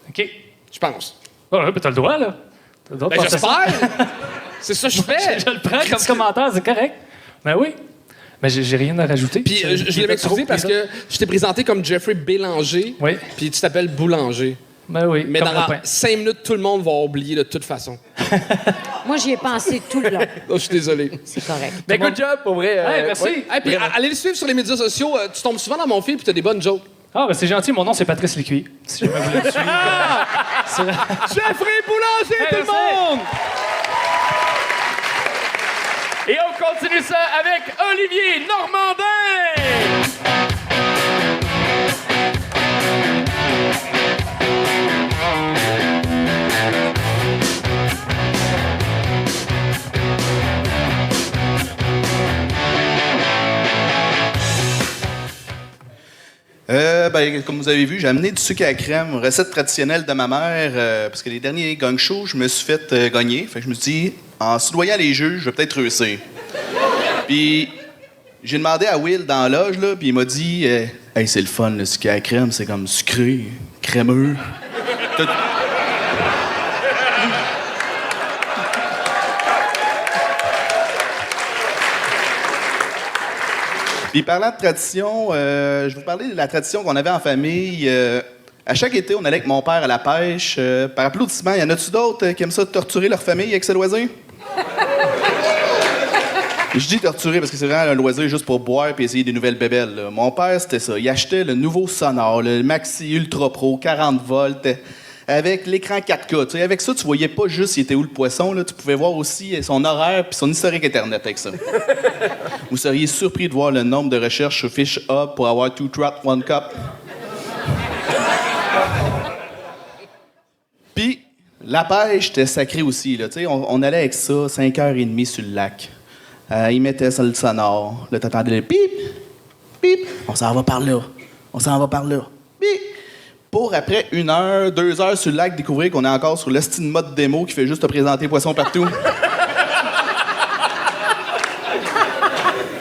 OK. Je pense. Ouais, ben t'as le droit, là. T'as le droit de Ben, penser ça. j'espère! C'est ça que je fais! Je le prends comme commentaire, c'est correct. Ben oui. Mais j'ai rien à rajouter. Puis je voulais m'excuser parce que je t'ai présenté comme Jeffrey Bélanger. Oui. Puis tu t'appelles Boulanger. Ben oui. Mais comme dans le pain. 5 minutes, tout le monde va oublier de toute façon. Moi, j'y ai pensé tout le long. Oh, je suis désolé. C'est correct. Mais good job, pour vrai. Hey, merci. Ouais. Hey, puis allez le suivre sur les médias sociaux. Tu tombes souvent dans mon fil puis t'as des bonnes jokes. Ah, ben c'est gentil. Mon nom, c'est Patrice Lécuyer. Si jamais vous voulez le suivre. Jeffrey Boulanger, tout le monde! Et on continue ça avec Olivier Normandin! Comme vous avez vu, j'ai amené du sucre à la crème, recette traditionnelle de ma mère, parce que les derniers gang shows, je me suis fait gagner. Fait que je me suis dit, en soudoyant les juges, je vais peut-être réussir. Puis j'ai demandé à Will dans la loge, là, puis il m'a dit hey, c'est le fun, le sucre à la crème, c'est comme sucré, crémeux. Puis parlant de tradition, je vais vous parler de la tradition qu'on avait en famille. À chaque été, on allait avec mon père à la pêche. Par applaudissement, y en a-tu d'autres qui aiment ça torturer leur famille avec ce loisir? Je dis torturer parce que c'est vraiment un loisir juste pour boire et essayer des nouvelles bébelles. Là. Mon père, c'était ça. Il achetait le nouveau Sonore, le Maxi Ultra Pro, 40 volts, avec l'écran 4K. T'sais, avec ça, tu voyais pas juste il était où le poisson. Là. Tu pouvais voir aussi son horaire et son historique Internet avec ça. Vous seriez surpris de voir le nombre de recherches sur Fish Hub pour avoir 2 trout, 1 cup. Puis, la pêche, c'était sacré aussi. Là. On allait avec ça 5h30 sur le lac. Il mettait ça le sonore. Là, t'entendais le pip, pip. On s'en va par là. On s'en va par là. Pip. Pour après 1 heure, 2 heures sur le lac, découvrir qu'on est encore sur l'estime mode démo qui fait juste te présenter poisson partout.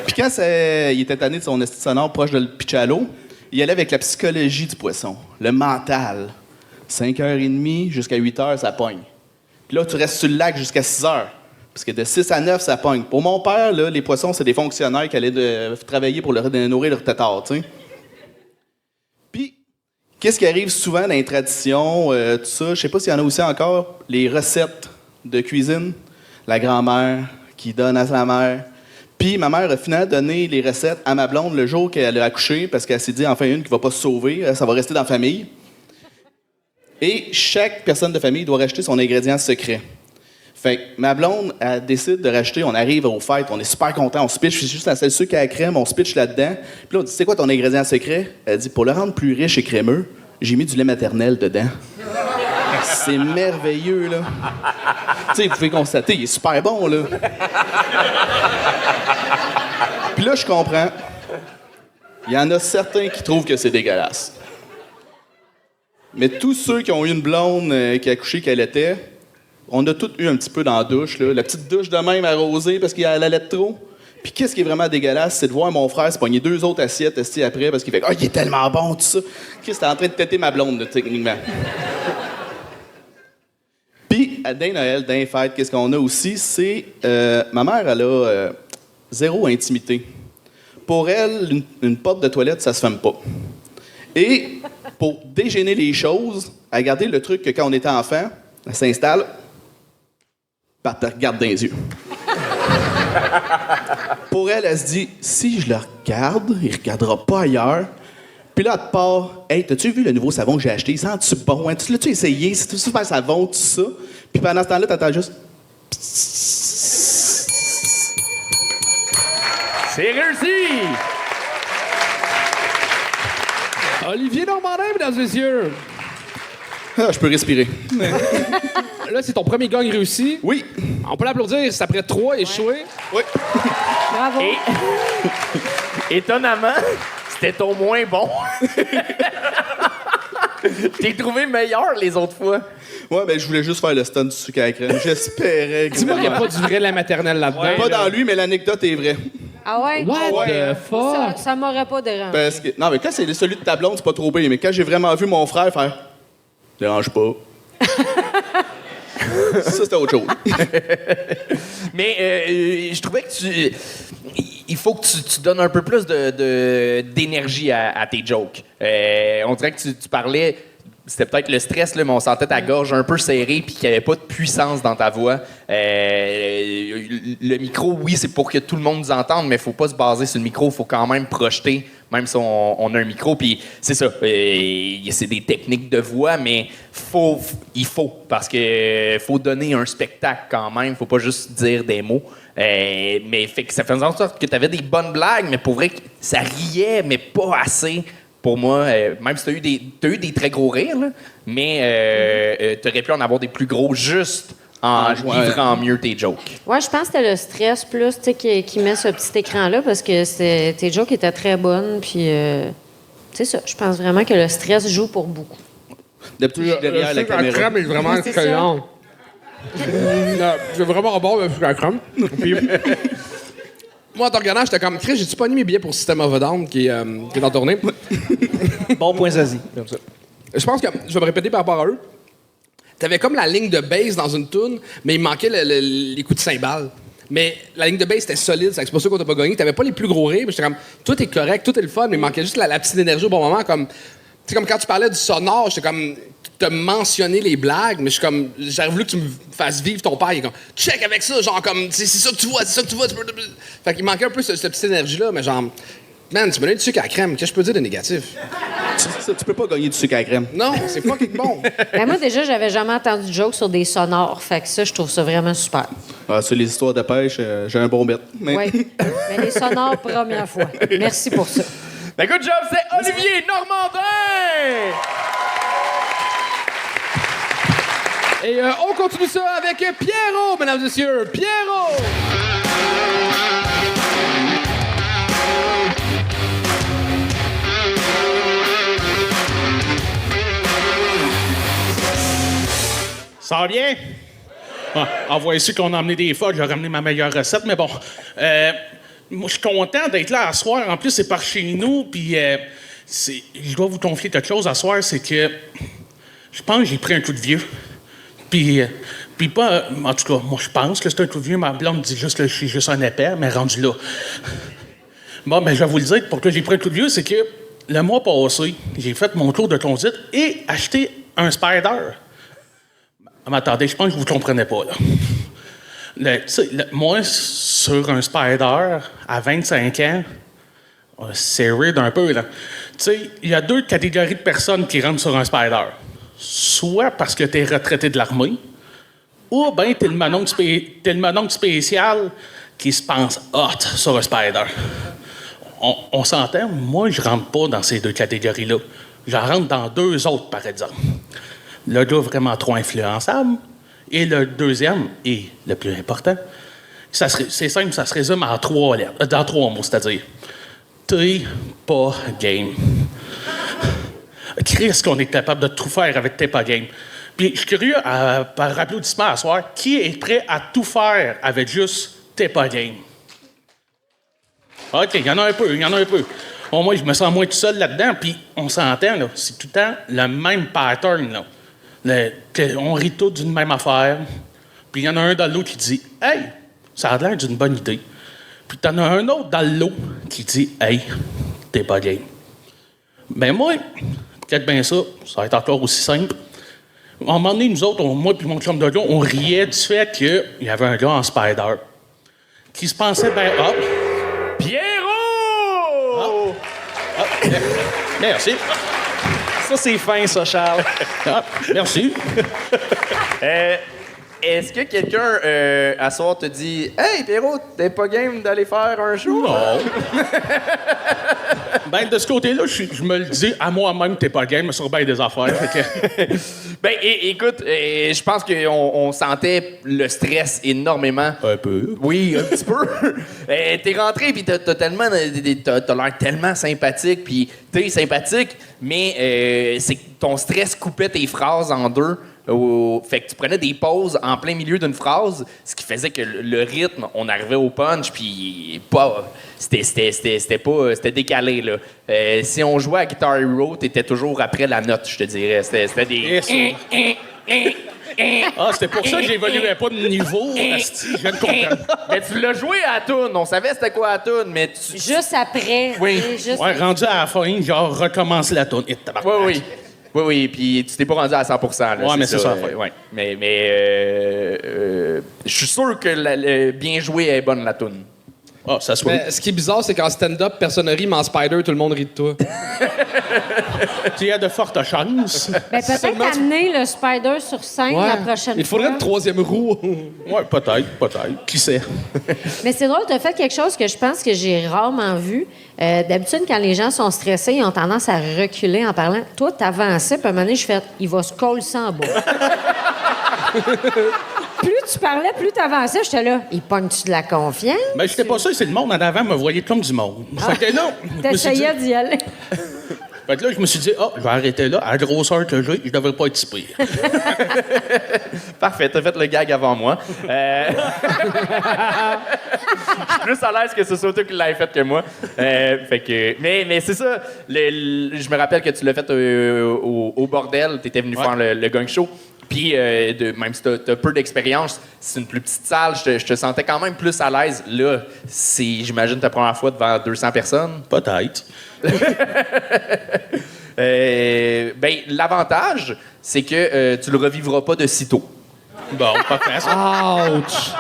Puis quand il était tanné de son estime sonore proche de le pitcher à l'eau, il allait avec la psychologie du poisson, le mental. 5h30 jusqu'à 8h, ça pogne. Puis là, tu restes sur le lac jusqu'à 6h. Parce que de 6 à 9, ça pogne. Pour mon père, là, les poissons, c'est des fonctionnaires qui allaient travailler pour nourrir leur tétard, tu sais. Puis, qu'est-ce qui arrive souvent dans les traditions, tout ça, je sais pas s'il y en a aussi encore, les recettes de cuisine. La grand-mère qui donne à sa mère. Puis, ma mère a finalement donné les recettes à ma blonde le jour qu'elle a accouché, parce qu'elle s'est dit, enfin, une qui va pas se sauver, ça va rester dans la famille. Et chaque personne de famille doit racheter son ingrédient secret. Fait que ma blonde, elle décide de racheter, on arrive aux fêtes, on est super content, on se pitch, c'est juste la seule sucre à la crème, on se pitch là-dedans. Puis là, on dit, c'est quoi ton ingrédient secret? Elle dit, pour le rendre plus riche et crémeux, j'ai mis du lait maternel dedans. C'est merveilleux, là. Tu sais, vous pouvez constater, il est super bon, là. Puis là, je comprends. Il y en a certains qui trouvent que c'est dégueulasse. Mais tous ceux qui ont eu une blonde qui a accouché qu'elle était, on a tous eu un petit peu dans la douche, là. La petite douche de même arrosée parce qu'il allait trop. Puis qu'est-ce qui est vraiment dégueulasse, c'est de voir mon frère se pogner 2 autres assiettes après parce qu'il fait « Ah, il est tellement bon, tout ça! » Qu'est-ce que t'es en train de têter ma blonde, là, techniquement? Puis, à d'un Noël, d'un fête, qu'est-ce qu'on a aussi? C'est... ma mère, elle a zéro intimité. Pour elle, une porte de toilette, ça se ferme pas. Et pour dégêner les choses, elle a gardé le truc que quand on était enfant, elle s'installe, puis elle te regarde dans les yeux. Pour elle, elle se dit, si je le regarde, il regardera pas ailleurs. Puis là, elle te part, hey, t'as-tu vu le nouveau savon que j'ai acheté? Il sent-tu bon? Hein? L'as-tu essayé? C'est super savon, tout ça? Puis pendant ce temps-là, t'entends juste. C'est réussi! Olivier Normandin, mesdames et messieurs. Ah, je peux respirer. Là, c'est ton premier gang réussi. Oui. On peut l'applaudir, c'est après 3 échoués. Oui. Bravo. Étonnamment, c'était ton moins bon. T'es trouvé meilleur les autres fois. Ouais, ben je voulais juste faire le stun du sucre à la crème. J'espérais que... Dis-moi qu'il n'y a pas du vrai lait maternel là-dedans. Ouais, pas dans lui, mais l'anecdote est vraie. Ah ouais? What the fuck? Ça m'aurait pas dérangé. Parce que... Non, mais quand c'est celui de ta blonde, c'est pas trop pire. Mais quand j'ai vraiment vu mon frère faire... Dérange pas. Ça, c'était autre chose. Mais je trouvais que il faut que tu donnes un peu plus d'énergie à tes jokes. On dirait que tu parlais... C'était peut-être le stress, là, mais on sentait ta gorge un peu serrée puis qu'il n'y avait pas de puissance dans ta voix. Le micro, oui, c'est pour que tout le monde nous entende, mais il ne faut pas se baser sur le micro. Il faut quand même projeter, même si on a un micro. Puis c'est ça, c'est des techniques de voix, mais il faut, parce qu'il faut donner un spectacle quand même. Il ne faut pas juste dire des mots. Mais fait que ça faisait en sorte que tu avais des bonnes blagues, mais pour vrai, ça riait, mais pas assez. Pour moi, même si tu as eu des très gros rires, là, mais tu aurais pu en avoir des plus gros juste en livrant mieux tes jokes. Ouais, je pense que c'était le stress plus qui met ce petit écran-là parce que tes jokes étaient très bonnes. Puis, c'est ça. Je pense vraiment que le stress joue pour beaucoup. D'habitude, je suis derrière la caméra. La crème est vraiment excellente. C'est vraiment bon, le sucre à la crème. Puis, moi, en te regardant, j'étais comme, Chris, j'ai-tu pas mis mes billets pour System of a Down qui est en tournée? Bon point, Zazie. Je pense que je vais me répéter par rapport à eux. T'avais comme la ligne de bass dans une toune, mais il manquait les coups de cymbales. Mais la ligne de bass était solide, c'est pour ça qu'on t'a pas gagné. T'avais pas les plus gros rires, mais j'étais comme, tout est correct, tout est le fun, mais il manquait juste la petite énergie au bon moment. Comme, tu sais, comme quand tu parlais du sonore, j'étais comme, t'as mentionné les blagues, mais je suis comme, j'aurais voulu que tu me fasses vivre ton père. Il est comme, check avec ça, genre comme, c'est ça que tu vois, c'est ça que tu vois. Fait qu'il manquait un peu cette petite énergie-là, mais genre, man, tu me donnes du sucre à la crème, qu'est-ce que je peux dire de négatif? Tu peux pas gagner du sucre à la crème. Non, c'est fucking bon. Ben moi, déjà, j'avais jamais entendu de joke sur des sonores. Fait que ça, je trouve ça vraiment super. Ah, sur les histoires de pêche, j'ai un bon bête. Mais... Oui. Mais les sonores, première fois. Merci pour ça. Ben, good job, c'est Olivier Normandin! Et on continue ça avec Pierrot, mesdames et messieurs. Pierrot! Ça va bien? Ah, envoyez ceux qu'on a emmené des fois, j'ai ramené ma meilleure recette, mais bon. Moi, je suis content d'être là à soir. En plus, c'est par chez nous, puis je dois vous confier quelque chose à soir, c'est que je pense que j'ai pris un coup de vieux. Puis pas... En tout cas, moi, je pense que c'est un coup de vieux. Ma blonde dit juste que je suis juste un épais, mais rendu là. Bon, ben, je vais vous le dire, pourquoi j'ai pris un coup de vieux, c'est que le mois passé, j'ai fait mon tour de conduite et acheté un Spider. Mais attendez, je pense que vous ne comprenez pas, là. Moi, sur un Spider, à 25 ans, c'est weird un peu, là. Tu sais, il y a 2 catégories de personnes qui rentrent sur un Spider. Soit parce que tu es retraité de l'armée, ou bien t'es le mononcle spécial qui se pense hot sur un spider. On s'entend, moi, je rentre pas dans ces deux catégories-là. Je rentre dans deux autres, par exemple. Le gars vraiment trop influençable, et le deuxième, et le plus important, c'est simple, ça se résume en 3 lettres, dans 3 mots, c'est-à-dire t'es pas game. Chris, qu'on est capable de tout faire avec t'es pas game. Puis je suis curieux, par applaudissement à soir, qui est prêt à tout faire avec juste t'es pas game? OK, il y en a un peu. Au moins, je me sens moins tout seul là-dedans, puis on s'entend, là, c'est tout le temps le même pattern, là. On rit tous d'une même affaire, puis il y en a un dans l'eau qui dit « Hey, ça a l'air d'une bonne idée. » Puis t'en as un autre dans l'eau qui dit « Hey, t'es pas game. » Ben moi, peut-être bien ça va être encore aussi simple. À un moment donné, nous autres, moi et mon chum de gars, on riait du fait qu'il y avait un gars en spider qui se pensait bien hop. Pierrot! Merci. Ça, c'est fin, ça, Charles. Merci. Est-ce que quelqu'un, à soir, te dit « Hey, Pierrot, t'es pas game d'aller faire un show? » Non. Ben, de ce côté-là, je me le dis à moi-même, t'es pas game, mais sur bien des affaires. Ben, écoute, je pense qu'on sentait le stress énormément. Un peu. Oui, un petit peu. T'es rentré, puis t'as l'air tellement sympathique, puis t'es sympathique, mais c'est que ton stress coupait tes phrases en deux. Fait que tu prenais des pauses en plein milieu d'une phrase, ce qui faisait que le rythme, on arrivait au punch, puis c'était décalé, là. Si on jouait à Guitar Hero, t'étais toujours après la note, je te dirais. C'était des... C'était pour ça que j'évoluais pas de niveau. Je viens de comprendre. Mais tu l'as joué à la toune, on savait c'était quoi la toune, mais Juste après. Oui. Juste... Ouais, rendu à la fin, genre, recommencer la toune. Oui, puis tu t'es pas rendu à 100%. Là, ouais, mais c'est ça. Ouais. Mais je suis sûr que le bien joué est bonne, la toune. Ah, ça se voit. Mais ce qui est bizarre, c'est qu'en stand-up, personne ne rit, mais en Spider, tout le monde rit de toi. Tu as de fortes chances. Ben, peut-être amener le spider sur scène la prochaine fois. Il faudrait une 3e roue. Ouais, peut-être. Qui sait? Mais c'est drôle, tu as fait quelque chose que je pense que j'ai rarement vu. D'habitude, quand les gens sont stressés, ils ont tendance à reculer en parlant. Toi, t'avançais, puis à un moment donné, je fais « Il va se coller en bas. » Plus tu parlais, plus tu avançais. J'étais là, il pogne-tu de la confiance? Ben, j'étais pas sûr, c'est le monde en avant me voyait comme du monde. Fait que là, t'essayais d'y aller. Fait que là, je me suis dit, je vais arrêter là. À la grosseur que j'ai, je devrais pas être si pire. Parfait, t'as fait le gag avant moi. Je suis plus à l'aise que ce soit toi qui l'avais fait que moi. Fait que, mais c'est ça. Je me rappelle que tu l'as fait au bordel. T'étais venu faire le gang show. Puis, même si t'as peu d'expérience, c'est une plus petite salle, je te sentais quand même plus à l'aise. Là, c'est, j'imagine, ta première fois devant 200 personnes. Peut-être. L'avantage, c'est que tu le revivras pas de sitôt. Bon, pas facile. Ouch!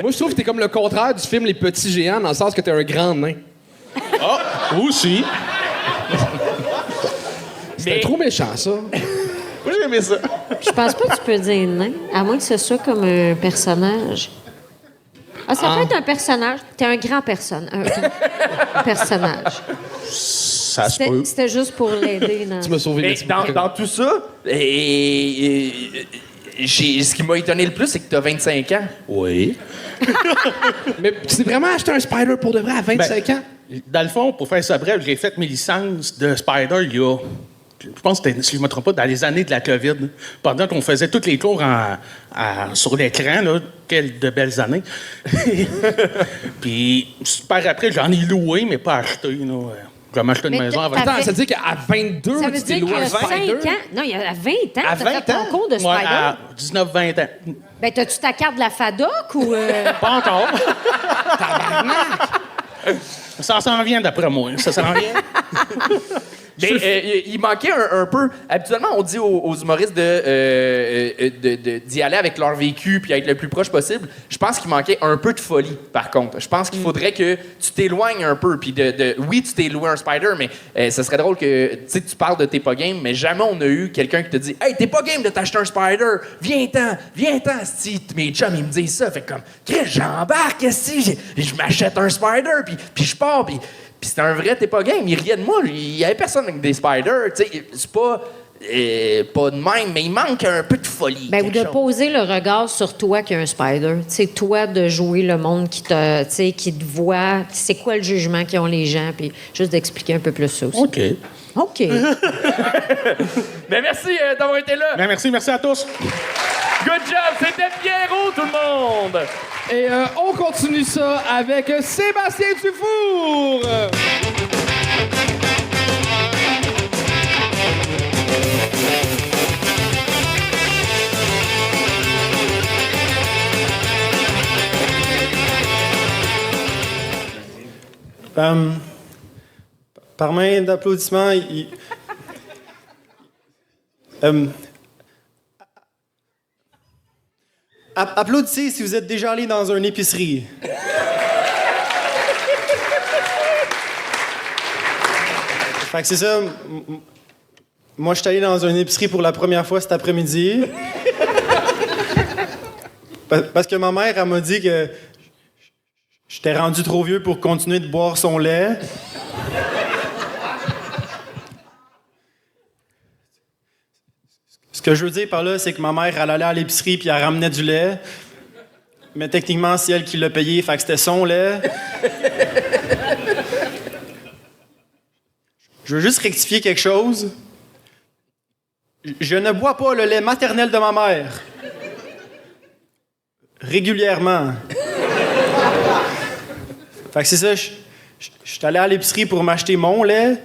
Moi, je trouve que t'es comme le contraire du film Les Petits Géants, dans le sens que t'es un grand nain. Ah, aussi. C'était trop méchant, ça. Moi, j'ai aimé ça. Je pense pas que tu peux dire nain, à moins que ce soit comme un personnage. Ah, ça peut être un personnage. T'es un grand personnage. Ça se peut. C'était juste pour l'aider. Tu m'as sauvé l'esprit. Dans tout ça, ce qui m'a étonné le plus, c'est que t'as 25 ans. Oui. Mais tu t'es vraiment acheté un Spider pour de vrai à 25 ans? Dans le fond, pour faire ça bref, j'ai fait mes licences de Spider il y a... Je pense que si je ne me trompe pas, dans les années de la COVID, pendant qu'on faisait tous les cours sur l'écran, là, quelles de belles années. Puis, super après, j'en ai loué, mais pas acheté. Là. J'ai m'acheté une maison avant. Attends, ça veut dire qu'à 22, ça veut tu t'es dire loué un Spider? 5 ans. Non, il y a 20 ans. À 20 fait ton cours de Spider. à 19-20 ans. Ben, t'as-tu ta carte de la FADOC ou... Pas encore. Ça s'en vient d'après moi. Ça s'en vient. Mais il manquait un peu. Habituellement, on dit aux humoristes d'y aller avec leur vécu puis être le plus proche possible. Je pense qu'il manquait un peu de folie, par contre. Je pense qu'il faudrait que tu t'éloignes un peu. Puis oui, tu t'es loué un Spider, mais ce serait drôle que tu parles de t'es pas game, mais jamais on a eu quelqu'un qui te dit Hey, t'es pas game de t'acheter un Spider, viens-t'en, si mes chums ils me disent ça. Fait comme, Chris, j'embarque, si je m'achète un Spider, puis je pars, puis c'était un vrai t'es pas game. Il riait de moi, il y avait personne avec des Spiders. Tu sais, c'est pas de même, mais il manque un peu de folie. Ben, ou de poser le regard sur toi qui est un Spider. Tu sais, toi, de jouer le monde qui te voit. C'est quoi le jugement qu'ils ont les gens, puis juste d'expliquer un peu plus ça aussi. OK. Ben, merci d'avoir été là. Ben, merci à tous. Good job, c'était Pierrot, tout le monde. Et on continue ça avec Sébastien Dufour. Par main d'applaudissement, applaudissez si vous êtes déjà allé dans une épicerie. Fait que c'est ça. Moi, je suis allé dans une épicerie pour la première fois cet après-midi. Parce que ma mère, elle m'a dit que j'étais rendu trop vieux pour continuer de boire son lait. Ce que je veux dire par là, c'est que ma mère, elle allait à l'épicerie puis elle ramenait du lait. Mais techniquement, c'est elle qui l'a payé, fait que c'était son lait. Je veux juste rectifier quelque chose. Je ne bois pas le lait maternel de ma mère. Régulièrement. Fait que c'est ça, je suis allé à l'épicerie pour m'acheter mon lait.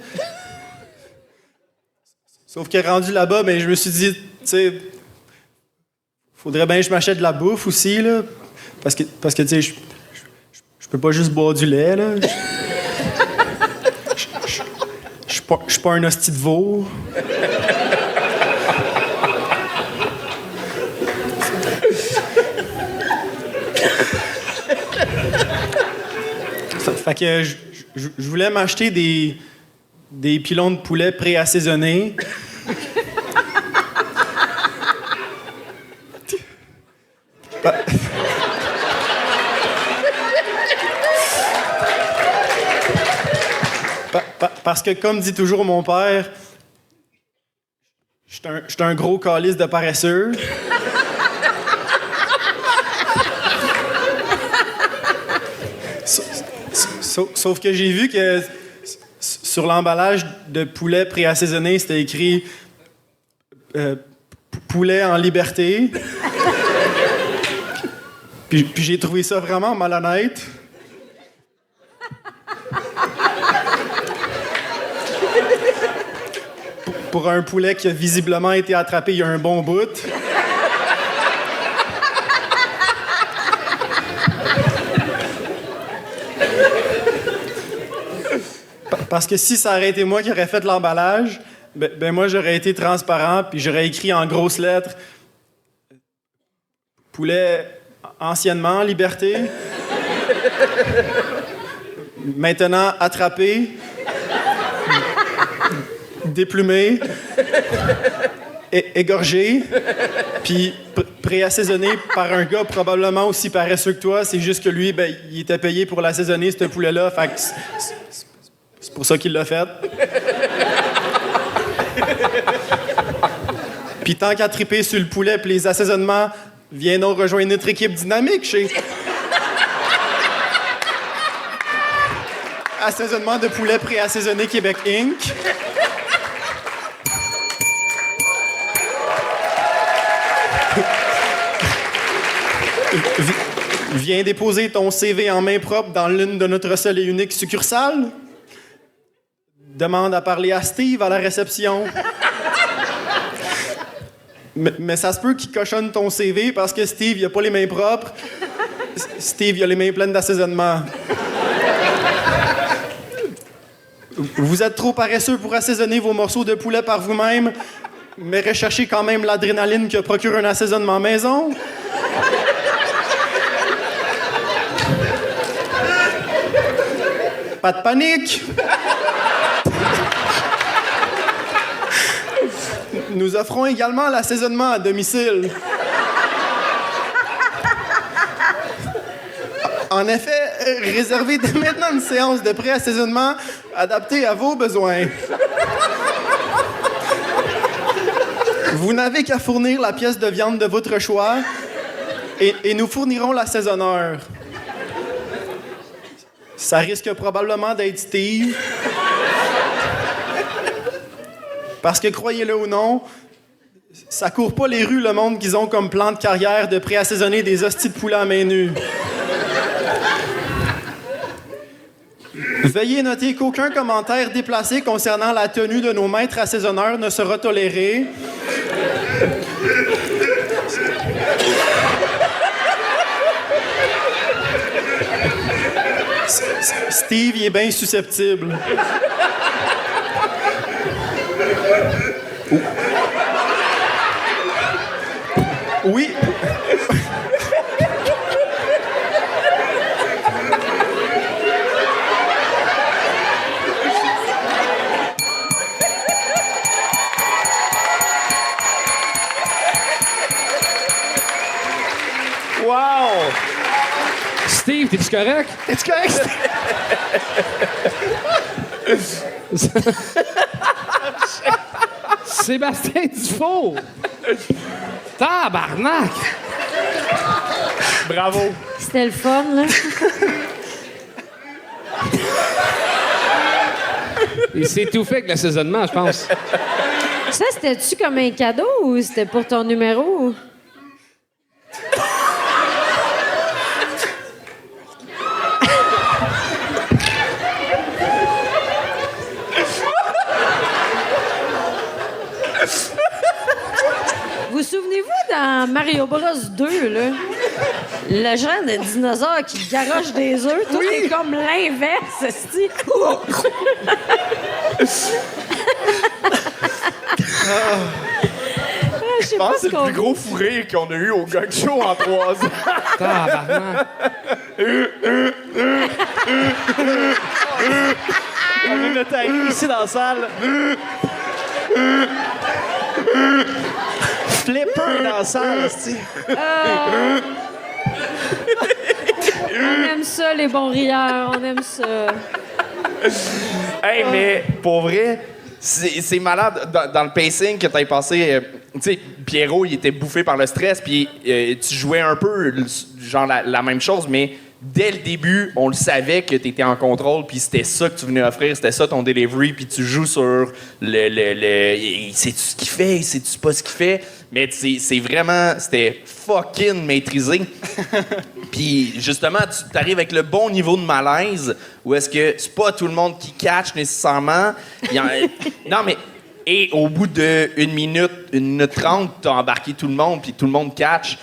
Sauf que rendu là-bas, ben, je me suis dit, tu sais, faudrait bien que je m'achète de la bouffe aussi, là. Parce que tu sais, je peux pas juste boire du lait, là. Je suis pas un hostie de veau. Fait que je voulais m'acheter des pilons de poulet pré-assaisonnés. Parce que, comme dit toujours mon père, je suis un gros calice de paresseux. Sauf que j'ai vu que sur l'emballage de poulet pré-assaisonné, c'était écrit poulet en liberté. Puis j'ai trouvé ça vraiment malhonnête. Pour un poulet qui a visiblement été attrapé il y a un bon bout. Parce que si ça aurait été moi qui aurais fait l'emballage, ben moi j'aurais été transparent puis j'aurais écrit en grosses lettres poulet anciennement en liberté, maintenant attrapé, déplumé, égorgé, puis pré-assaisonné par un gars probablement aussi paresseux que toi. C'est juste que lui, ben, il était payé pour l'assaisonner, ce poulet-là. Fait que c'est pour ça qu'il l'a fait. Puis tant qu'à triper sur le poulet puis les assaisonnements, viens donc rejoindre notre équipe dynamique chez... Assaisonnement de poulet pré-assaisonné Québec Inc. Viens déposer ton CV en main propre dans l'une de notre seule et unique succursale. Demande à parler à Steve à la réception. Mais ça se peut qu'il cochonne ton CV parce que Steve, il a pas les mains propres. Steve, il a les mains pleines d'assaisonnement. Vous êtes trop paresseux pour assaisonner vos morceaux de poulet par vous-même, mais recherchez quand même l'adrénaline que procure un assaisonnement maison. Pas de panique. Nous offrons également l'assaisonnement à domicile. En effet, réservez dès maintenant une séance de pré-assaisonnement adaptée à vos besoins. Vous n'avez qu'à fournir la pièce de viande de votre choix et nous fournirons l'assaisonneur. Ça risque probablement d'être Steve. Parce que, croyez-le ou non, ça court pas les rues, le monde qu'ils ont comme plan de carrière de pré-assaisonner des hosties de poulet à main nue. Veuillez noter qu'aucun commentaire déplacé concernant la tenue de nos maîtres assaisonneurs ne sera toléré. Steve, il est bien susceptible. Oui. Wow! Steve, t'es-tu correct? T'es-tu correct? Sébastien Dufault! Tabarnak! Bravo! C'était le fun, là. Il s'est tout fait avec l'assaisonnement, je pense. Ça, c'était-tu comme un cadeau ou c'était pour ton numéro? Vous souvenez-vous dans Mario Bros 2, là? Le genre de dinosaure qui garoche des œufs, tout est comme l'inverse, c'est-tu? Je pense que c'est le plus gros fou rire qu'on a eu au Gog Show en 3 ans. Tabarnak. On a notre ami ici dans la salle. Flipper dans la salle, c'est. On aime ça, les bons rieurs, on aime ça. Hey, mais pour vrai, c'est malade dans le pacing que t'as passé. Tu sais, Pierrot, il était bouffé par le stress, puis tu jouais un peu genre la même chose, mais dès le début, on le savait que t'étais en contrôle, puis c'était ça que tu venais offrir, c'était ça ton delivery, puis tu joues sur sais-tu ce qu'il fait, sais-tu pas ce qu'il fait, mais c'est vraiment, c'était fucking maîtrisé. Puis justement, tu t'arrives avec le bon niveau de malaise, où est-ce que c'est pas tout le monde qui catch nécessairement. Non, mais... Et au bout de 1 minute 30, t'as embarqué tout le monde, puis tout le monde catch.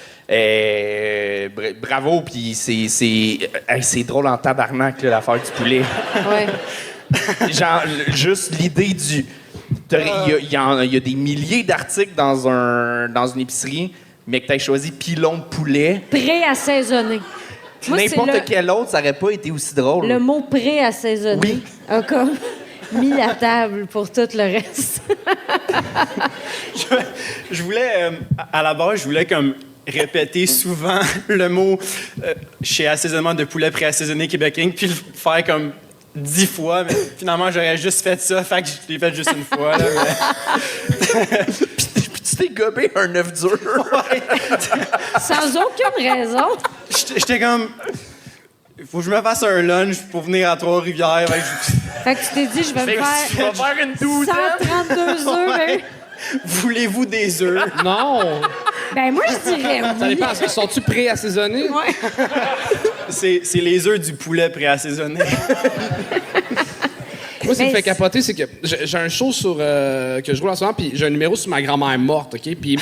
Bravo, puis c'est drôle en tabarnak, là, l'affaire du poulet. Ouais. Genre, juste l'idée du... Il y a des milliers d'articles dans une épicerie, mais que t'aies choisi pilon de poulet. Pré-assaisonné. Moi, N'importe quel autre, ça aurait pas été aussi drôle. Le mot pré-assaisonné a comme mis la table pour tout le reste. Je voulais, à la base, je voulais comme répéter souvent le mot chez assaisonnement de poulet pré-assaisonné Québec Inc., puis le faire comme 10 fois, mais finalement, j'aurais juste fait ça, fait que je l'ai fait juste une fois. Là, mais... puis tu t'es gobé un œuf dur. Ouais. Sans aucune raison. J'étais comme... Il faut que je me fasse un lunch pour venir à Trois-Rivières. Fait que tu t'es dit, je vais me faire... Tu vas faire une douzaine. 132 œufs, ouais. Voulez-vous des œufs? Non! Ben moi, je dirais oui. Ça dépend. Sont-tu pré-assaisonnés? Ouais. C'est les œufs du poulet pré-assaisonné. Moi, ce qui me fait capoter, c'est que j'ai un show que je roule en ce moment, puis j'ai un numéro sur ma grand-mère morte, OK? Puis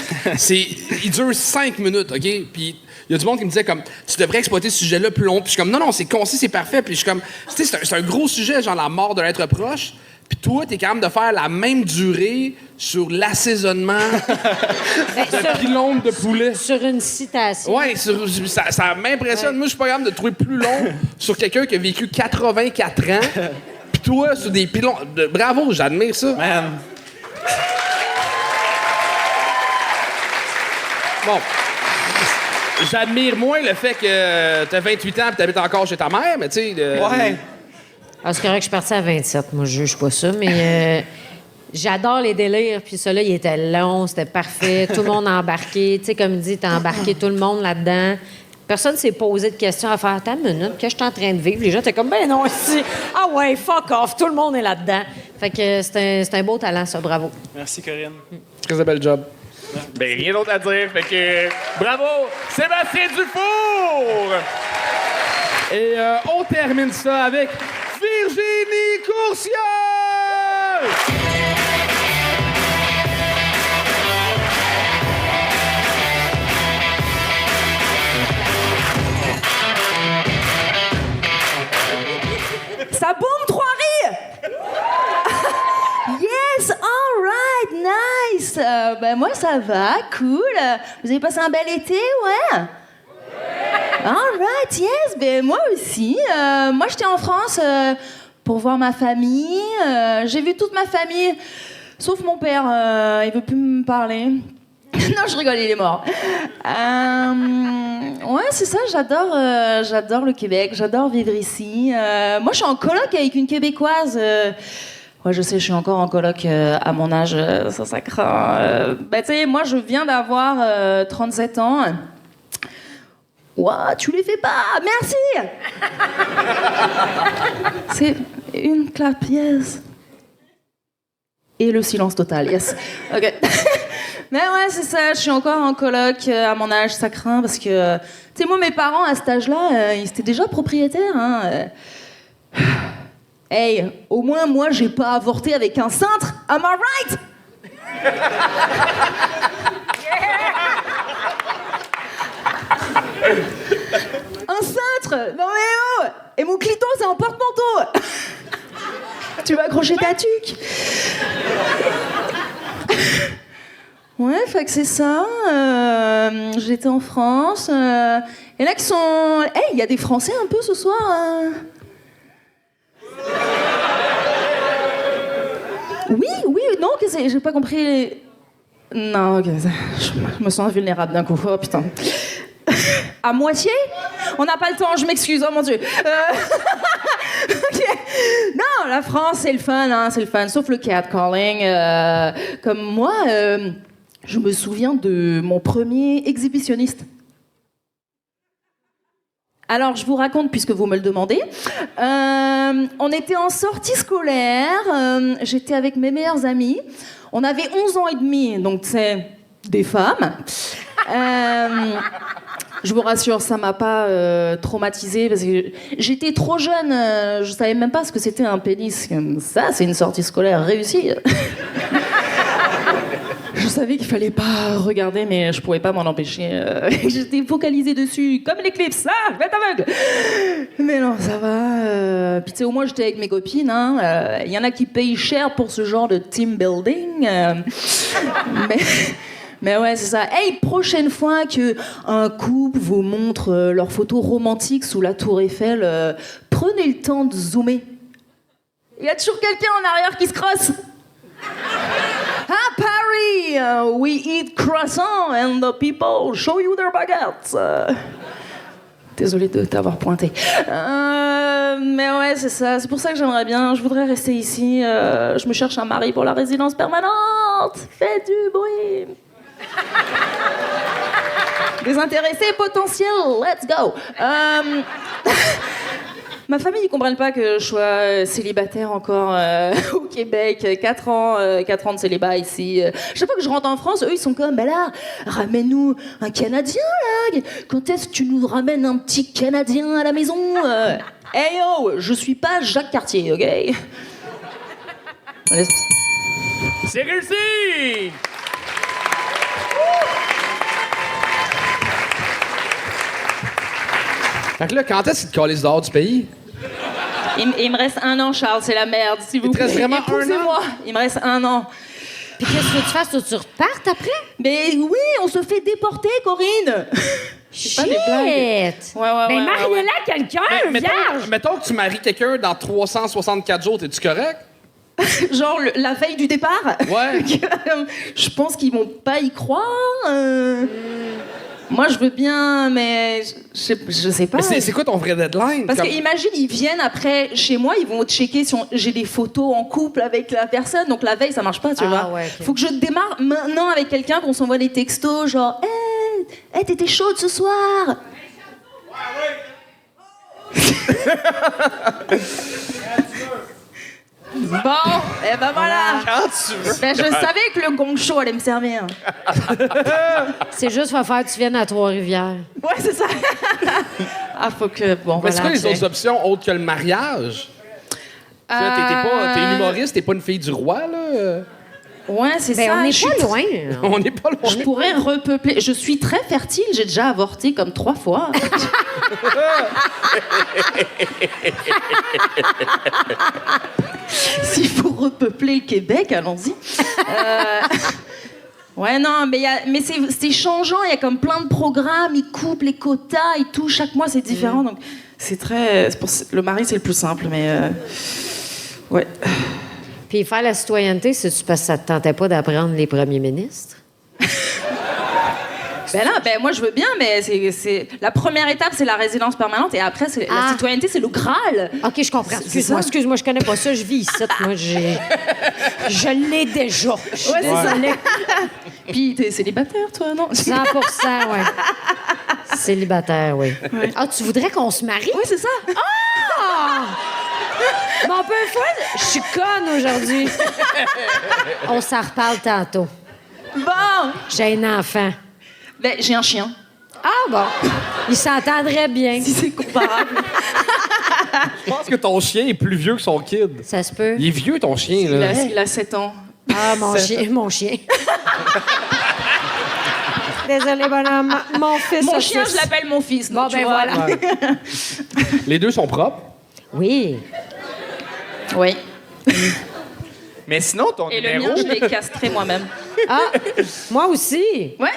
il dure 5 minutes, OK? Puis il y a du monde qui me disait comme, tu devrais exploiter ce sujet-là plus long. Puis je suis comme, non, c'est concis, c'est parfait. Puis je suis comme, tu sais, c'est un gros sujet, genre la mort de l'être proche. Puis toi, t'es capable de faire la même durée sur l'assaisonnement de pylônes de poulet. Sur une citation. Ouais, ça m'impressionne. Ouais. Moi, je suis pas capable de trouver plus long sur quelqu'un qui a vécu 84 ans. Puis toi, sur des pylônes. Bravo, j'admire ça. Man. Bon. J'admire moins le fait que t'as 28 ans et t'habites encore chez ta mère, mais tu sais... Ouais. Ah, c'est correct que je suis partie à 27. Moi, je juge pas ça, mais j'adore les délires. Puis ça, là, il était long, c'était parfait. Tout le monde a embarqué. Tu sais, comme il dit, t'as embarqué tout le monde là-dedans. Personne s'est posé de questions à faire « Attends une minute, qu'est-ce que je suis en train de vivre? » Les gens étaient comme « Ben non, ici. Ah ouais, fuck off, tout le monde est là-dedans. » Fait que c'est un beau talent, ça. Bravo. Merci, Corinne. Très bel job. Ben, rien d'autre à dire. Fait que, bravo, Sébastien Dufour! Et on termine ça avec Virginie Courcieux! Ça boum, Trois-Rives! Yes, all right, nice. Ben moi, ça va, cool. Vous avez passé un bel été, ouais? All right, yes. Ben moi aussi. Moi, j'étais en France pour voir ma famille. J'ai vu toute ma famille, sauf mon père. Il veut plus me parler. Non, je rigole, il est mort. Ouais, c'est ça, j'adore le Québec, j'adore vivre ici. Moi, je suis en coloc avec une Québécoise. Ouais, je sais, je suis encore en coloc à mon âge, ça craint. Ben, tu sais, moi, je viens d'avoir 37 ans. Ouah, tu les fais pas, merci! C'est une clap, yes. Et le silence total, yes. OK. Mais ouais, c'est ça, je suis encore en coloc à mon âge, ça craint, parce que, tu sais, moi, mes parents, à cet âge-là, ils étaient déjà propriétaires, hein. Hey, au moins, moi, j'ai pas avorté avec un cintre, am I right? Un cintre? Non mais oh! Et mon clito, c'est un porte-manteau! Tu vas accrocher ta tuque? Ouais, fait que c'est ça. J'étais en France. Et là qui sont... Hey, il y a des Français un peu ce soir. Oui, non, que c'est... J'ai pas compris... Non, ok, je me sens vulnérable d'un coup. Oh putain. À moitié? On n'a pas le temps, je m'excuse, oh mon Dieu. Okay. Non, la France, c'est le fun, hein, c'est le fun, sauf le catcalling. Comme moi, je me souviens de mon premier exhibitionniste. Alors, je vous raconte, puisque vous me le demandez. On était en sortie scolaire, j'étais avec mes meilleurs amis. On avait 11 ans et demi, donc c'est des femmes. Je vous rassure, ça m'a pas traumatisée parce que j'étais trop jeune, je savais même pas ce que c'était un pénis. Ça, c'est une sortie scolaire réussie. Je savais qu'il fallait pas regarder, mais je pouvais pas m'en empêcher. J'étais focalisée dessus, comme l'éclipse. Ah, je vais être aveugle. Mais non, ça va. Puis tu sais, au moins j'étais avec mes copines. Il y en a qui payent cher pour ce genre de team building. Mais ouais, c'est ça. Hey, prochaine fois que un couple vous montre leurs photos romantiques sous la tour Eiffel, prenez le temps de zoomer. Il y a toujours quelqu'un en arrière qui se crosse. À Paris, we eat croissants and the people show you their baguettes. Désolée de t'avoir pointé. Mais ouais, c'est ça. C'est pour ça que j'aimerais bien. Je voudrais rester ici. Je me cherche un mari pour la résidence permanente. Faites du bruit. Des intéressés potentiels, let's go. Ma famille, ils comprennent pas que je sois célibataire encore au Québec. 4 ans de célibat ici. Chaque fois que je rentre en France, eux, ils sont comme, ben là, ramène-nous un Canadien, là. Quand est-ce que tu nous ramènes un petit Canadien à la maison? Hey yo, je suis pas Jacques Cartier, ok? C'est réussi! Fait que là, quand est-ce qu'ils te calissent dehors du pays? Il me reste 1 an, Charles, c'est la merde. S'il vous Il te plaît. reste vraiment 1 an? Moi, il me reste 1 an. Puis qu'est-ce que tu fasses? Tu repartes après? Mais oui, on se fait déporter, Corinne. C'est pas des blagues. Ouais, ouais, mariez-la à quelqu'un, vierge! Mettons que tu maries quelqu'un dans 364 jours, es-tu correct? Genre la veille du départ. Ouais. Je pense qu'ils vont pas y croire. Moi, je veux bien, mais je sais pas. Mais c'est quoi ton vrai deadline? Parce que imagine, ils viennent après chez moi, ils vont checker si j'ai des photos en couple avec la personne. Donc la veille, ça marche pas, tu vois. Ouais, okay. Faut que je démarre maintenant avec quelqu'un, qu'on s'envoie des textos, genre, hey, t'étais chaude ce soir. Bon, et ben voilà. Quand tu veux. Ben, je savais que le gong show allait me servir. C'est juste, va faire que tu viennes à Trois-Rivières. Ouais, c'est ça. Ah, faut que. Bon, Mais c'est quoi voilà, les autres options autres que le mariage? T'es une humoriste, t'es pas une fille du roi, là? Ouais, c'est Ben, ça. on n'est je pas suis- loin. On n'est pas loin. Je pourrais repeupler. Je suis très fertile, j'ai déjà avorté comme 3 fois. S'il faut repeupler le Québec, allons-y. Ouais, non, mais c'est changeant. Il y a comme plein de programmes, ils coupent les quotas et tout. Chaque mois, c'est différent. Donc, c'est très. Le mari, c'est le plus simple, mais. Ouais. Puis faire la citoyenneté, c'est parce que ça te tentait pas d'apprendre les premiers ministres? Ben là, moi je veux bien, mais c'est la première étape, c'est la résidence permanente, et après la citoyenneté, c'est le Graal. OK, je comprends. Excuse-moi, je connais pas ça. Je vis ici. Moi, je l'ai déjà. Je suis désolée. Puis t'es célibataire, toi, non? 100%, ouais. Célibataire, oui. Ouais. Ah, tu voudrais qu'on se marie? Oui, c'est ça. Ah! Mon peu je suis conne aujourd'hui. On s'en reparle tantôt. Bon! J'ai un enfant. Ben, j'ai un chien. Ah bon. Il s'entendrait bien. Si c'est comparable. Je pense que ton chien est plus vieux que son kid. Ça se peut. Il est vieux, ton chien, là. Il a 7 ans. Ah, mon chien. Désolé, bonhomme. Mon fils. Mon a chien, 6. je l'appelle mon fils. Bon, donc, tu ben vois. voilà. Les deux sont propres. Oui. Oui. Mais sinon, ton Et le numéro... mien, je l'ai castré moi-même. Ah, moi aussi. Ouais.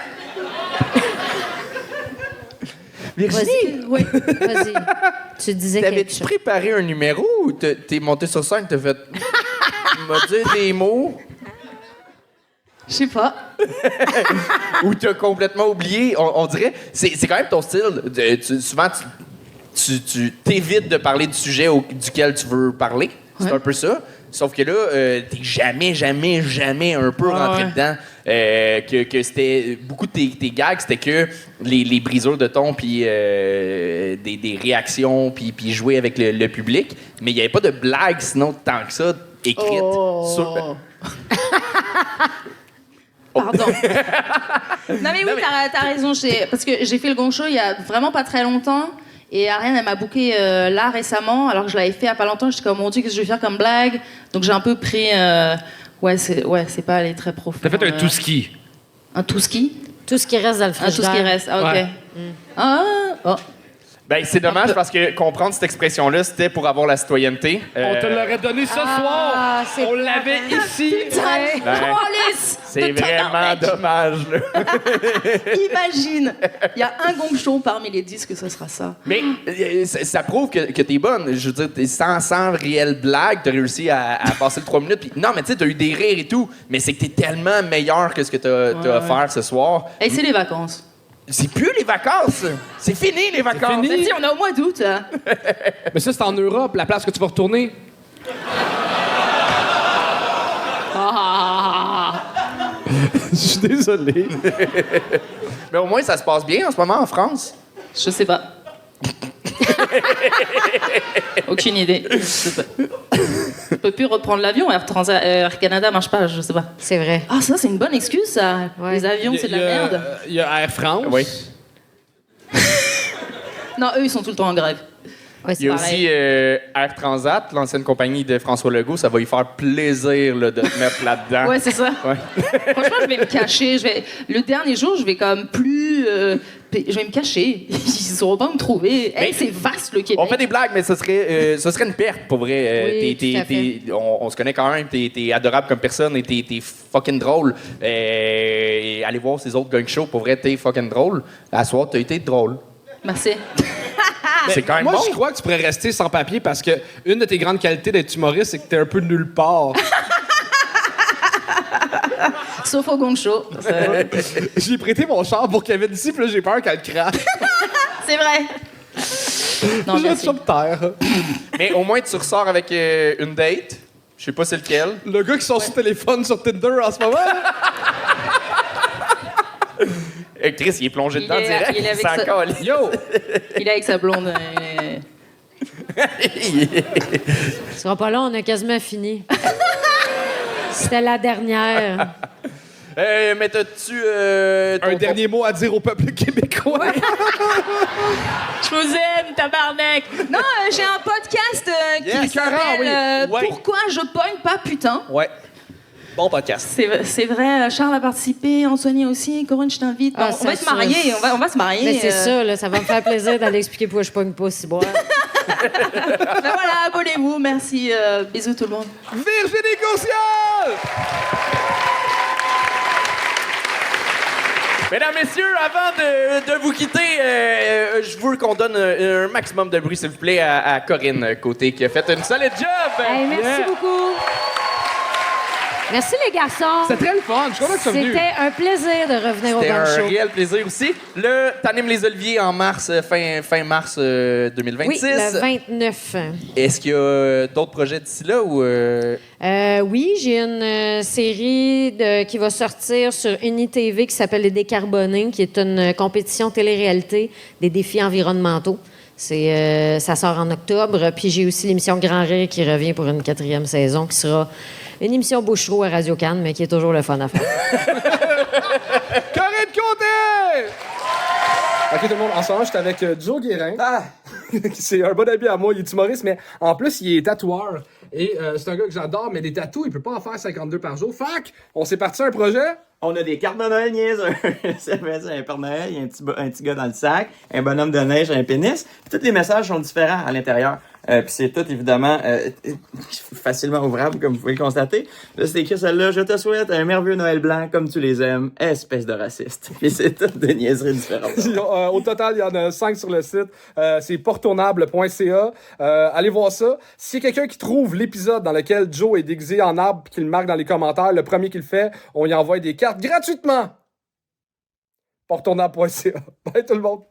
Virginie, Oui. Vas-y. Tu disais quelque t'avais-tu chose. préparé un numéro ou t'es monté sur scène, t'as fait... m'a dit des mots Je sais pas. ou t'as complètement oublié? On dirait... C'est quand même ton style. Souvent, tu t'évites de parler du sujet duquel tu veux parler. C'est Ouais. un peu ça. Sauf que là, t'es jamais un peu rentré ouais. dedans. Que c'était... Beaucoup de tes gags, c'était que les brisures de ton, puis des réactions, puis jouer avec le public. Mais il n'y avait pas de blagues, sinon, tant que ça, écrites. Pardon. Non mais oui, t'as raison. Parce que j'ai fait le Gong Show il y a vraiment pas très longtemps. Et Ariane, elle m'a booké là récemment, alors que je l'avais fait il y a pas longtemps. J'étais comme, mon Dieu, qu'est-ce que je vais faire comme blague? Donc j'ai un peu pris... c'est pas aller très profond. T'as fait un tout-ski. Un tout-ski? Tout ce qui reste dans le Un tout frigidaire. ce qui reste, ah, OK. Ouais. Oh. Ben, c'est dommage parce que comprendre cette expression-là, c'était pour avoir la citoyenneté. On te l'aurait donné ce soir. c'est On l'avait ici. Putain, Ben, Alice! c'est vraiment dommage, là. Imagine! Il y a un Gong Show parmi les 10 que ce sera ça. Mais ça prouve que t'es bonne. Je veux dire, sans réelle blague, t'as réussi à passer le 3 minutes. Puis, non, mais tu sais, t'as eu des rires et tout, mais c'est que t'es tellement meilleur que ce que t'as offert ce soir. Et c'est les vacances. C'est plus les vacances! C'est fini, les vacances! Mais si, on est au mois d'août. Hein. Mais ça, c'est en Europe, la place que tu vas retourner. Je suis désolé. Mais au moins, ça se passe bien en ce moment en France. Je sais pas. Aucune idée. Je sais pas. Je peux plus reprendre l'avion. Air Canada marche pas, je sais pas. C'est vrai. Ah, ça, c'est une bonne excuse, ça. Ouais. Les avions, c'est de la merde. Il y a Air France. Oui. Non, eux, ils sont tout le temps en grève. Ouais, Il y a aussi Air Transat, l'ancienne compagnie de François Legault. Ça va lui faire plaisir là, de te mettre là-dedans. Ouais, c'est ça. Ouais. Franchement, je vais me cacher. Le dernier jour, je vais comme plus Puis je vais me cacher. Ils sauront pas me trouver. Hey, c'est vaste, le Québec. On fait des blagues, mais ce serait une perte, pour vrai. Oui, tout à fait. On se connaît quand même. T'es adorable comme personne et t'es fucking drôle. Et allez voir ces autres gang shows. Pour vrai, t'es fucking drôle. À soir, t'as été drôle. Merci. C'est quand même moi, bon. je crois que tu pourrais rester sans papier parce que une de tes grandes qualités d'être humoriste, c'est que t'es un peu nulle part. Sauf au gang show. J'ai prêté mon char pour Kevin ici, puis là, j'ai peur qu'elle crache. C'est vrai. Non, je vais merci. sur terre. Mais au moins, tu ressors avec une date. Je sais pas c'est lequel. Le gars qui sort sur téléphone sur Tinder en ce moment. Chris, il est plongé dedans direct. Il est avec s'en sa... colle. Yo! Il est avec sa blonde. Ce sera pas long, on a quasiment fini. C'était la dernière. Mais t'as-tu... Un dernier mot à dire au peuple québécois? Je vous aime, tabarnak! Non, j'ai un podcast qui s'appelle Pourquoi je pogne pas putain? Ouais. Bon podcast. C'est vrai, Charles a participé, Anthony aussi, Corinne, je t'invite. Ah, on va se marier, on va se marier. Mais c'est ça, là, ça va me faire plaisir d'aller expliquer pourquoi je pogne pas si boire. Ben voilà, abonnez-vous, merci. Bisous tout le monde. Virginie Courcial! Mesdames, messieurs, avant de vous quitter, je veux qu'on donne un maximum de bruit, s'il vous plaît, à Corinne Côté, qui a fait une solide job. Hey, merci beaucoup. Merci les garçons. C'était très le fun. Je suis content que tu sois venu. C'était un plaisir de revenir au C'était Gang un Show. réel plaisir aussi. Là, t'animes les Oliviers en mars, fin mars 2026. Oui, le 29. Est-ce qu'il y a d'autres projets d'ici là ou... Oui, j'ai une série qui va sortir sur UniTV qui s'appelle Les Décarbonés, qui est une compétition télé-réalité des défis environnementaux. Ça sort en octobre. Puis j'ai aussi l'émission Grand Rire qui revient pour une 4e saison, qui sera une émission Bouchereau à Radio-Can, mais qui est toujours le fun à faire. Corinne Côté! OK, tout le monde, en ce moment, je suis avec Joe Guérin. C'est un bon ami à moi, il est humoriste, mais en plus, il est tatoueur. Et c'est un gars que j'adore, mais des tatous, il peut pas en faire 52 par jour. Fac, on s'est parti un projet. On a des cartes de Noël niaiseux. Ça fait ça, un Père Noël, il y a un petit gars dans le sac, un bonhomme de neige, un pénis. Puis tous les messages sont différents à l'intérieur. Puis c'est tout, évidemment, facilement ouvrable, comme vous pouvez le constater. Là, c'est écrit celle-là. Je te souhaite un merveilleux Noël blanc comme tu les aimes, espèce de raciste. Puis c'est toutes des niaiseries différentes. Au total, il y en a 5 sur le site. C'est portournable.ca. Allez voir ça. S'il y a quelqu'un qui trouve l'épisode dans lequel Joe est déguisé en arbre et qu'il le marque dans les commentaires, le premier qui le fait, on y envoie des cartes gratuitement. Portournable.ca. Bye tout le monde.